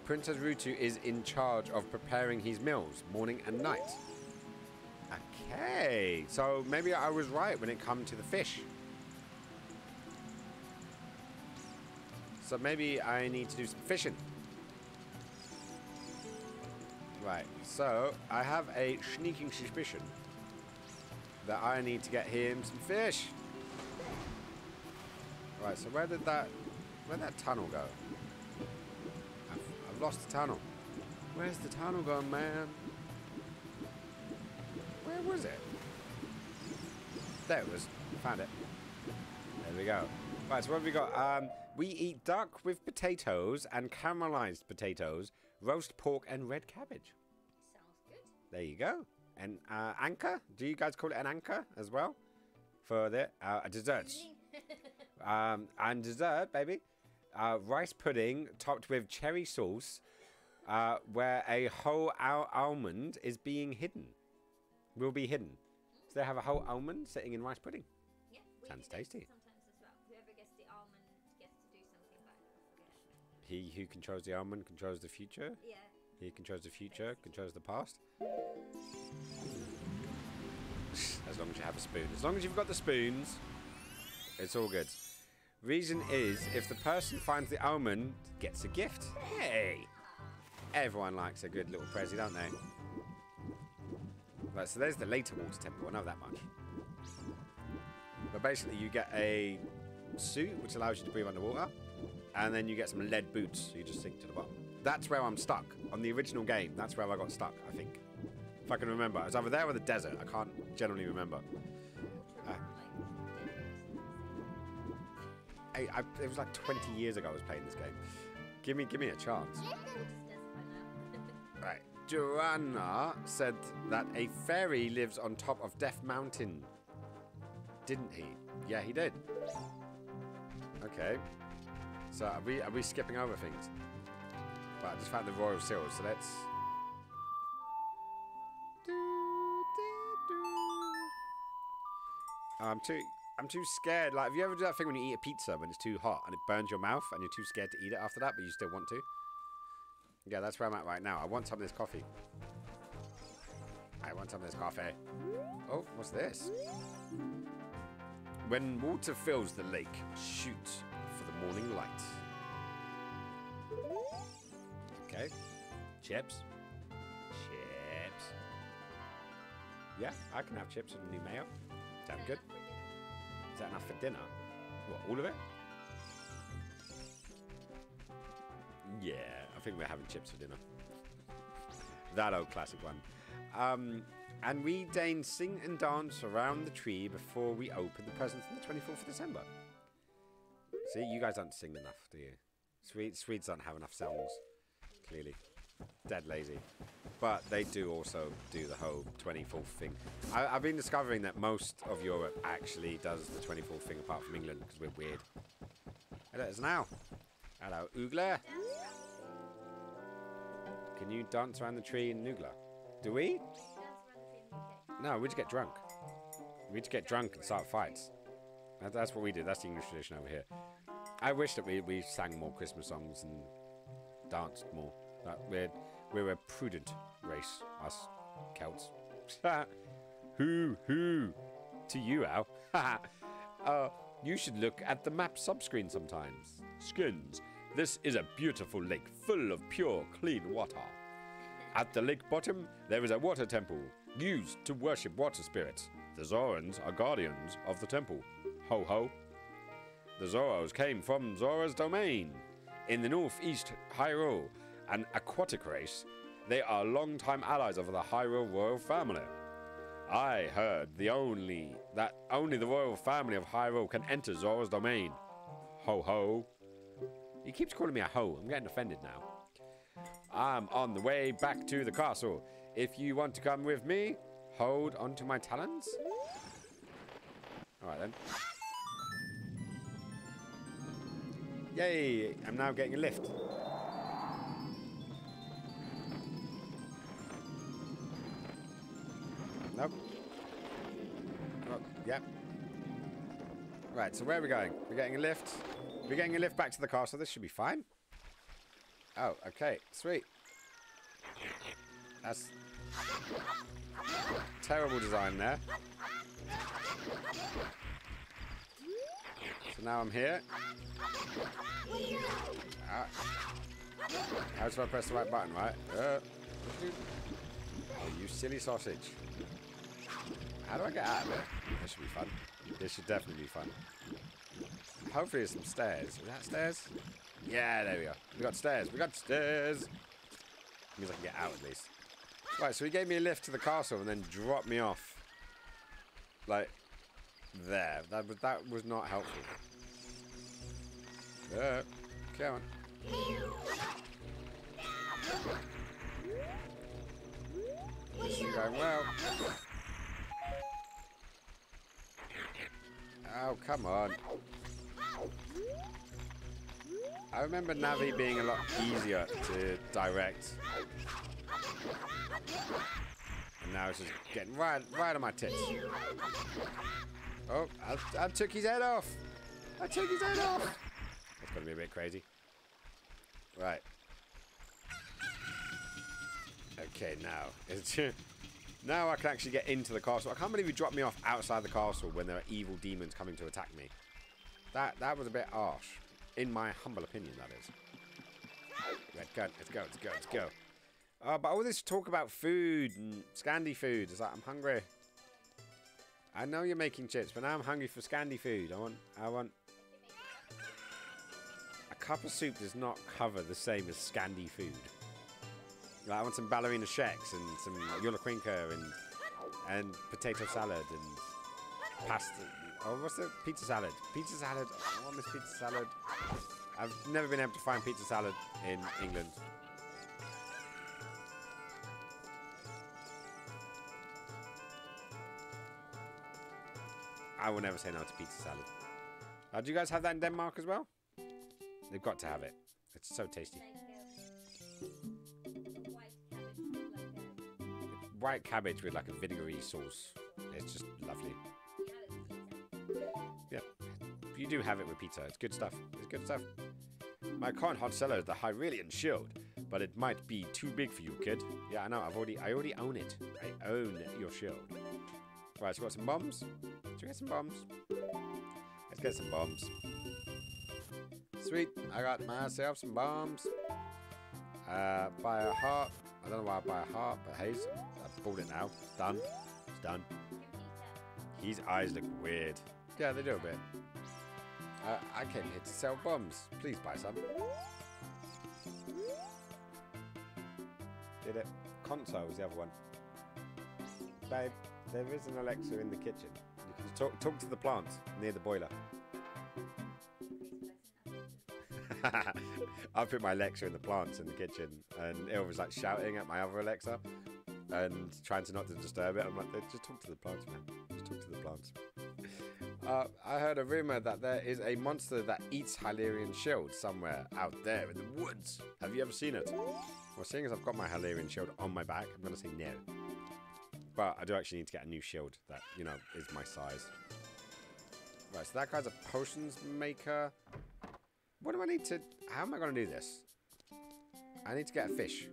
Princess Rutu is in charge of preparing his meals, morning and night. Okay, so maybe I was right when it comes to the fish. So maybe I need to do some fishing. Right, so I have a sneaking suspicion that I need to get him some fish. Right, so where'd that tunnel go? I've lost the tunnel. Where's the tunnel gone, man? Where was it? There it was. Found it. There we go. Right, so what have we got? We eat duck with potatoes and caramelized potatoes, roast pork and red cabbage. Sounds good. There you go. And anchor? Do you guys call it an anchor as well? For the desserts. And dessert, baby. Rice pudding topped with cherry sauce, where a whole almond is being hidden. Will be hidden. So they have a whole almond sitting in rice pudding. Yeah, sounds tasty. Sometimes as well. Whoever gets the almond gets to do something, but I forget. He who controls the almond controls the future. Yeah. He controls the future, controls the past. As long as you have a spoon. As long as you've got the spoons, it's all good. Reason is, if the person finds the almond, gets a gift. Hey! Everyone likes a good little present, don't they? Right, so there's the later water temple. I know that much. But basically, you get a suit, which allows you to breathe underwater. And then you get some lead boots, so you just sink to the bottom. That's where I'm stuck. On the original game, that's where I got stuck, I think. If I can remember. It's either there or the desert. I can't generally remember. It was like 20 years ago I was playing this game. Give me a chance. Right. Joanna said that a fairy lives on top of Death Mountain. Didn't he? Yeah, he did. Okay. So are we skipping over things? Right, I just found the royal seals, so let's... I'm too scared. Like, have you ever done that thing when you eat a pizza when it's too hot and it burns your mouth and you're too scared to eat it after that, but you still want to? Yeah, that's where I'm at right now. I want some of this coffee. I want some of this coffee. Oh, what's this? When water fills the lake, shoot for the morning light. Okay. Chips. Chips. Yeah, I can have chips with a new mayo. Sound good. Is that enough for dinner? What, all of it? Yeah, I think we're having chips for dinner. That old classic one. And we Danes sing and dance around the tree before we open the presents on the 24th of December. See, you guys don't sing enough, do you? Swedes don't have enough songs, clearly. Dead lazy. But they do also do the whole 24th thing. I've been discovering that most of Europe actually does the 24th thing apart from England because we're weird. Hello, it's now. Hello, Ugla. Can you dance around the tree in Ugla? Do we? No, we just get drunk. We just get drunk and start fights. That's what we do. That's the English tradition over here. I wish that we sang more Christmas songs and danced more. That we're a prudent race, us Celts. Hoo to you, Al. You should look at the map subscreen sometimes. Skins. This is a beautiful lake full of pure, clean water. At the lake bottom, there is a water temple used to worship water spirits. The Zorans are guardians of the temple. Ho ho. The Zoros came from Zora's domain. In the northeast Hyrule, an aquatic race, they are longtime allies of the Hyrule royal family. I heard that only the royal family of Hyrule can enter Zora's domain. Ho ho. He keeps calling me a ho. I'm getting offended now. I'm on the way back to the castle. If you want to come with me, hold onto my talons. Alright then. Yay! I'm now getting a lift. Nope. Oh, yep. Right, so where are we going? We're getting a lift. We're getting a lift back to the castle. This should be fine. Oh, okay. Sweet. That's terrible design there. So now I'm here. How do I press the right button, right? Oh, you silly sausage. How do I get out of it? This should be fun. This should definitely be fun. Hopefully there's some stairs. Is that stairs? Yeah, there we go. We got stairs. We got stairs. Means I can get out at least. Right, so he gave me a lift to the castle and then dropped me off. Like, there. That was not helpful. Come on. This is going well. Oh, come on. I remember Navi being a lot easier to direct. And now it's just getting right on my tits. Oh, I took his head off. I took his head off. That's going to be a bit crazy. Right. Okay, now. Now I can actually get into the castle. I can't believe he dropped me off outside the castle when there are evil demons coming to attack me. That was a bit harsh. In my humble opinion, that is. Let's go. But all this talk about food and Scandi food. It's like, I'm hungry. I know you're making chips, but now I'm hungry for Scandi food. I want... A cup of soup does not cover the same as Scandi food. Like, I want some ballerina sheks and some yulakrinka and potato salad and pasta. Oh, what's the pizza salad? Pizza salad. I want this pizza salad. I've never been able to find pizza salad in England. I will never say no to pizza salad. Do you guys have that in Denmark as well? They've got to have it. It's so tasty. White cabbage with like a vinegary sauce. It's just lovely. Yeah, you do have it with pizza. It's good stuff. It's good stuff. My current hot seller is the Hyrulean Shield, but it might be too big for you, kid. Yeah, I know. I already own it. I own your shield. Right, so we got some bombs. Should we get some bombs? Let's get some bombs. Sweet. I got myself some bombs. Buy a heart. I don't know why I buy a heart, but hey, I bought it now. It's done. It's done. His eyes look weird. Yeah, they do a bit. I came here to sell bombs. Please buy some. Did it? Console was the other one. Babe, there is an Alexa in the kitchen. You can talk to the plants near the boiler. I put my Alexa in the plants in the kitchen, and it was like shouting at my other Alexa and trying to not to disturb it. I'm like, just talk to the plants, man. Just talk to the plants. I heard a rumor that there is a monster that eats Hyrulean Shield somewhere out there in the woods. Have you ever seen it? Well, seeing as I've got my Hyrulean Shield on my back, I'm going to say no. But I do actually need to get a new shield that, you know, is my size. Right, so that guy's a potions maker. What do I need to... How am I going to do this? I need to get a fish.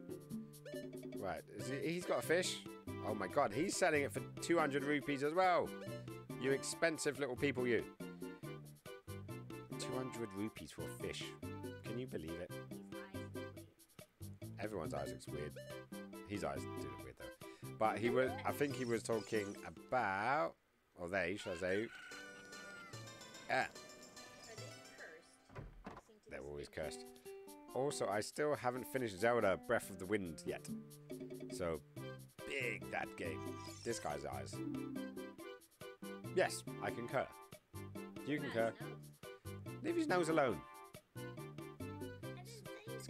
Right. He's got a fish. Oh my god. He's selling it for 200 rupees as well. You expensive little people, you. 200 rupees for a fish. Can you believe it? Everyone's eyes looks weird. His eyes do look weird though. But he was... I think he was talking about... Or they, should I say... Yeah. They're always cursed. Also, I still haven't finished Zelda Breath of the Wind yet. So, big that game. This guy's eyes. Yes, I concur. You concur. Leave his nose alone.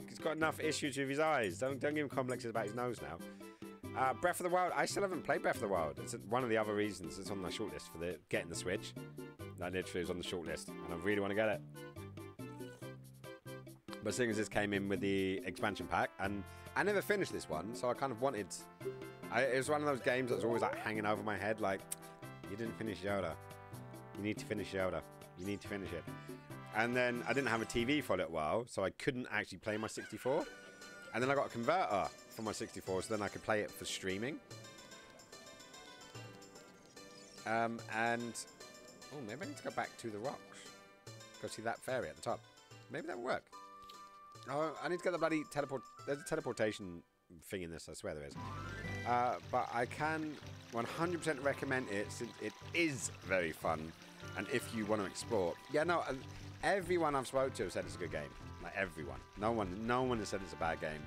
He's got enough issues with his eyes. Don't give him complexes about his nose now. Breath of the Wild. I still haven't played Breath of the Wild. It's one of the other reasons it's on my shortlist for getting the Switch. That literally is on the shortlist, and I really want to get it. But seeing as this came in with the expansion pack, and I never finished this one, so I kind of wanted... it was one of those games that was always like hanging over my head, like, you didn't finish Zelda. You need to finish Zelda. You need to finish it. And then I didn't have a TV for a little while, so I couldn't actually play my 64. And then I got a converter for my 64, so then I could play it for streaming. And... Oh, maybe I need to go back to the rocks. Go see that fairy at the top. Maybe that will work. Oh, I need to get the bloody teleport... There's a teleportation thing in this, I swear there is. But I can 100% recommend it, since it is very fun. And if you want to explore... Yeah, no, everyone I've spoken to said it's a good game. Like, everyone. No one has said it's a bad game.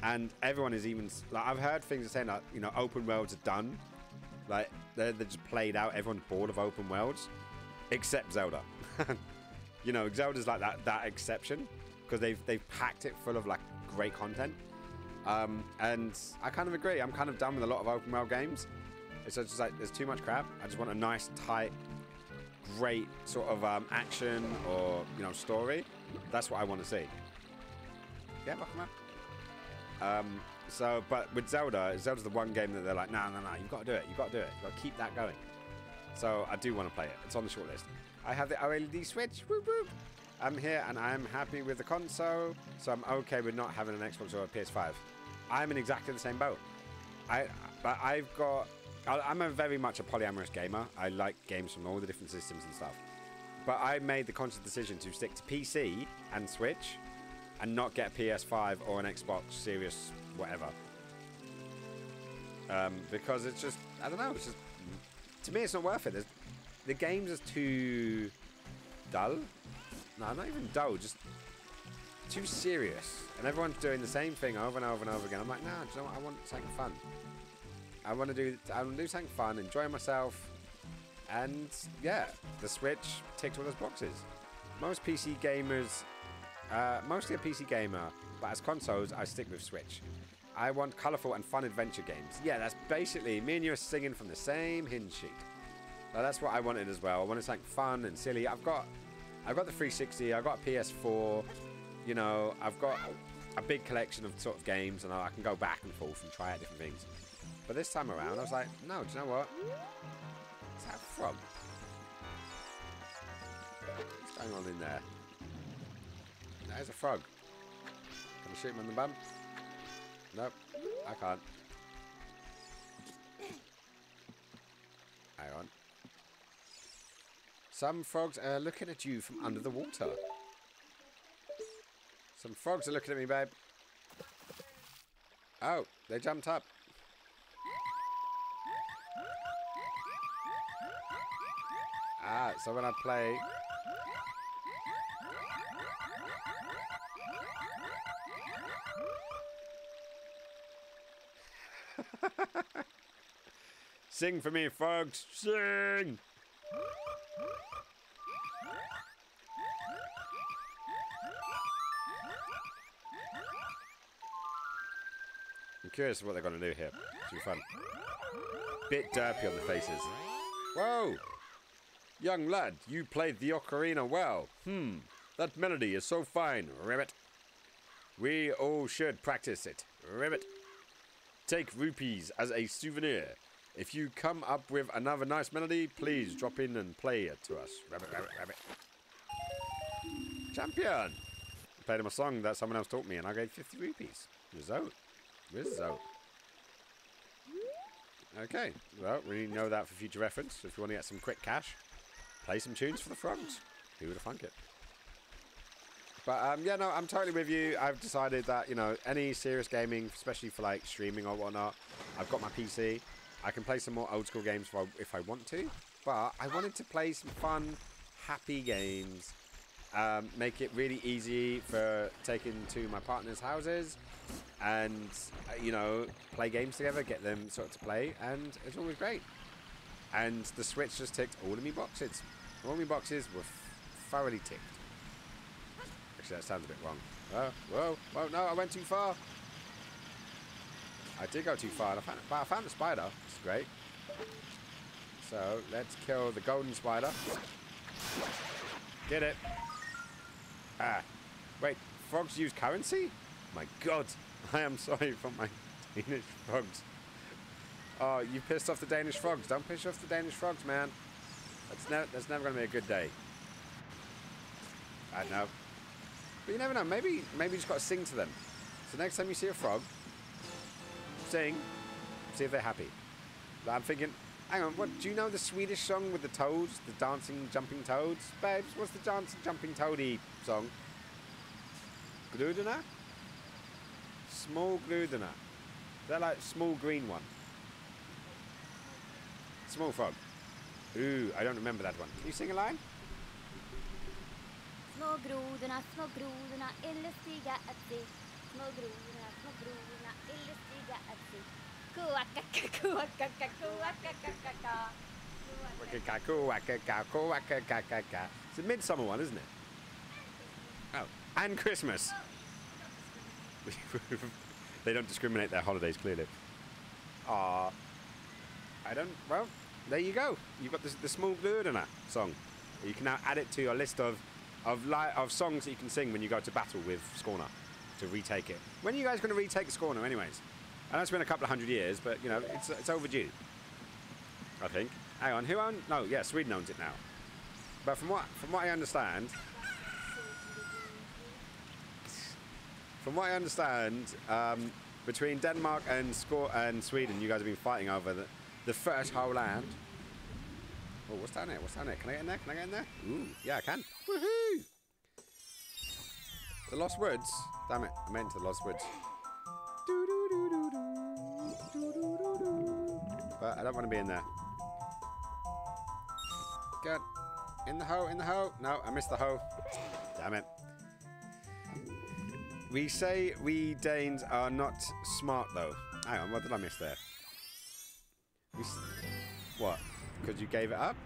And everyone is even... Like, I've heard things saying, like, you know, open worlds are done. Like, they're just played out. Everyone's bored of open worlds. Except Zelda. You know, Zelda's like that exception. Because they've packed it full of, like, great content. And I kind of agree. I'm kind of done with a lot of open world games. It's just like, there's too much crap. I just want a nice, tight, great sort of action or, you know, story. That's what I want to see. Yeah, welcome up. But with Zelda's the one game that they're like, no, you've got to do it. You've got to do it. You've got to keep that going. So I do want to play it. It's on the shortlist. I have the OLED Switch. Whoop, whoop. I'm here and I'm happy with the console. So I'm okay with not having an Xbox or a PS5. I'm in exactly the same boat. I'm very much a polyamorous gamer. I like games from all the different systems and stuff. But I made the conscious decision to stick to PC and Switch and not get a PS5 or an Xbox Series whatever. Because it's just, I don't know, it's just, to me it's not worth it. The games are too dull. No, not even dull, just too serious. And everyone's doing the same thing over and over and over again. I'm like, nah, do you know what? I want something fun. I want to do something fun, enjoy myself. And yeah, the Switch ticked all those boxes. Most PC gamers, mostly a PC gamer, but as consoles, I stick with Switch. I want colourful and fun adventure games. Yeah, that's basically, me and you are singing from the same hymn sheet. Now, that's what I wanted as well. I wanted something fun and silly. I've got the 360, I've got a PS4, you know, I've got a big collection of sort of games, and I can go back and forth and try out different things. But this time around, I was like, no, do you know what? What's that from? What's going on in there? There's a frog. Can I shoot him on the bum? Nope, I can't. Hang on. Some frogs are looking at you from under the water. Some frogs are looking at me, babe. Oh, they jumped up. Ah, so when I play... Sing for me, frogs. Sing! I'm curious what they're going to do here. It's be fun. Bit derpy on the faces. Whoa! Young lad, you played the ocarina well. That melody is so fine, Ribbit. We all should practice it, Ribbit. Take rupees as a souvenir. If you come up with another nice melody, please drop in and play it to us. Rabbit, rabbit, rabbit. Champion! Played him a song that someone else taught me, and I gave 50 rupees. Result. Result. Okay, well, we know that for future reference. If you want to get some quick cash, play some tunes for the frogs. Who would have thunk it? But, yeah, no, I'm totally with you. I've decided that, you know, any serious gaming, especially for, like, streaming or whatnot, I've got my PC. I can play some more old school games if I want to. But I wanted to play some fun, happy games. Make it really easy for taking to my partner's houses. And, you know, play games together, get them sort of to play. And it's always great. And the Switch just ticked all of me boxes. All of me boxes were thoroughly ticked. Actually, that sounds a bit wrong. Whoa, no, I went too far. I did go too far, but I found the spider. It's great. So, let's kill the golden spider. Get it. Ah. Wait, frogs use currency? My God. I am sorry for my Danish frogs. Oh, you pissed off the Danish frogs. Don't piss off the Danish frogs, man. That's never going to be a good day. I know. But you never know. Maybe you just got to sing to them. So next time you see a frog, sing. See if they're happy. But I'm thinking, hang on, what? Do you know the Swedish song with the toads? The dancing, jumping toads? Babes, what's the dancing, jumping toady song? Gludena? Small Gludena. They're like small green one. Small frog. Ooh, I don't remember that one. Can you sing a line? Små grodorna är lustiga att se. Små grodorna är lustiga att se. It's a midsummer one, isn't it? Oh, and Christmas. They don't discriminate their holidays, clearly. Ah, well, there you go. You've got the Small Gludena song. You can now add it to your list of songs that you can sing when you go to battle with Scorner to retake it. When are you guys going to retake the Scorner, anyways? I know it's been a couple of 100 years, but you know it's overdue. I think. Hang on, who owns? No, yeah, Sweden owns it now. But from what I understand, between Denmark and Sweden, you guys have been fighting over the fertile land. Oh, what's down there? What's down there? Can I get in there? Can I get in there? Ooh, yeah, I can. Woohoo! The Lost Woods. Damn it, I meant to the Lost Woods. But I don't want to be in there. Good. In the hole, in the hole. No, I missed the hole. Damn it. We say we Danes are not smart, though. Hang on, what did I miss there? What? Because you gave it up?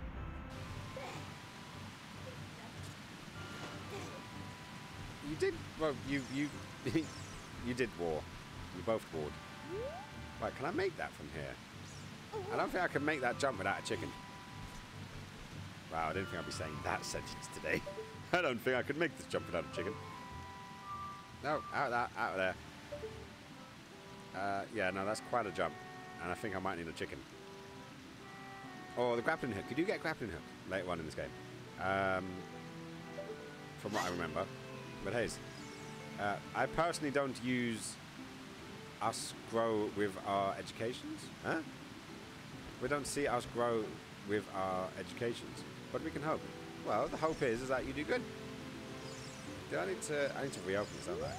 You did. Well, you you did war. You both warred. Right, can I make that from here? I don't think I can make that jump without a chicken. Wow, I didn't think I'd be saying that sentence today. I don't think I could make this jump without a chicken. No, out of there. Yeah, no, that's quite a jump. And I think I might need a chicken. Or the grappling hook. Could you get a grappling hook later on in this game? From what I remember. But hey, I personally don't use us grow with our educations. Huh? We don't see us grow with our educations. But we can hope. Well, the hope is that you do good. I need to reopen this, don't I?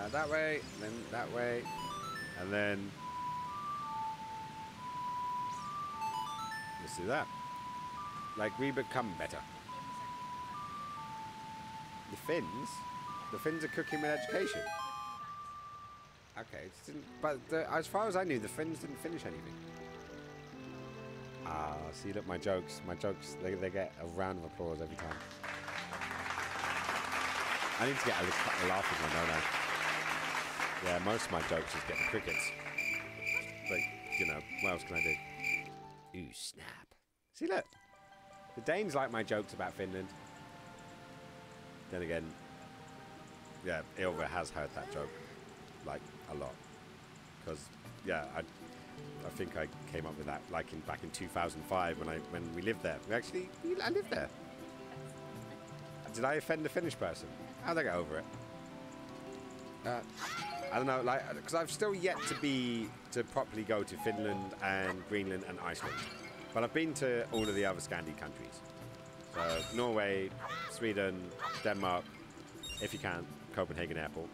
That way, then that way, and then let's do that. Like we become better. The Finns are cooking with education. Okay, but as far as I knew, the Finns didn't finish anything. Ah, see, look, my jokes, they get a round of applause every time. I need to get a laughing one, don't I? Yeah, most of my jokes just get the crickets. But, you know, what else can I do? Ooh, snap. See, look. The Danes like my jokes about Finland. Then again, yeah, Ilva has heard that joke, like, a lot. Because, yeah, I think I came up with that, like, back in 2005 when we lived there. I lived there. Did I offend a Finnish person? How'd I get over it? I don't know, like, because I've still yet to properly go to Finland and Greenland and Iceland. But I've been to all of the other Scandi countries. So, Norway, Sweden, Denmark, if you can, Copenhagen Airport.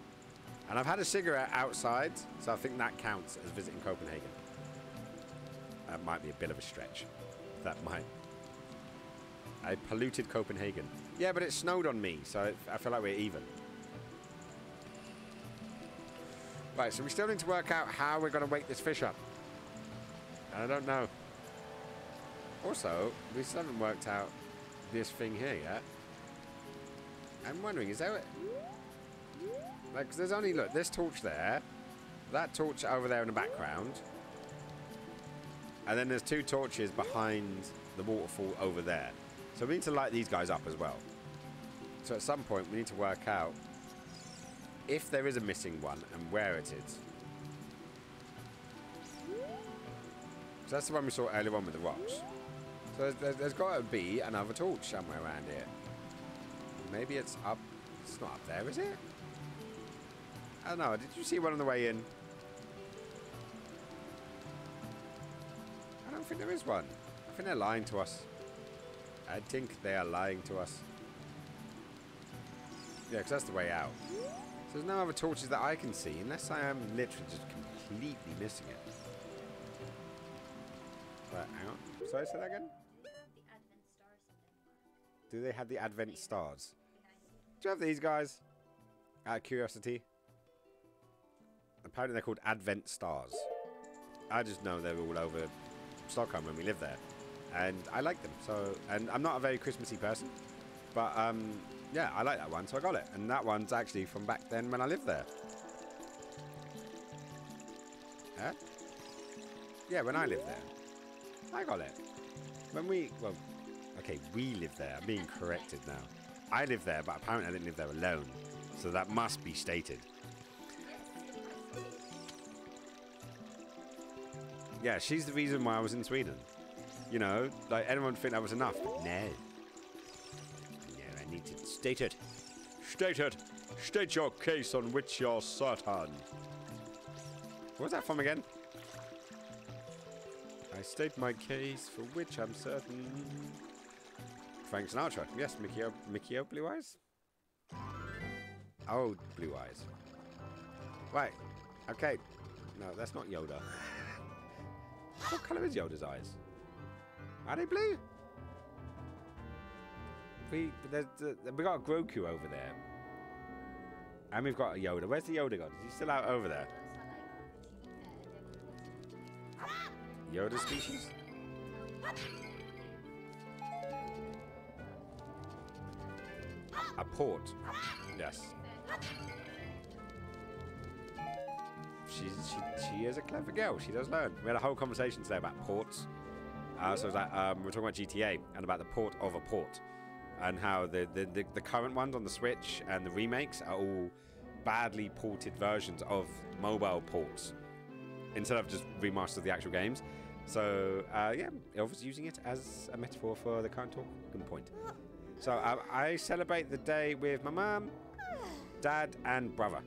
And I've had a cigarette outside, so I think that counts as visiting Copenhagen. That might be a bit of a stretch. That might. I polluted Copenhagen. Yeah, but it snowed on me, so I feel like we're even. Right, so we still need to work out how we're going to wake this fish up. I don't know. Also, we still haven't worked out this thing here yet. I'm wondering, is there... Like, 'cause there's only, look, this torch there. That torch over there in the background. And then there's 2 torches behind the waterfall over there. So we need to light these guys up as well. So at some point, we need to work out if there is a missing one and where it is. So that's the one we saw earlier on with the rocks. So there's got to be another torch somewhere around here. Maybe it's up. It's not up there, is it? I don't know. Did you see one on the way in? I don't think there is one. I think they're lying to us. I think they are lying to us. Yeah, because that's the way out. So there's no other torches that I can see, unless I am literally just completely missing it. Right, hang on. Sorry, say that again? Do they have the Advent stars? Do you have these guys? Out of curiosity. Apparently they're called Advent stars. I just know they're all over Stockholm when we live there. And I like them. So, and I'm not a very Christmassy person. But, yeah, I like that one, so I got it. And that one's actually from back then when I lived there. Huh? Yeah, when I lived there. I got it. When we, well, okay, we lived there. I'm being corrected now. I lived there, but apparently I didn't live there alone. So that must be stated. Yeah, she's the reason why I was in Sweden. You know, like, everyone would think that was enough, but no. No, I need to state it. State it. State your case on which you're certain. What was that from again? I state my case for which I'm certain. Frank Sinatra. Yes, Mickey O Blue Eyes? Oh, Blue Eyes. Right. Okay. No, that's not Yoda. What colour is Yoda's eyes? Are they blue? We got a Grogu over there. And we've got a Yoda. Where's the Yoda gone? Is he still out over there? Yoda species? A port. Yes. She is a clever girl. She does learn. We had a whole conversation today about ports. So it was like, we're talking about GTA and about the port of a port. And how the current ones on the Switch and the remakes are all badly ported versions of mobile ports. Instead of just remasters of the actual games. So, yeah, I was using it as a metaphor for the current talking point. So, I celebrate the day with my mum, dad, and brother.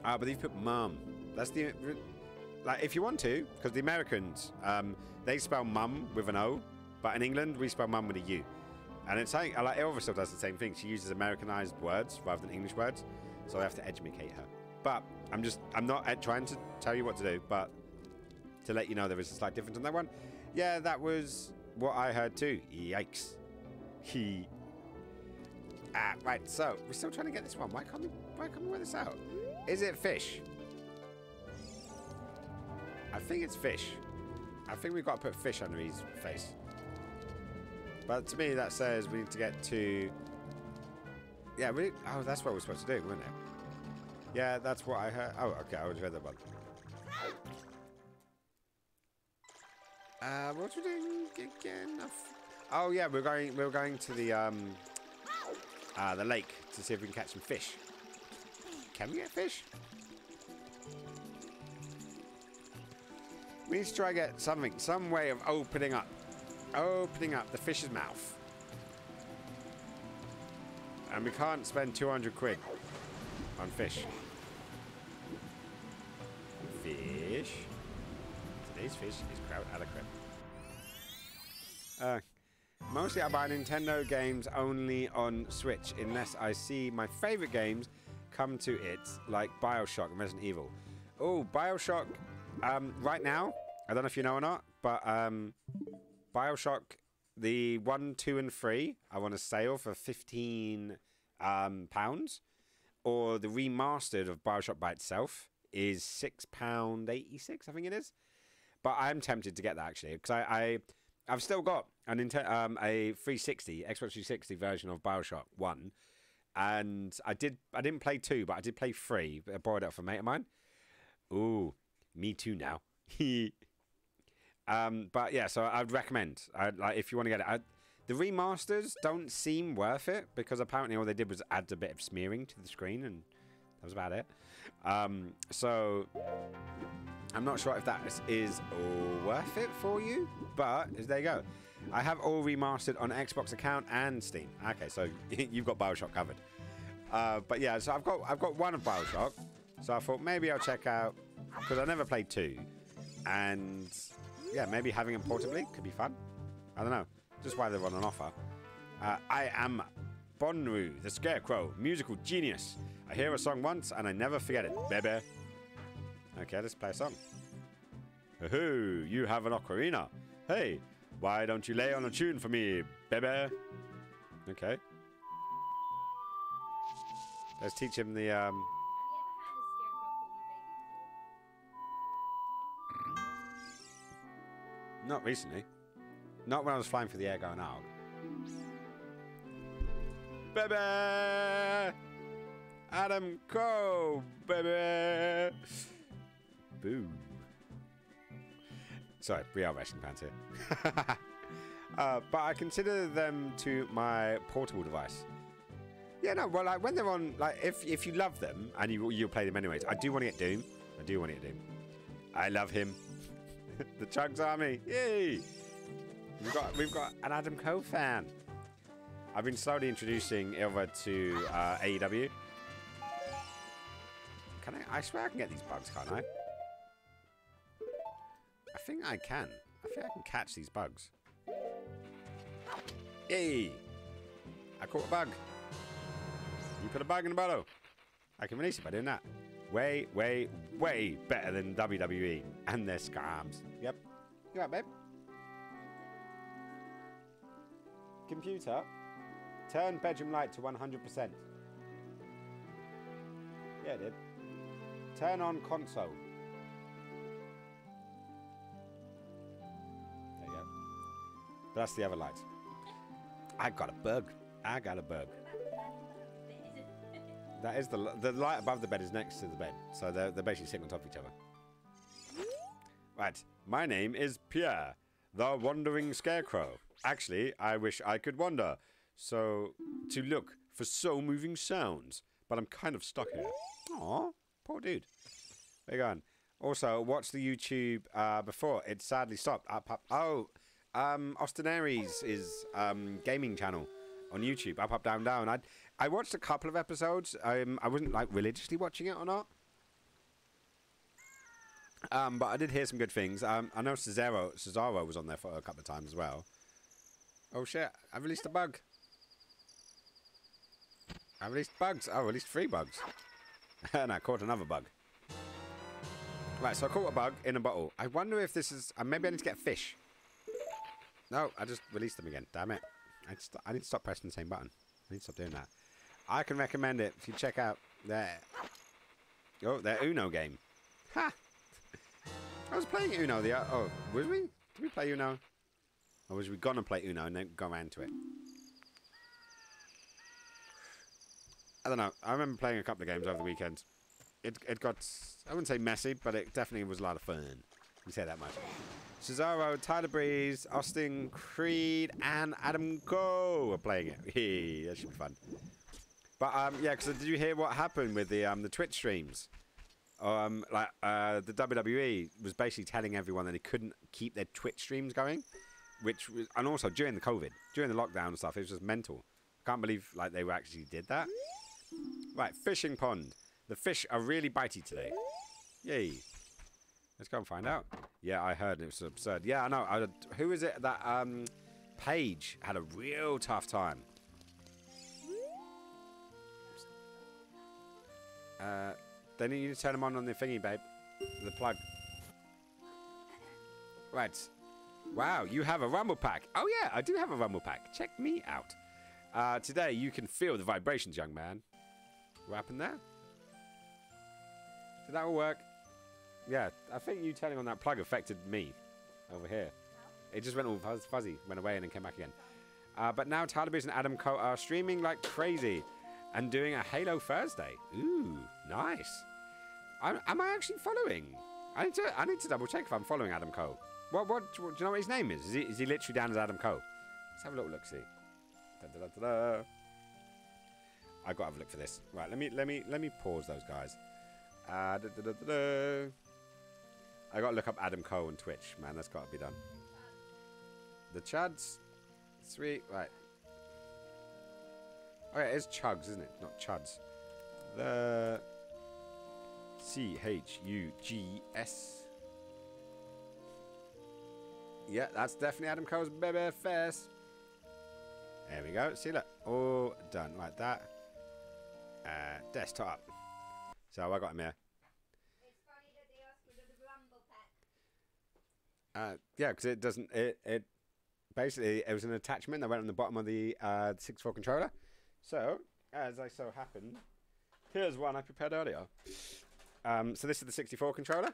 But they've put mum. That's the... Like, if you want to, because the Americans, they spell mum with an O, but in England, we spell mum with a U. And it's saying, like, Elva still does the same thing. She uses Americanized words rather than English words, so I have to educate her. But I'm not trying to tell you what to do, but to let you know there is a slight difference on that one. Yeah, that was what I heard too. Yikes. Right, so we're still trying to get this one. Why can't we work this out? Is it fish? I think it's fish. I think we've got to put fish under his face. But to me, that says we need to get to... Yeah, oh, that's what we're supposed to do, wasn't it? Yeah, that's what I heard. Oh, okay, I already read that one. What are we doing again? Oh yeah, we're going to the lake to see if we can catch some fish. Can we get fish? We need to try to get some way of opening up the fish's mouth. And we can't spend 200 quid on fish. Fish. Today's fish is kraut a la creme. Mostly I buy Nintendo games only on Switch unless I see my favorite games come to it, like Bioshock and Resident Evil. Oh, Bioshock, right now, I don't know if you know or not, but Bioshock, the 1, 2, and 3 are on a sale for £15, or the remastered of Bioshock by itself is £6.86, I think it is. But I'm tempted to get that, actually, because I've still got a 360, Xbox 360 version of Bioshock 1, and I didn't play 2, but I did play 3. I borrowed it off a mate of mine. Ooh, me too now. But yeah, so I'd recommend, like, if you want to get it. The remasters don't seem worth it because apparently all they did was add a bit of smearing to the screen, and that was about it. So I'm not sure if that is worth it for you, but there you go. I have all remastered on Xbox account and Steam. Okay, so you've got Bioshock covered. But yeah, so I've got one of Bioshock, so I thought maybe I'll check out, because I never played 2, and yeah, maybe having them portably could be fun. I don't know, just why they're on an offer. I am Bonru, the Scarecrow, musical genius. I hear a song once and I never forget it, baby. Okay, let's play a song. Hoo-hoo, you have an ocarina. Hey, why don't you lay on a tune for me, baby? Okay. Let's teach him the, Have you ever had a scarecrow call you baby? Not recently. Not when I was flying through the air going out. Baby! Adam Cole, baby! Boo. Sorry, we are wrestling fans here. But I consider them to my portable device. Yeah, no, well, like, when they're on, like, if you love them, and you'll play them anyways, I do want to get Doom. I do want to get Doom. I love him. The Chugs Army. Yay! We've got an Adam Cole fan. I've been slowly introducing Ilva to AEW. Can I swear I can get these bugs, can't I? I think I can. I think I can catch these bugs. Yay! I caught a bug. You put a bug in the bottle. I can release it by doing that. Way, way, way better than WWE and their scams. Yep. You right, babe? Computer, turn bedroom light to 100%. Yeah, it did. Turn on console. There you go. But that's the other light. I got a bug. I got a bug. That is the light above the bed is next to the bed. So they're basically sitting on top of each other. Right. My name is Pierre, the Wandering Scarecrow. Actually, I wish I could wander. So, to look for soul-moving sounds. But I'm kind of stuck here. Aw, poor dude. Where you going? Also, watch the YouTube before. It sadly stopped. Austin Aries' gaming channel on YouTube. Up, down, down. I watched a couple of episodes. I wasn't, like, religiously watching it or not. But I did hear some good things. I know Cesaro was on there for a couple of times as well. Oh shit, I released a bug. I released bugs. I released 3 bugs. And I caught another bug. Right, so I caught a bug in a bottle. I wonder if this is... maybe I need to get a fish. No, I just released them again. Damn it. I need to stop pressing the same button. I need to stop doing that. I can recommend it if you check out their Uno game. Ha! I was playing Uno was we? Did we play Uno? Or was we gonna play Uno and then go around to it? I don't know. I remember playing a couple of games over the weekend. It got, I wouldn't say messy, but it definitely was a lot of fun. You say that much. Cesaro, Tyler Breeze, Austin Creed, and Adam Cole are playing it. Hey, that should be fun. But yeah, because did you hear what happened with the Twitch streams? The WWE was basically telling everyone that they couldn't keep their Twitch streams going, which was, and also during the COVID, during the lockdown and stuff, it was just mental. Can't believe like they actually did that. Right, fishing pond. The fish are really bitey today. Yay. Let's go and find out. Yeah, I heard it was absurd. Yeah, I know. Who is it that Paige had a real tough time? Then you need to turn them on the thingy, babe. The plug. Right. Wow, you have a rumble pack. Oh yeah, I do have a rumble pack. Check me out. Today you can feel the vibrations, young man. What happened there? Did that all work? Yeah, I think you turning on that plug affected me over here. It just went all fuzzy, went away and then came back again. But now Tyler Beers and Adam Coe are streaming like crazy and doing a Halo Thursday. Ooh, nice. Am I actually following? I need to double check if I'm following Adam Coe. What do you know what his name is? Is he literally down as Adam Coe? Let's have a little look. See. I got to have a look for this. Right, let me pause those guys. I got to look up Adam Coe on Twitch, man. That's got to be done. The Chuds, sweet, right. Oh yeah, it's Chugs, isn't it? Not Chuds. The CHUGS. Yeah, that's definitely Adam Cole's baby face. There we go. See, look, all done. Right, that. Desktop. So I got him here. It's funny that they asked for the rumble pack. Yeah, because it doesn't. It basically it was an attachment that went on the bottom of the 64 controller. So as I so happened, here's one I prepared earlier. So this is the 64 controller.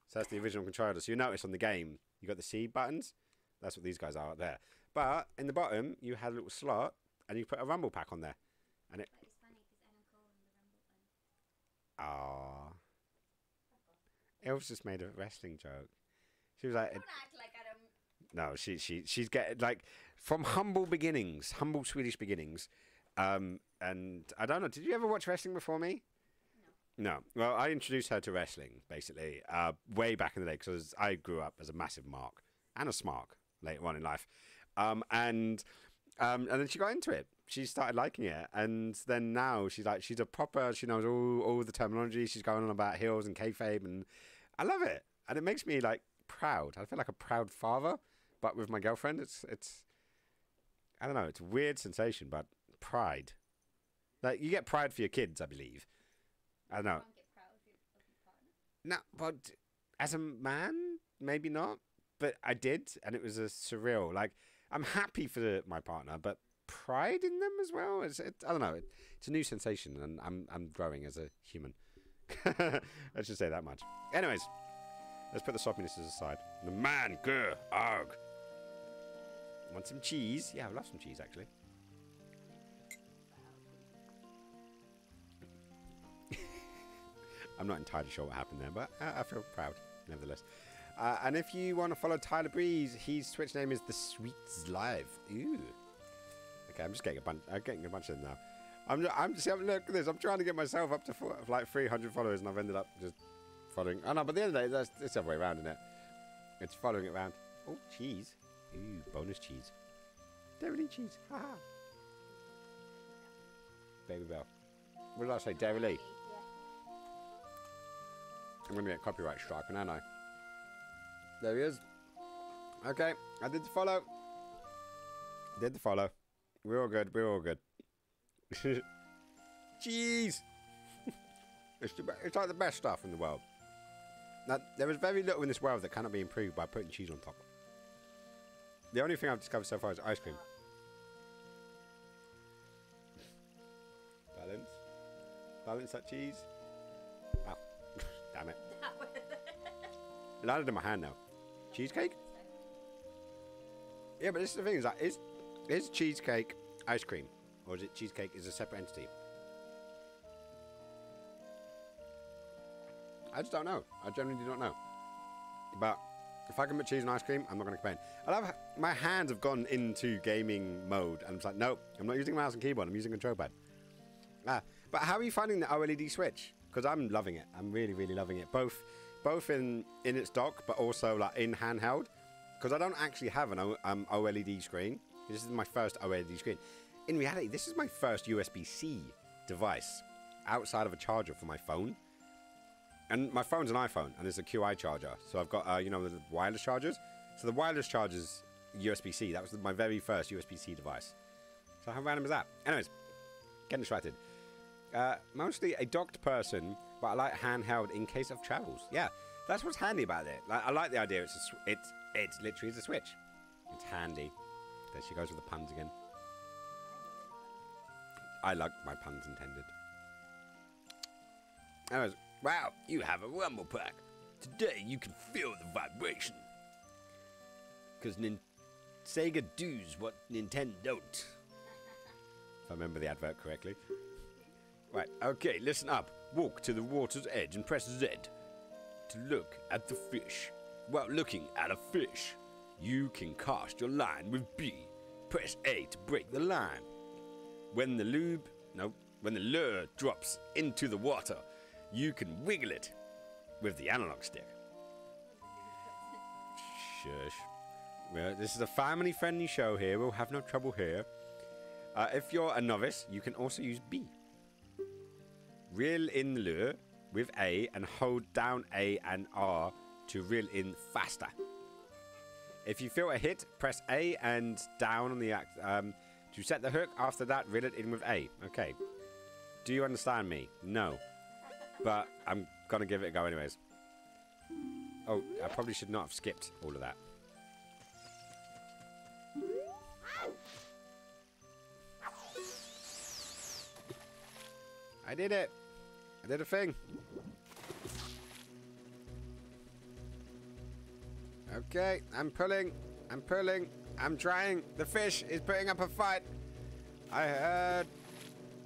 So that's the original controller. So you notice on the game you got the C buttons. That's what these guys are up there. But in the bottom you had a little slot and you put a rumble pack on there, and it. But it's funny because Adam Cole and the rumble one. Ah. Elves just made a wrestling joke. She was like, Don't act like Adam. no, she's getting like from humble beginnings, humble Swedish beginnings. And I don't know. Did you ever watch wrestling before me? No. Well, I introduced her to wrestling basically way back in the day because I grew up as a massive mark and a smark later on in life, and then she got into it. She started liking it, and then now she's a proper. She knows all the terminology. She's going on about heels and kayfabe, and I love it. And it makes me like proud. I feel like a proud father, but with my girlfriend, it's I don't know. It's a weird sensation, but pride. Like you get pride for your kids, I believe. I don't know. You don't get proud of your partner. No, but as a man, maybe not. But I did, and it was a surreal. Like I'm happy for my partner, but pride in them as well. I don't know. It's a new sensation, and I'm growing as a human. Let's just say that much. Anyways, let's put the soppiness aside. The man, grr, arg. Want some cheese? Yeah, I love some cheese actually. I'm not entirely sure what happened there, but I feel proud nevertheless. And if you want to follow Tyler Breeze, his Twitch name is The Sweets Live. Ooh. Okay, I'm just getting a bunch. I'm getting a bunch of them now. I'm just look at this. I'm trying to get myself up to like 300 followers, and I've ended up just following. Oh no, but at the end of the day, it's the other way around, isn't it? It's following it around. Oh, cheese. Ooh, bonus cheese. Dairy Lee cheese. Haha. Baby Bell. What did I say? Dairy Lee. I'm going to get copyright striking, aren't I? There he is. Okay, I did the follow. Did the follow. We're all good. We're all good. Cheese! It's like the best stuff in the world. Now, there is very little in this world that cannot be improved by putting cheese on top. The only thing I've discovered so far is ice cream. Balance. Balance that cheese. Ow. Damn it. It landed in my hand now. Cheesecake? Yeah, but this is the thing, is like, is cheesecake ice cream? Or is it cheesecake is a separate entity? I just don't know. I generally do not know. But if I can put cheese on ice cream, I'm not going to complain. My hands have gone into gaming mode, and it's like, nope, I'm not using mouse and keyboard, I'm using a control pad. But how are you finding the OLED Switch? Because I'm loving it. I'm really, really loving it. Both in its dock, but also like in handheld. Because I don't actually have an OLED screen. This is my first OLED screen. In reality, this is my first USB-C device outside of a charger for my phone. And my phone's an iPhone, and it's a QI charger. So I've got, you know, the wireless chargers. So the wireless charger's USB-C. That was my very first USB-C device. So how random is that? Anyways, getting distracted. Mostly a docked person, but I like handheld in case of travels. Yeah, that's what's handy about it. Like, I like the idea. It's literally a Switch. It's handy. There she goes with the puns again. I like my puns intended. Anyways, wow, you have a rumble pack. Today you can feel the vibration. Because Sega does what Nintendo don't. If I remember the advert correctly. Right, okay, listen up. Walk to the water's edge and press Z to look at the fish. While looking at a fish, you can cast your line with B. Press A to break the line. When the lure drops into the water, you can wiggle it with the analog stick. Shush. Well, this is a family-friendly show here. We'll have no trouble here. If you're a novice, you can also use B. Reel in the lure with A and hold down A and R to reel in faster. If you feel a hit, press A and down on the to set the hook. After that, reel it in with A. Okay. Do you understand me? No. But I'm going to give it a go anyways. Oh, I probably should not have skipped all of that. I did it. I did a thing. Okay, I'm pulling. I'm pulling. I'm trying. The fish is putting up a fight. I heard.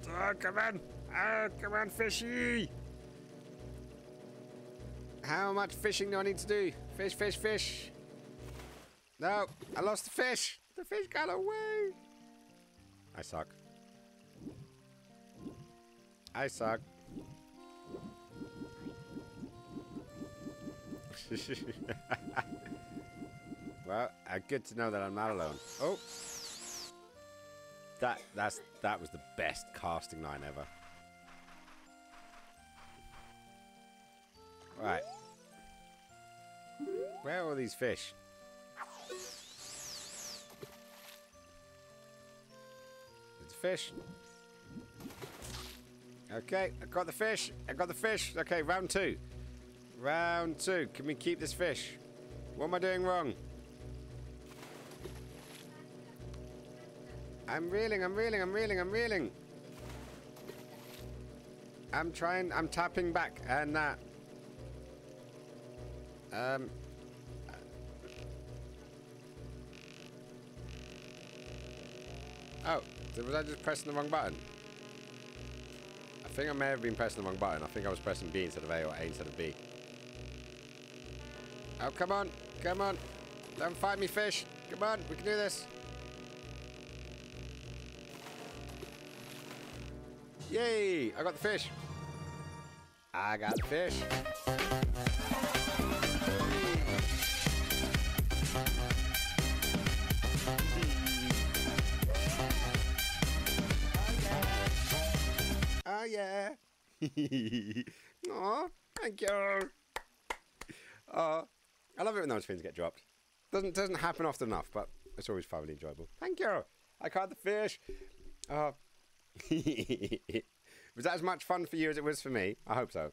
Oh, come on. Oh, come on, fishy. How much fishing do I need to do? Fish, fish, fish. No, I lost the fish. The fish got away. I suck. I suck. Well, good to know that I'm not alone. Oh, that was the best casting line ever. Right, where are all these fish? There's a fish. Okay, I got the fish. I got the fish. Okay, round two. Round two. Can we keep this fish? What am I doing wrong? I'm reeling, I'm reeling, I'm reeling, I'm reeling. I'm trying, I'm tapping back and that. Oh, was I just pressing the wrong button? I think I may have been pressing the wrong button. I think I was pressing B instead of A or A instead of B. Oh, come on. Come on. Don't fight me, fish. Come on, we can do this. Yay! I got the fish. I got the fish. Oh yeah. Aw, thank you. I love it when those fins get dropped. Doesn't happen often enough, but it's always thoroughly enjoyable. Thank you. I caught the fish. Was that as much fun for you as it was for me? I hope so.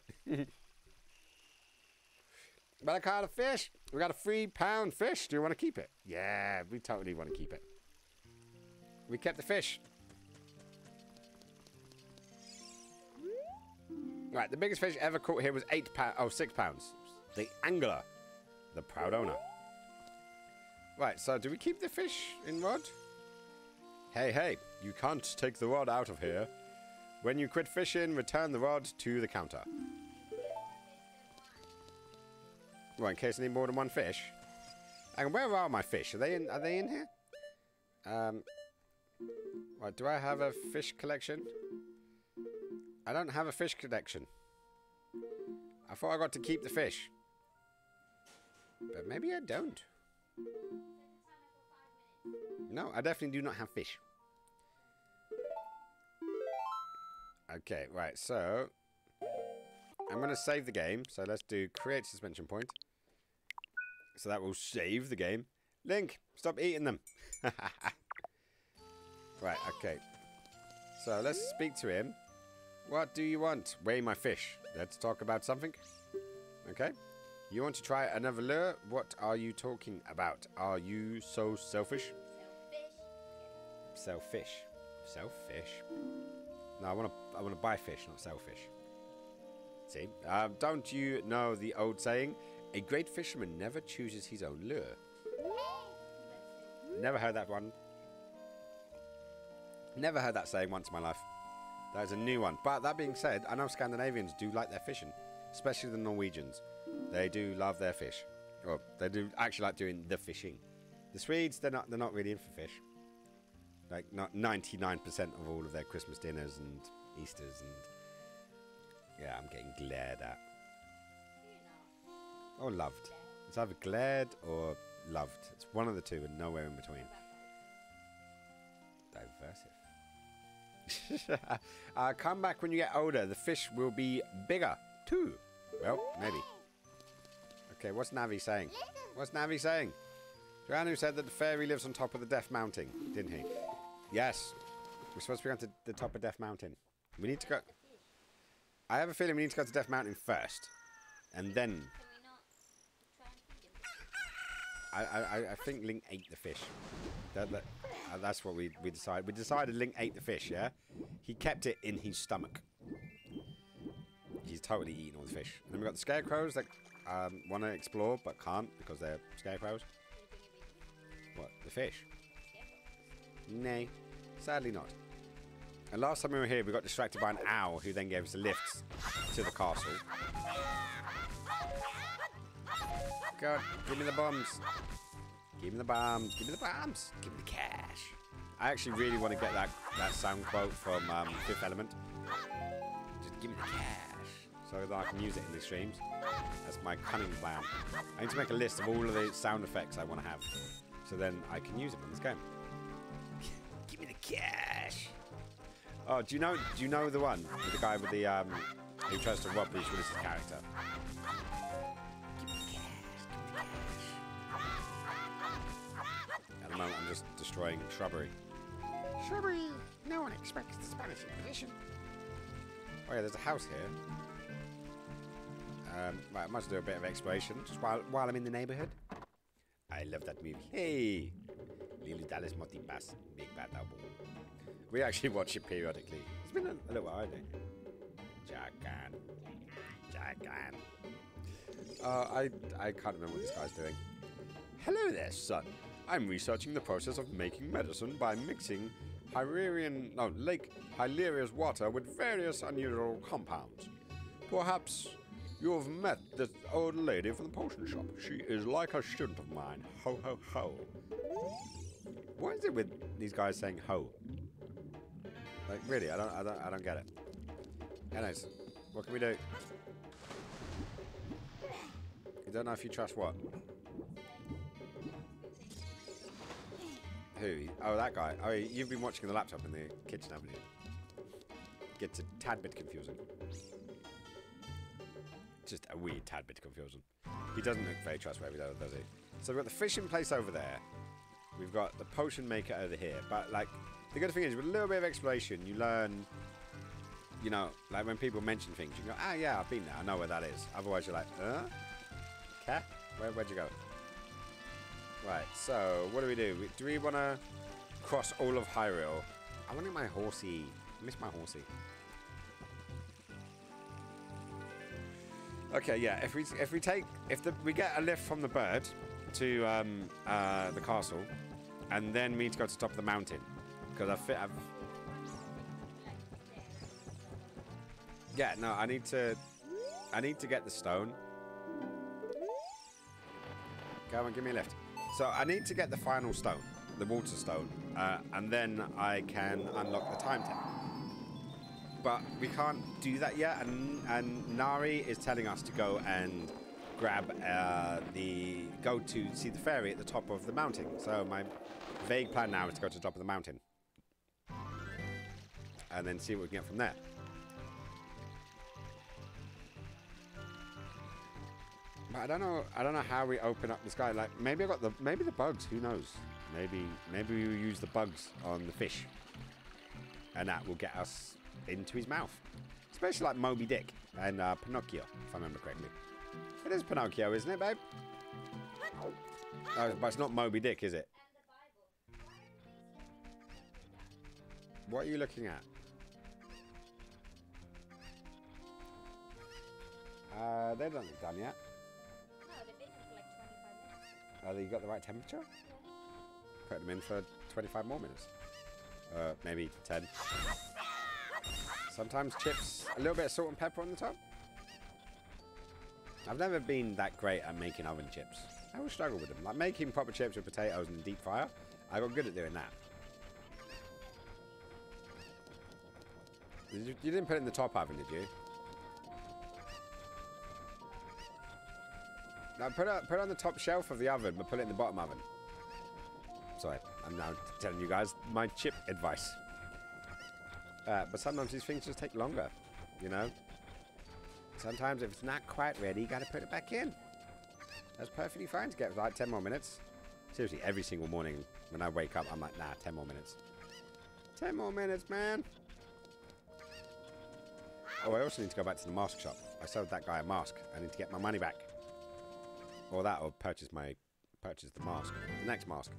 But I caught a fish. We got a £3 fish. Do you want to keep it? Yeah, we totally want to keep it. We kept the fish. Right, the biggest fish ever caught here was £6. The angler. The proud owner. Right, so do we keep the fish in rod? Hey, hey, you can't take the rod out of here. When you quit fishing, return the rod to the counter. Right, in case I need more than one fish. And where are my fish? Are they in here? Right, do I have a fish collection? I don't have a fish collection. I thought I got to keep the fish. But maybe I don't. No, I definitely do not have fish. Okay, right, so I'm going to save the game. So let's do create suspension point. So that will save the game. Link, stop eating them. Right, okay. So let's speak to him. What do you want? Weigh my fish. Let's talk about something. Okay. You want to try another lure? What are you talking about? Are you so selfish? Selfish. Selfish. No, I want to buy fish, not sell fish. See? Don't you know the old saying? A great fisherman never chooses his own lure. Never heard that one. Never heard that saying once in my life. That is a new one. But that being said, I know Scandinavians do like their fishing, especially the Norwegians. They do love their fish. Or they do actually like doing the fishing. The Swedes, they're not really in for fish. Like not 99% of all of their Christmas dinners and Easters and yeah, I'm getting glared at. Or loved. It's either glared or loved. It's one of the two and nowhere in between. Diversive. Come back when you get older. The fish will be bigger too. Well, maybe. Okay, what's Navi saying? What's Navi saying? Joanne said that the fairy lives on top of the Death Mountain, didn't he? Yes. We're supposed to be on to the top of Death Mountain. We need to go... I have a feeling we need to go to Death Mountain first. And then... I think Link ate the fish. That's what we decided. We decided Link ate the fish, yeah? He kept it in his stomach. He's totally eaten all the fish. And then we've got the scarecrows that want to explore but can't because they're scarecrows. What? The fish? Nay. Sadly not. And last time we were here, we got distracted by an owl who then gave us a lift to the castle. God, give me the bombs. Give me the bombs. Give me the bombs. Give me the cash. I actually really want to get that sound quote from Fifth Element. Just give me the cash. So that I can use it in the streams. That's my cunning plan. I need to make a list of all of the sound effects I want to have. So then I can use it in this game. Give me the cash. Oh, do you know the one with the guy with the who tries to rob Bruce Willis' character? Give me the cash. Give me the cash. At the moment, I'm just destroying shrubbery. Shrubbery. No one expects the Spanish Inquisition. Oh yeah, there's a house here. Right, I must do a bit of exploration just while I'm in the neighborhood. I love that movie. Hey, Lily Dallas Motipas, Big Bad Double. We actually watch it periodically. It's been a little while, I think. Jagan. I can't remember what this guy's doing. Hello there, son. I'm researching the process of making medicine by mixing Lake Hyleria's water with various unusual compounds. Perhaps you have met this old lady from the potion shop. She is like a student of mine. Ho, ho, ho. What is it with these guys saying ho? Like, really, I don't get it. Anyways, what can we do? You don't know if you trust what? Who? Oh, that guy. Oh, you've been watching the laptop in the kitchen, haven't you? Gets a tad bit confusing. Just a weird tad bit confusing. He doesn't look very trustworthy, though, does he? So we've got the fishing place over there. We've got the potion maker over here. But, like, the good thing is, with a little bit of exploration, you learn, you know, like when people mention things, you go, ah, yeah, I've been there. I know where that is. Otherwise, you're like, okay? Where'd you go? Right, so what do? Do we want to cross all of Hyrule? I wanted my horsey. I miss my horsey. Okay, yeah. If we get a lift from the bird to the castle, and then we need to go to the top of the mountain, because yeah, no, I need to get the stone. Come on, give me a lift. So I need to get the final stone, the water stone, and then I can unlock the time temple. But we can't do that yet, and Nari is telling us to go and go to see the fairy at the top of the mountain. So my vague plan now is to go to the top of the mountain. And then see what we can get from there. But I don't know how we open up the sky. Like maybe the bugs, who knows? Maybe we will use the bugs on the fish. And that will get us into his mouth. Especially like Moby Dick and Pinocchio, if I remember correctly. It is Pinocchio, isn't it, babe? Oh, but it's not Moby Dick, is it? What are you looking at? They don't look done yet. No, they've been in for like 25 minutes. Oh, you got the right temperature? Put them in for 25 more minutes. Maybe 10. Sometimes chips, a little bit of salt and pepper on the top. I've never been that great at making oven chips. I always struggle with them. Like making proper chips with potatoes in deep fryer, I got good at doing that. You didn't put it in the top oven, did you? No, put it on the top shelf of the oven, but put it in the bottom oven. Sorry, I'm now telling you guys my chip advice. But sometimes these things just take longer, you know? Sometimes if it's not quite ready, you gotta put it back in. That's perfectly fine to get like 10 more minutes. Seriously, every single morning when I wake up, I'm like, nah, 10 more minutes. 10 more minutes, man. Oh, I also need to go back to the mask shop. I sold that guy a mask. I need to get my money back. Or that, or purchase the mask. The next mask.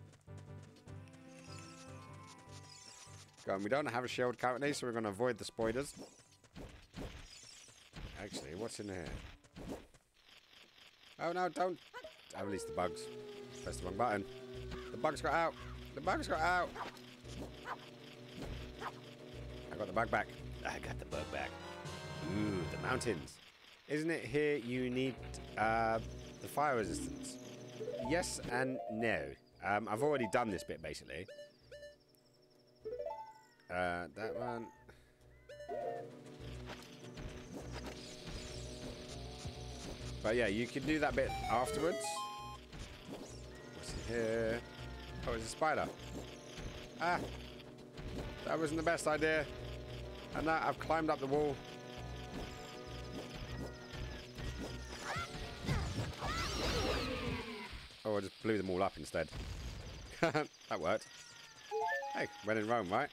Go on, we don't have a shield currently, so we're going to avoid the spoilers. Actually, what's in here? Oh no, don't! I released the bugs. Pressed the wrong button. The bugs got out! The bugs got out! I got the bug back. I got the bug back. Ooh, the mountains. Isn't it here you need the fire resistance? Yes and no. I've already done this bit, basically. That one. But yeah, you can do that bit afterwards. What's in here? Oh, it's a spider. Ah! That wasn't the best idea. And now I've climbed up the wall. Oh, I just blew them all up instead. That worked. Hey, when in Rome, right?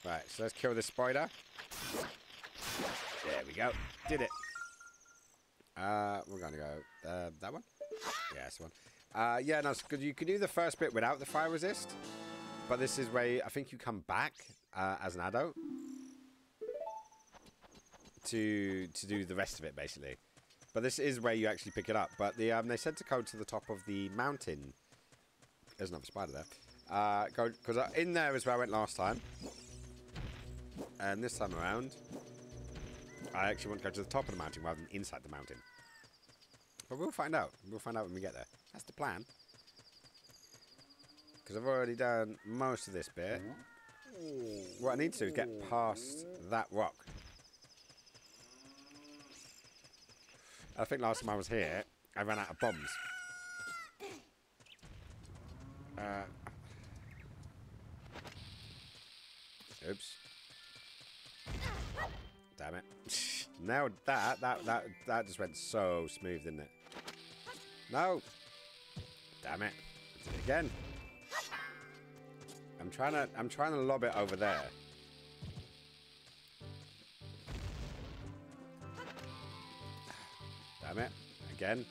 Right, so let's kill this spider. There we go. Did it. We're going to go that one? Yeah, that's the one. Yeah, no, because you can do the first bit without the fire resist. But this is where I think you come back as an adult to do the rest of it, basically. But this is where you actually pick it up. But they said to go to the top of the mountain. There's another spider there. Because in there is where I went last time. And this time around, I actually want to go to the top of the mountain rather than inside the mountain. But we'll find out. We'll find out when we get there. That's the plan. Because I've already done most of this bit. What I need to do is get past that rock. I think last time I was here, I ran out of bombs. Oops. Damn it. Now that just went so smooth, didn't it? No. Damn it. I did it again. I'm trying to lob it over there. Damn it. Again.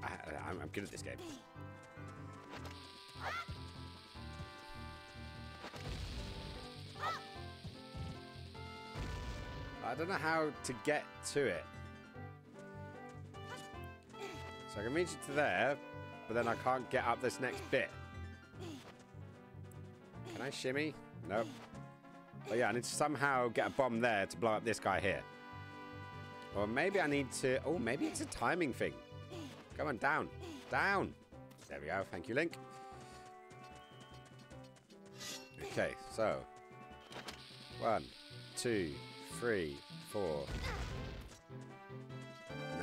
I'm good at this game. I don't know how to get to it. So I can reach it to there, but then I can't get up this next bit. Can I shimmy? Nope. But yeah, I need to somehow get a bomb there to blow up this guy here. Or maybe I need to... Oh, maybe it's a timing thing. Come on, down. Down. There we go. Thank you, Link. Okay, so... 1, 2, 3, 4.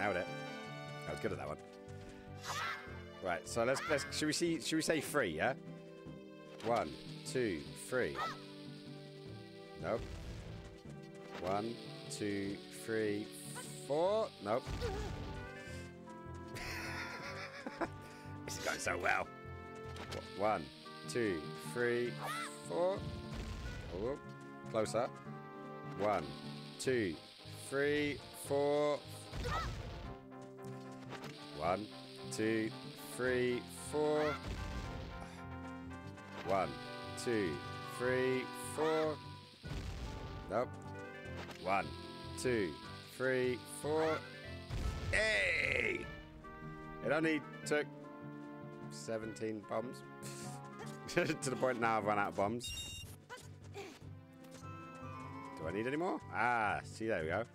Nailed it. I was good at that one. Right, so let's should we say 3, yeah? 1, 2, 3. Nope. 1, 2, 3, 4. Nope. This is going so well. 1, 2, 3, 4. Oh, closer. 1, 2, 3, 4. 1, 2, 3, 4. 1, 2, 3, 4. Nope. 1, 2, 3, 4. Hey! It only took 17 bombs. To the point now I've run out of bombs. Do I need any more? Ah, see, there we go.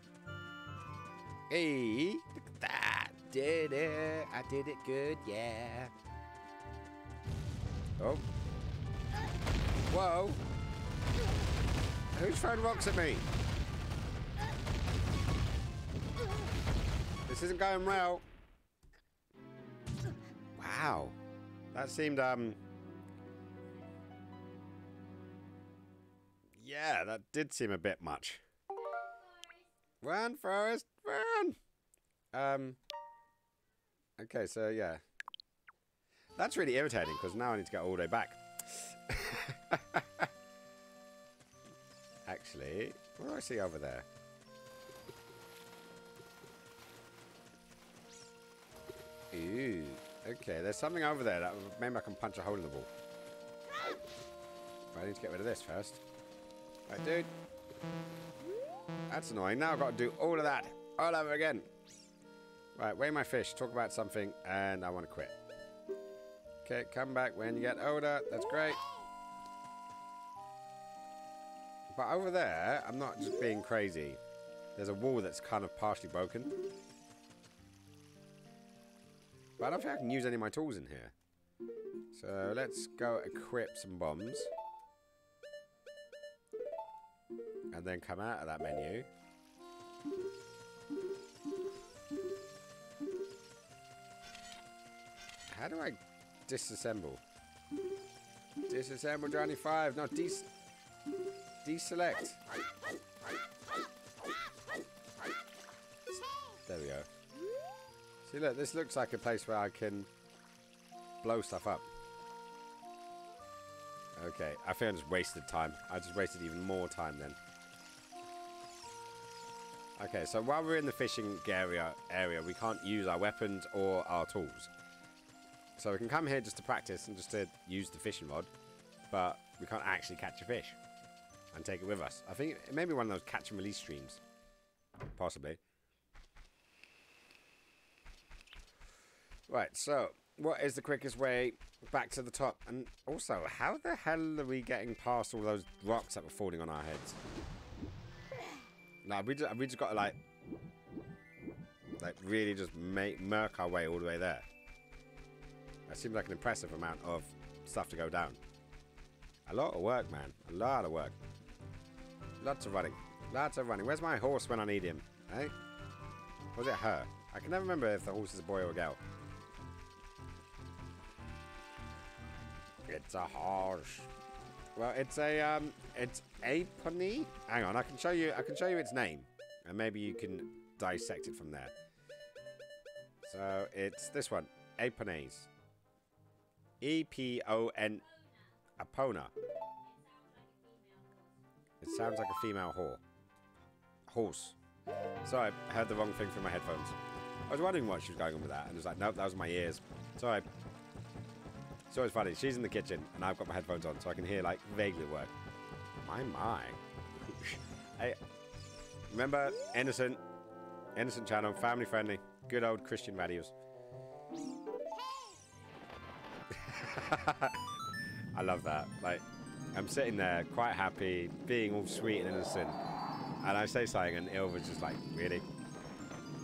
Hey, look at that. Did it. I did it good, yeah. Oh. Whoa. Who's throwing rocks at me? This isn't going well. Wow. That seemed, yeah, that did seem a bit much. Run, Forrest, run! Okay, so, yeah. That's really irritating, because now I need to go all the way back. Actually, what do I see over there? Ooh, okay, there's something over there that maybe I can punch a hole in the wall. But I need to get rid of this first. Right, dude. That's annoying. Now I've got to do all of that all over again. Right, weigh my fish, talk about something, and I want to quit. Okay, come back when you get older. That's great. But over there, I'm not just being crazy. There's a wall that's kind of partially broken. But I don't think I can use any of my tools in here. So let's go equip some bombs. And then come out of that menu. How do I disassemble? Disassemble Johnny 5. No, deselect. There we go. See, look, this looks like a place where I can blow stuff up. Okay, I think I just wasted time. I just wasted even more time then. Okay, so while we're in the fishing area, we can't use our weapons or our tools. So we can come here just to practice and just to use the fishing rod, but we can't actually catch a fish and take it with us. I think it may be one of those catch and release streams. Possibly. Right, so what is the quickest way back to the top? And also, how the hell are we getting past all those rocks that were falling on our heads? Like, we just got to, like really just murk our way all the way there. That seems like an impressive amount of stuff to go down. A lot of work, man. A lot of work. Lots of running. Lots of running. Where's my horse when I need him? Eh? Or was it her? I can never remember if the horse is a boy or a girl. It's a horse. Well, it's a pony. Hang on, I can show you its name, and maybe you can dissect it from there. So it's this one, Apones. E-P-O-N, Apona. It sounds like a female horse. Sorry, I heard the wrong thing through my headphones. I was wondering what she was going on with that, and it was like, nope, that was my ears. Sorry. It's always funny. She's in the kitchen, and I've got my headphones on, so I can hear, like, vaguely work. My. Hey, remember, innocent channel, family friendly, good old Christian values. I love that. Like, I'm sitting there, quite happy, being all sweet and innocent, and I say something, and Ilva's just like, really?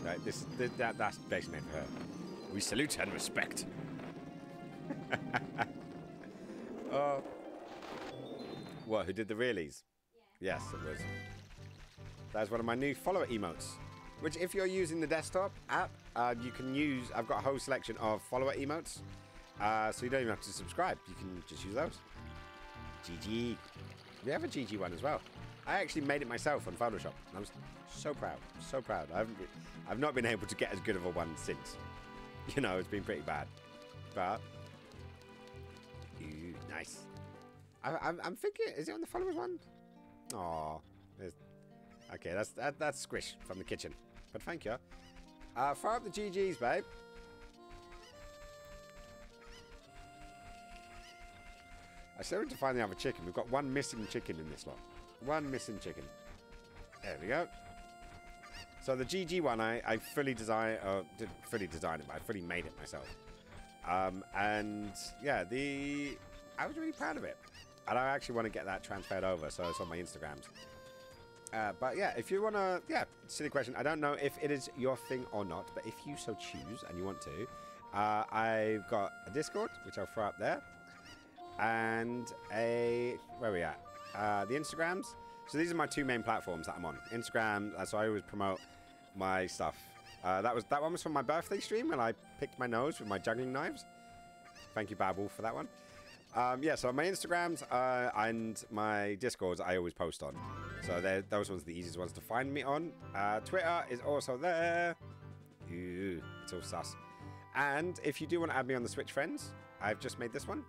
Like, that's basically made for her. We salute and respect. Oh. What, who did the realies? Yeah. Yes, it was. That's one of my new follower emotes. which if you're using the desktop app, you can use, I've got a whole selection of follower emotes, so you don't even have to subscribe. You can just use those. GG. We have a GG one as well. I actually made it myself on Photoshop. I was so proud, so proud. I've not been able to get as good of a one since. You know, it's been pretty bad. But, ooh, nice. I'm thinking, is it on the followers one? Aw, okay, that's Squish from the kitchen. But thank you. Fire up the GGs, babe. I still need to find the other chicken. We've got one missing chicken in this lot. One missing chicken. There we go. So the GG one, I fully designed, didn't fully design it, but I fully made it myself. And yeah, I was really proud of it. And I actually want to get that transferred over, so it's on my Instagrams. But yeah, if you want to, yeah, silly question. I don't know if it is your thing or not, but if you so choose and you want to, I've got a Discord, which I'll throw up there. And where are we at? The Instagrams. So these are my two main platforms that I'm on. Instagram, so I always promote my stuff. That one was from my birthday stream when I picked my nose with my juggling knives. Thank you, Babel, for that one. Yeah, so my Instagrams and my Discords I always post on. So those ones are the easiest ones to find me on. Twitter is also there. Ooh, it's all sus. And if you do want to add me on the Switch Friends, I've just made this one.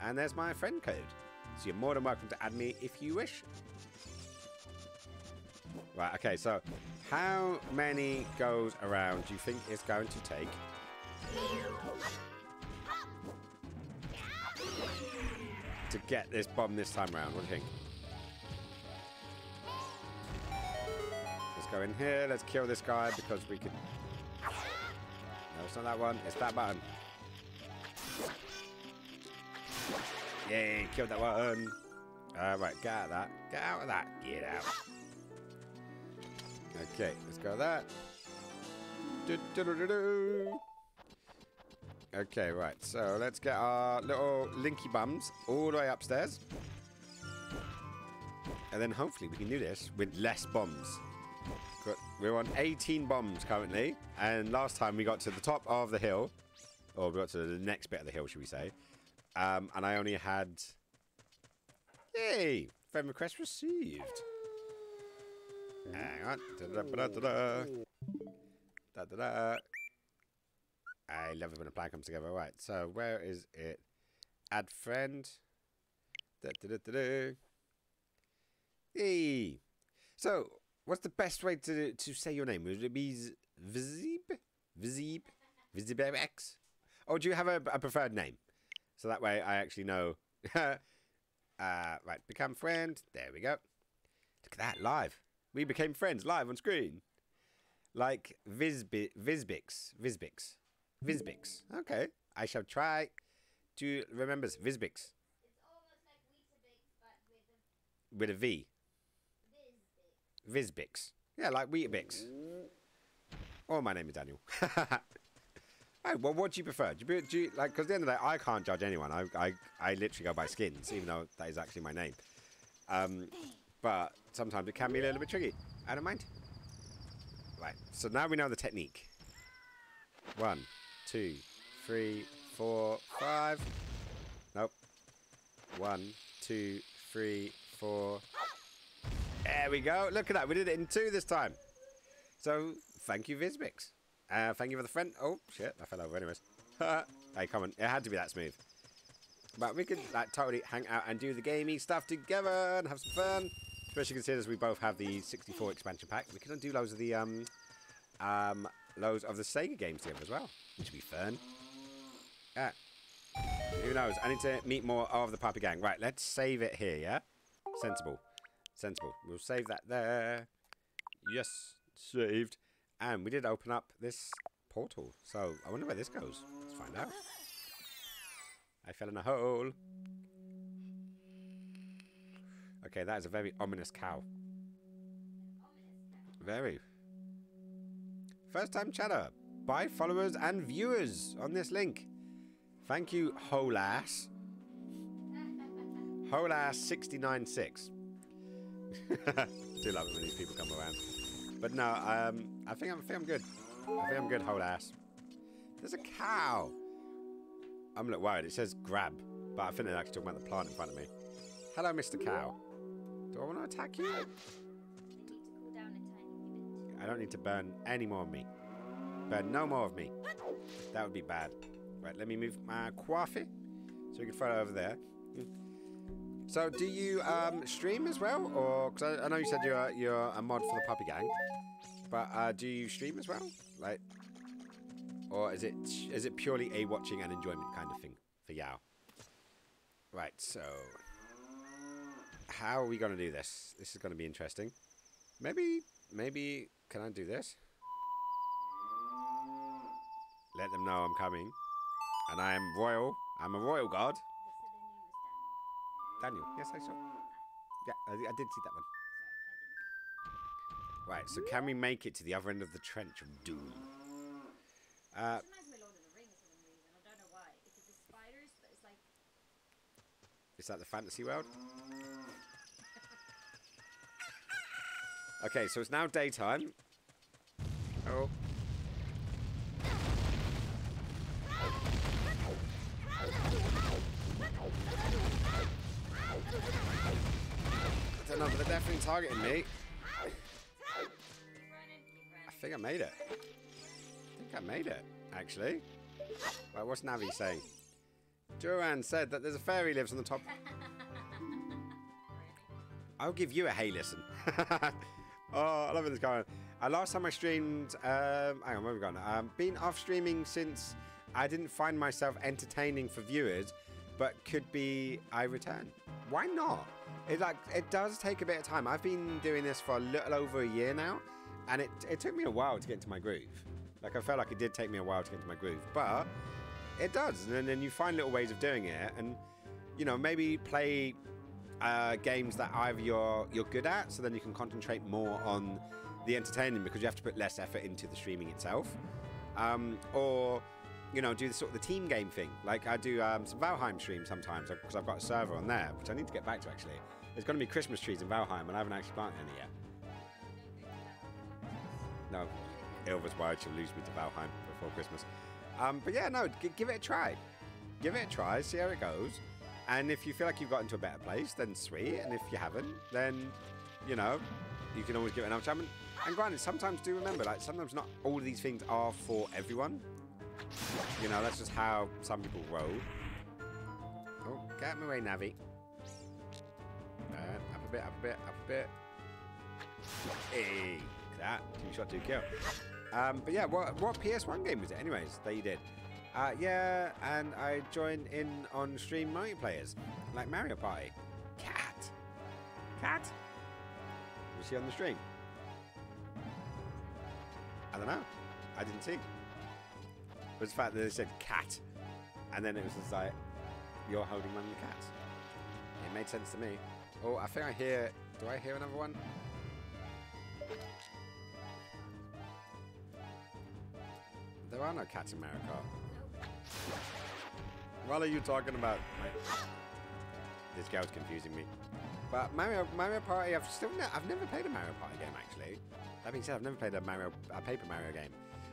And there's my friend code. So you're more than welcome to add me if you wish. Right, okay, so how many goes around do you think it's going to take to get this bomb this time around? What do you think? Let's go in here. Let's kill this guy because we can... No, it's not that one. It's that button. Yay, killed that one. Right, get out of that. Get out of that. Get out. Okay, let's go that. Okay, right. So let's get our little linky bums all the way upstairs. And then hopefully we can do this with less bombs. We're on 18 bombs currently. And last time we got to the top of the hill. Or we got to the next bit of the hill, should we say. And I only had... Yay! Friend request received. Hang on. I love it when a plan comes together. Right, so where is it? Add friend. Hey. So, what's the best way to say your name? Would it be Vizib? Vizibex? Or do you have a preferred name? So that way I actually know. Right, become friend. There we go. Look at that, live. We became friends live on screen. Like Vizbix. Okay. I shall try to remember Vizbix. It's almost like Weetabix, but with a V. Vizbix. Yeah, like Weetabix. Oh, my name is Daniel. Right, well, what do you prefer? Do you like? Because at the end of the day, I can't judge anyone. I literally go by skins, even though that is actually my name. But sometimes it can be a little bit tricky. I don't mind. Right. So now we know the technique. 1, 2, 3, 4, 5. Nope. 1, 2, 3, 4. There we go. Look at that. We did it in 2 this time. So thank you, Vizbix. Thank you for the friend. Oh, shit. I fell over anyways. Hey, come on. It had to be that smooth. But we could like totally hang out and do the gaming stuff together and have some fun. Especially considering we both have the 64 expansion pack. We can do loads of the Sega games together as well. Which would be fun. Who knows? I need to meet more of the puppy gang. Right, let's save it here, yeah? Sensible. We'll save that there. Yes, saved. And we did open up this portal. So I wonder where this goes. Let's find out. I fell in a hole. Okay, that is a very ominous cow. Very. First time chatter. Buy followers and viewers on this link. Thank you, Holass. Holass696. Do love it when these people come around. But no, I think I'm good. I think I'm good, whole ass. There's a cow. I'm a little worried. It says grab, but I think they're actually talking about the plant in front of me. Hello, Mr. Cow. Do I want to attack you? I don't need to burn any more of me. Burn no more of me. That would be bad. Right, let me move my coffee so we can throw it over there. So, do you stream as well, or because I know you said you're a mod for the Puppy Gang, but do you stream as well, like, or is it purely a watching and enjoyment kind of thing for Yao? Right, so how are we gonna do this? This is gonna be interesting. Maybe can I do this? Let them know I'm coming, and I am royal. I'm a royal guard. Daniel, yes, I saw. Yeah, I did see that one. Right, so can we make it to the other end of the trench of doom? Is that the fantasy world? Okay, so it's now daytime. Oh. I don't know, but they're definitely targeting me. I think I made it. Actually. Right, what's Navi saying? Joanne said that there's a fairy lives on the top. I'll give you a hey listen. Oh, I love it, this going. Last time I streamed, hang on, where have we gone? Been off streaming since I didn't find myself entertaining for viewers, but could be I return. Why not? It does take a bit of time. I've been doing this for a little over a year now, and it took me a while to get into my groove. Like, I felt like it did take me a while to get into my groove, but it does. And then you find little ways of doing it, and you know, maybe play games that either you're good at, so then you can concentrate more on the entertaining because you have to put less effort into the streaming itself, or you know, do the sort of the team game thing. Like I do some Valheim streams sometimes because I've got a server on there, which I need to get back to actually. There's going to be Christmas trees in Valheim, and I haven't actually planted any yet. No, Ilva's worried she'll lose me to Valheim before Christmas. But yeah, no, give it a try. Give it a try, see how it goes. And if you feel like you've got into a better place, then sweet. And if you haven't, then, you know, you can always give it another chance. And granted, sometimes do remember, like, sometimes not all of these things are for everyone. You know, that's just how some people roll. Oh, get out of my way, Navi. Up a bit, up a bit, up a bit. Hey, that. 2-shot, 2-kill. But yeah, what PS1 game was it anyways that you did? Yeah, and I joined in on stream multiplayers, like Mario Party. Cat? Was she on the stream? I don't know. I didn't see. It was the fact that they said cat, and then it was just like, you're holding one of the cats. It made sense to me. Oh, I think I hear... Do I hear another one? There are no cats in Mario Kart. What are you talking about? This girl's confusing me. But Mario Party, I've never played a Mario Party game actually. That being said, I've never played a Paper Mario game.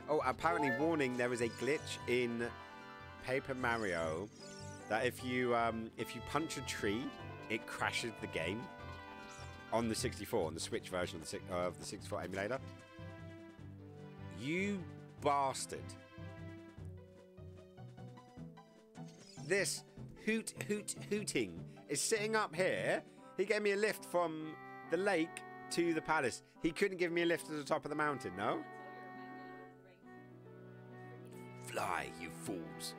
Oh, apparently, warning! There is a glitch in Paper Mario that if you punch a tree, it crashes the game on the 64, on the Switch version of the 64 emulator. You bastard! This hooting is sitting up here. He gave me a lift from the lake to the palace. He couldn't give me a lift to the top of the mountain, no? Fly, you fools.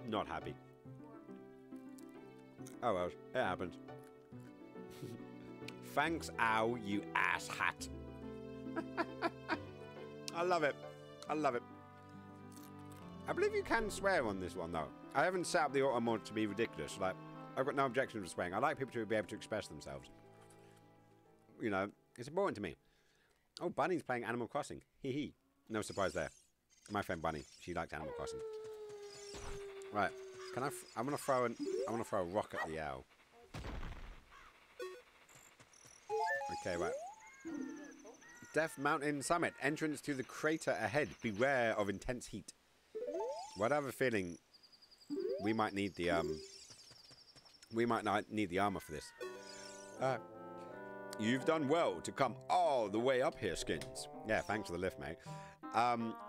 Not happy. Oh well, it happened. Thanks, ow, you ass hat. I love it. I love it. I believe you can swear on this one, though. I haven't set up the auto mod to be ridiculous. Like, I've got no objection to swearing. I like people to be able to express themselves. You know, it's important to me. Oh, Bunny's playing Animal Crossing. Hee hee. No surprise there. My friend Bunny, she likes Animal Crossing. Right. I'm gonna throw a rock at the owl. Okay, right. Death Mountain Summit. Entrance to the crater ahead. Beware of intense heat. What I have a feeling we might need the not need the armor for this. You've done well to come all the way up here, Skins. Yeah, thanks for the lift, mate.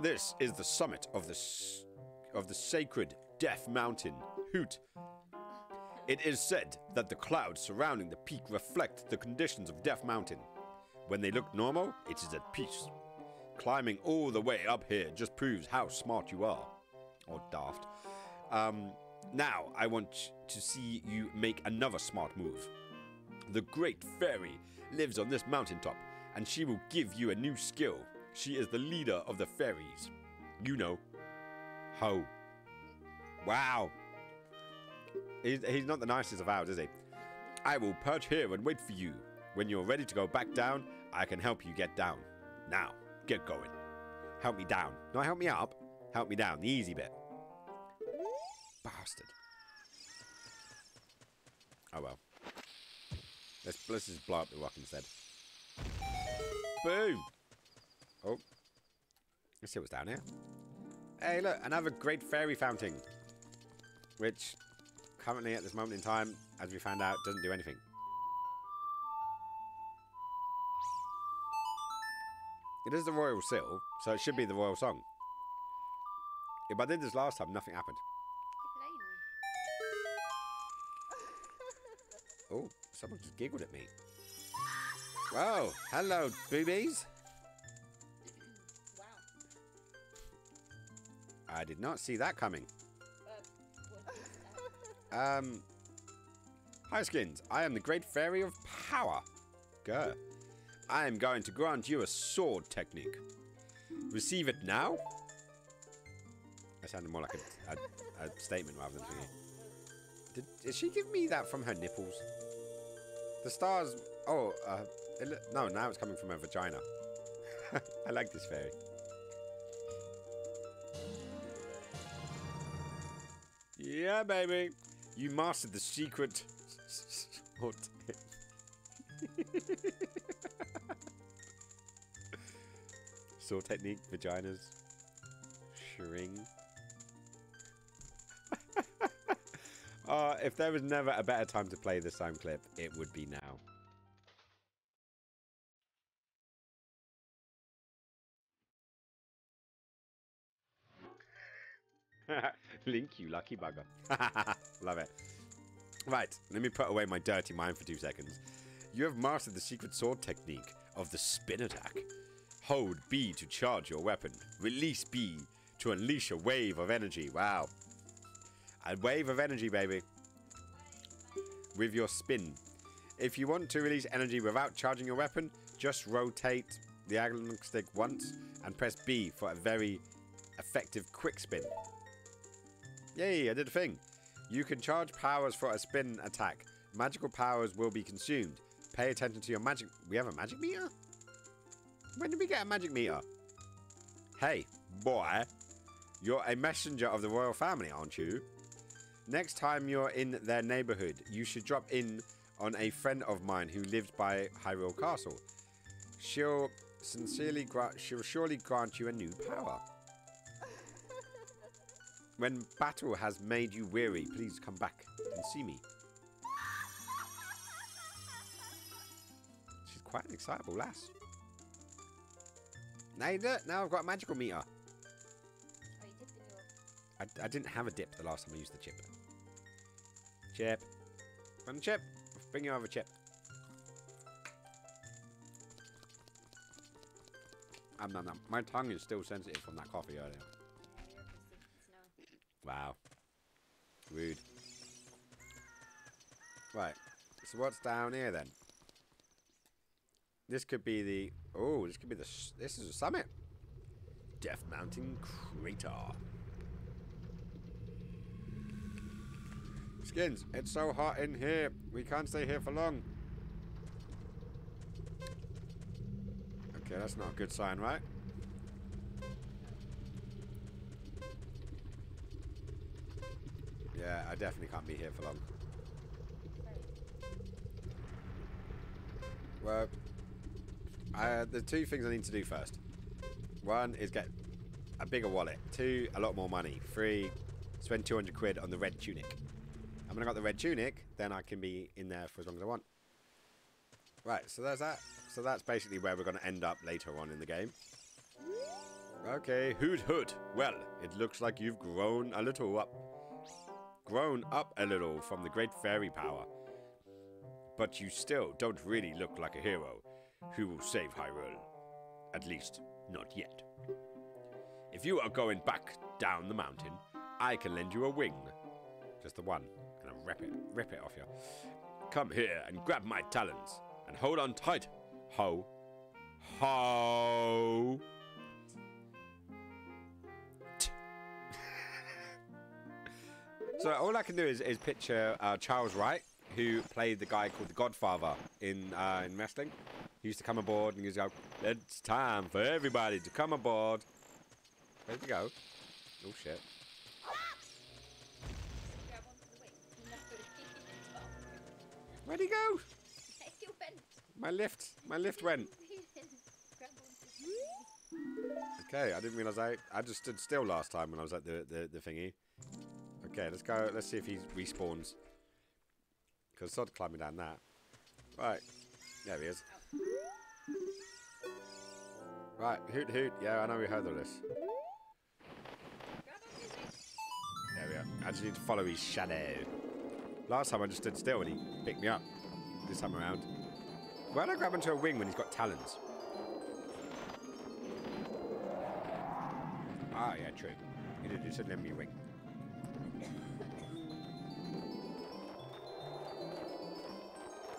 This is the summit of the sacred Death Mountain. Hoot. It is said that the clouds surrounding the peak reflect the conditions of Death Mountain. When they look normal, it is at peace. Climbing all the way up here just proves how smart you are. Or daft. Now, I want to see you make another smart move. The Great Fairy lives on this mountaintop, and she will give you a new skill. She is the leader of the fairies. You know. Ho. Wow. He's not the nicest of owls, is he? I will perch here and wait for you. When you're ready to go back down, I can help you get down. Now, get going. Help me down. Not help me up. Help me down. The easy bit. Bastard. Oh well. Let's just blow up the rock instead. Boom! Oh. Let's see what's down here. Hey, look, another great fairy fountain. Which, currently at this moment in time, as we found out, doesn't do anything. It is the royal seal, so it should be the royal song. If I did this last time, nothing happened. Oh, someone just giggled at me. Whoa, hello, boobies. Wow. I did not see that coming. Hi, Skins. I am the Great Fairy of Power. Grr. I am going to grant you a sword technique. Receive it now. That sounded more like a statement rather than thingy. Did she give me that from her nipples? The stars... Oh, no, now it's coming from her vagina. I like this fairy. Yeah, baby. You mastered the secret... What? Sword technique, vaginas, shring. If there was never a better time to play the sound clip, it would be now. Link, you lucky bugger. Love it. Right, let me put away my dirty mind for 2 seconds. You have mastered the secret sword technique of the spin attack. Hold B to charge your weapon. Release B to unleash a wave of energy. Wow. A wave of energy, baby. With your spin. If you want to release energy without charging your weapon, just rotate the analog stick once and press B for a very effective quick spin. Yay, I did a thing. You can charge powers for a spin attack. Magical powers will be consumed. Pay attention to your magic... We have a magic meter? When did we get a magic meter? Hey, boy. You're a messenger of the royal family, aren't you? Next time you're in their neighborhood, you should drop in on a friend of mine who lives by Hyrule Castle. She'll surely grant you a new power. When battle has made you weary, please come back and see me. She's quite an excitable lass. Now you do it. Now I've got a magical meter. Oh, you dipped in your... I didn't have a dip the last time I used the chip. Chip. One chip. I'll bring you over chip. Nom. My tongue is still sensitive from that coffee earlier. Wow. Rude. Right. So what's down here then? This could be the... Oh, this could be the... This is a summit. Death Mountain Crater. Skins, it's so hot in here. We can't stay here for long. Okay, that's not a good sign, right? Yeah, I definitely can't be here for long. Well, The two things I need to do first. One is get a bigger wallet. Two, a lot more money. Three, spend 200 quid on the red tunic. And when I got the red tunic, then I can be in there for as long as I want. Right, so there's that. So that's basically where we're going to end up later on in the game. Okay, hoot hoot. Well, it looks like you've grown a little up. Grown up a little from the great fairy power. But you still don't really look like a hero who will save Hyrule. At least, not yet. If you are going back down the mountain, I can lend you a wing. Just the one. And I'll rip it off you. Come here and grab my talons. And hold on tight. Ho. Ho. So all I can do is picture Charles Wright, who played the guy called the Godfather in wrestling. He used to come aboard and he used to go, it's time for everybody to come aboard. Where'd he go? Oh shit. Where'd he go? He went. My lift went. Okay, I didn't realise I just stood still last time when I was at the thingy. Okay, let's go. Let's see if he respawns. Because I started climbing down that. Right. There he is. Right, hoot hoot. Yeah, I know we heard all this. There we are. I just need to follow his shadow. Last time I just stood still and he picked me up. This time around. Why don't I grab onto a wing when he's got talons? Ah, yeah, true. He should lend me a wing.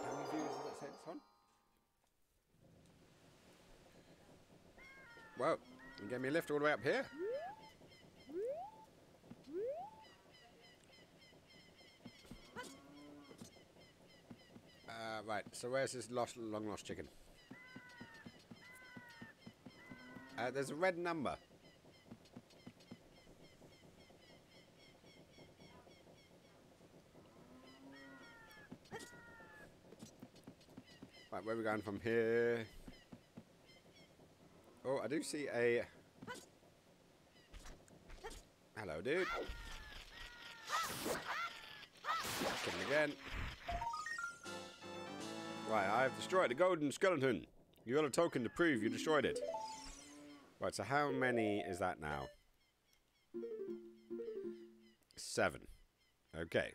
How many viewers does that say it's on? Well, you gave me a lift all the way up here. Right, so where's this long lost chicken? There's a red number. Right, where are we going from here? Oh, I do see a... Hello, dude. Kill him again. Right, I've destroyed the golden skeleton. You got a token to prove you destroyed it. Right, so how many is that now? 7. Okay.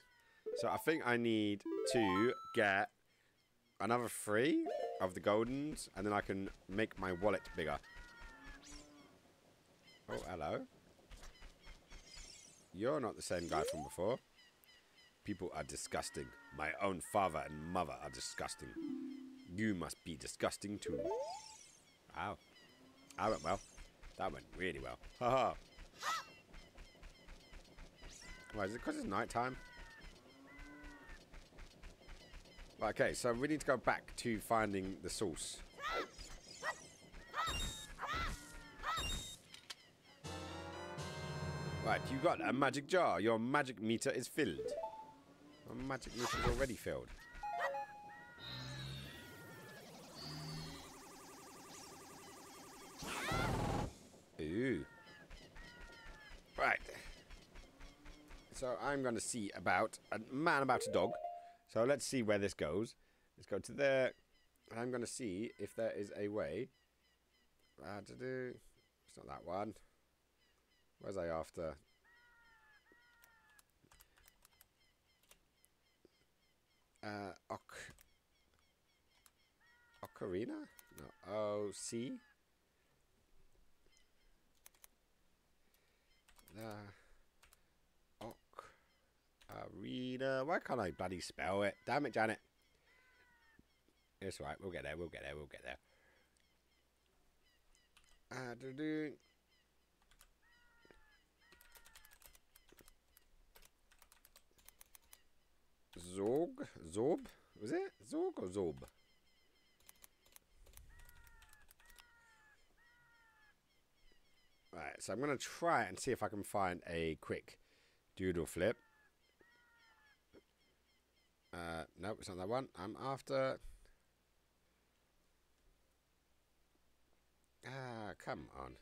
So I think I need to get another 3 of the goldens, and then I can make my wallet bigger. Oh, hello. You're not the same guy from before. People are disgusting. My own father and mother are disgusting. You must be disgusting too. Ow. That went well. That went really well. Haha. Why, is it because it's night time? Right, okay, so we need to go back to finding the source. Right, you got a magic jar. Your magic meter is filled. My magic meter is already filled. Ooh. Right. So I'm going to see about a man about a dog. So let's see where this goes. Let's go to there. And I'm going to see if there is a way to do... It's not that one. Where's I after? Ocarina? No. O-C? Ocarina. Why can't I bloody spell it? Damn it, Janet. It's right. We'll get there. We'll get there. We'll get there. Zorg? Zorb? Was it? Zorg or Zorb? Right, so I'm going to try and see if I can find a quick doodle flip. Nope, it's not that one. I'm after... Ah, come on.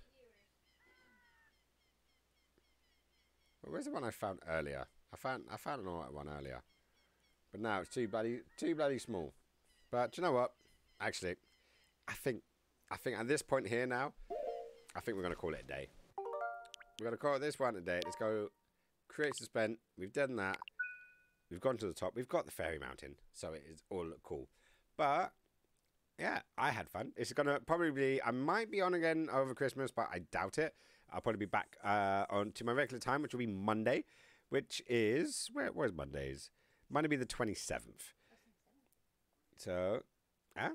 Well, where's the one I found earlier? I found an alright one earlier. But now it's too bloody small. But do you know what? Actually, I think at this point here now, I think we're going to call it a day. We're going to call this one a day. Let's go create suspense. We've done that. We've gone to the top. We've got the fairy mountain. So it is all look cool. But, yeah, I had fun. It's going to probably be, I might be on again over Christmas, but I doubt it. I'll probably be back on to my regular time, which will be Monday, which is, where's Mondays? Monday be the 27th. So, huh?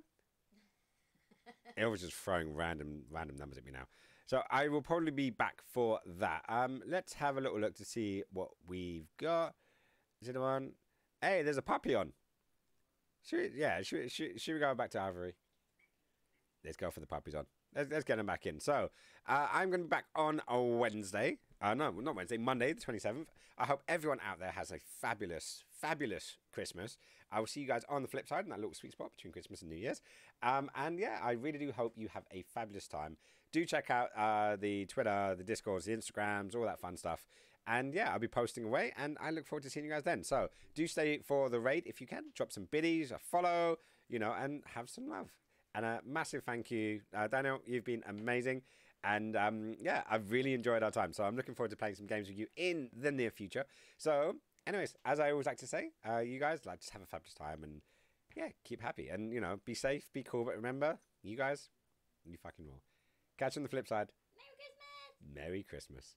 It was just throwing random numbers at me now. So I will probably be back for that. Let's have a little look to see what we've got. Is it one? Hey, there's a puppy on. Should we go back to Ivory? Let's go for the puppies on. Let's get them back in. So, I'm going to be back on a Wednesday. No, not Wednesday, Monday, the 27th. I hope everyone out there has a fabulous, fabulous Christmas. I will see you guys on the flip side in that little sweet spot between Christmas and New Year's. And yeah, I really do hope you have a fabulous time. Do check out the Twitter, the Discords, the Instagrams, all that fun stuff. And yeah, I'll be posting away, and I look forward to seeing you guys then. So, do stay for the raid if you can. Drop some biddies, a follow, and have some love. And a massive thank you, Daniel. You've been amazing. And yeah, I've really enjoyed our time. So I'm looking forward to playing some games with you in the near future. So anyways, as I always like to say, you guys, just have a fabulous time. And yeah, keep happy. And, be safe, be cool. But remember, you guys, you fucking will. Catch you on the flip side. Merry Christmas! Merry Christmas.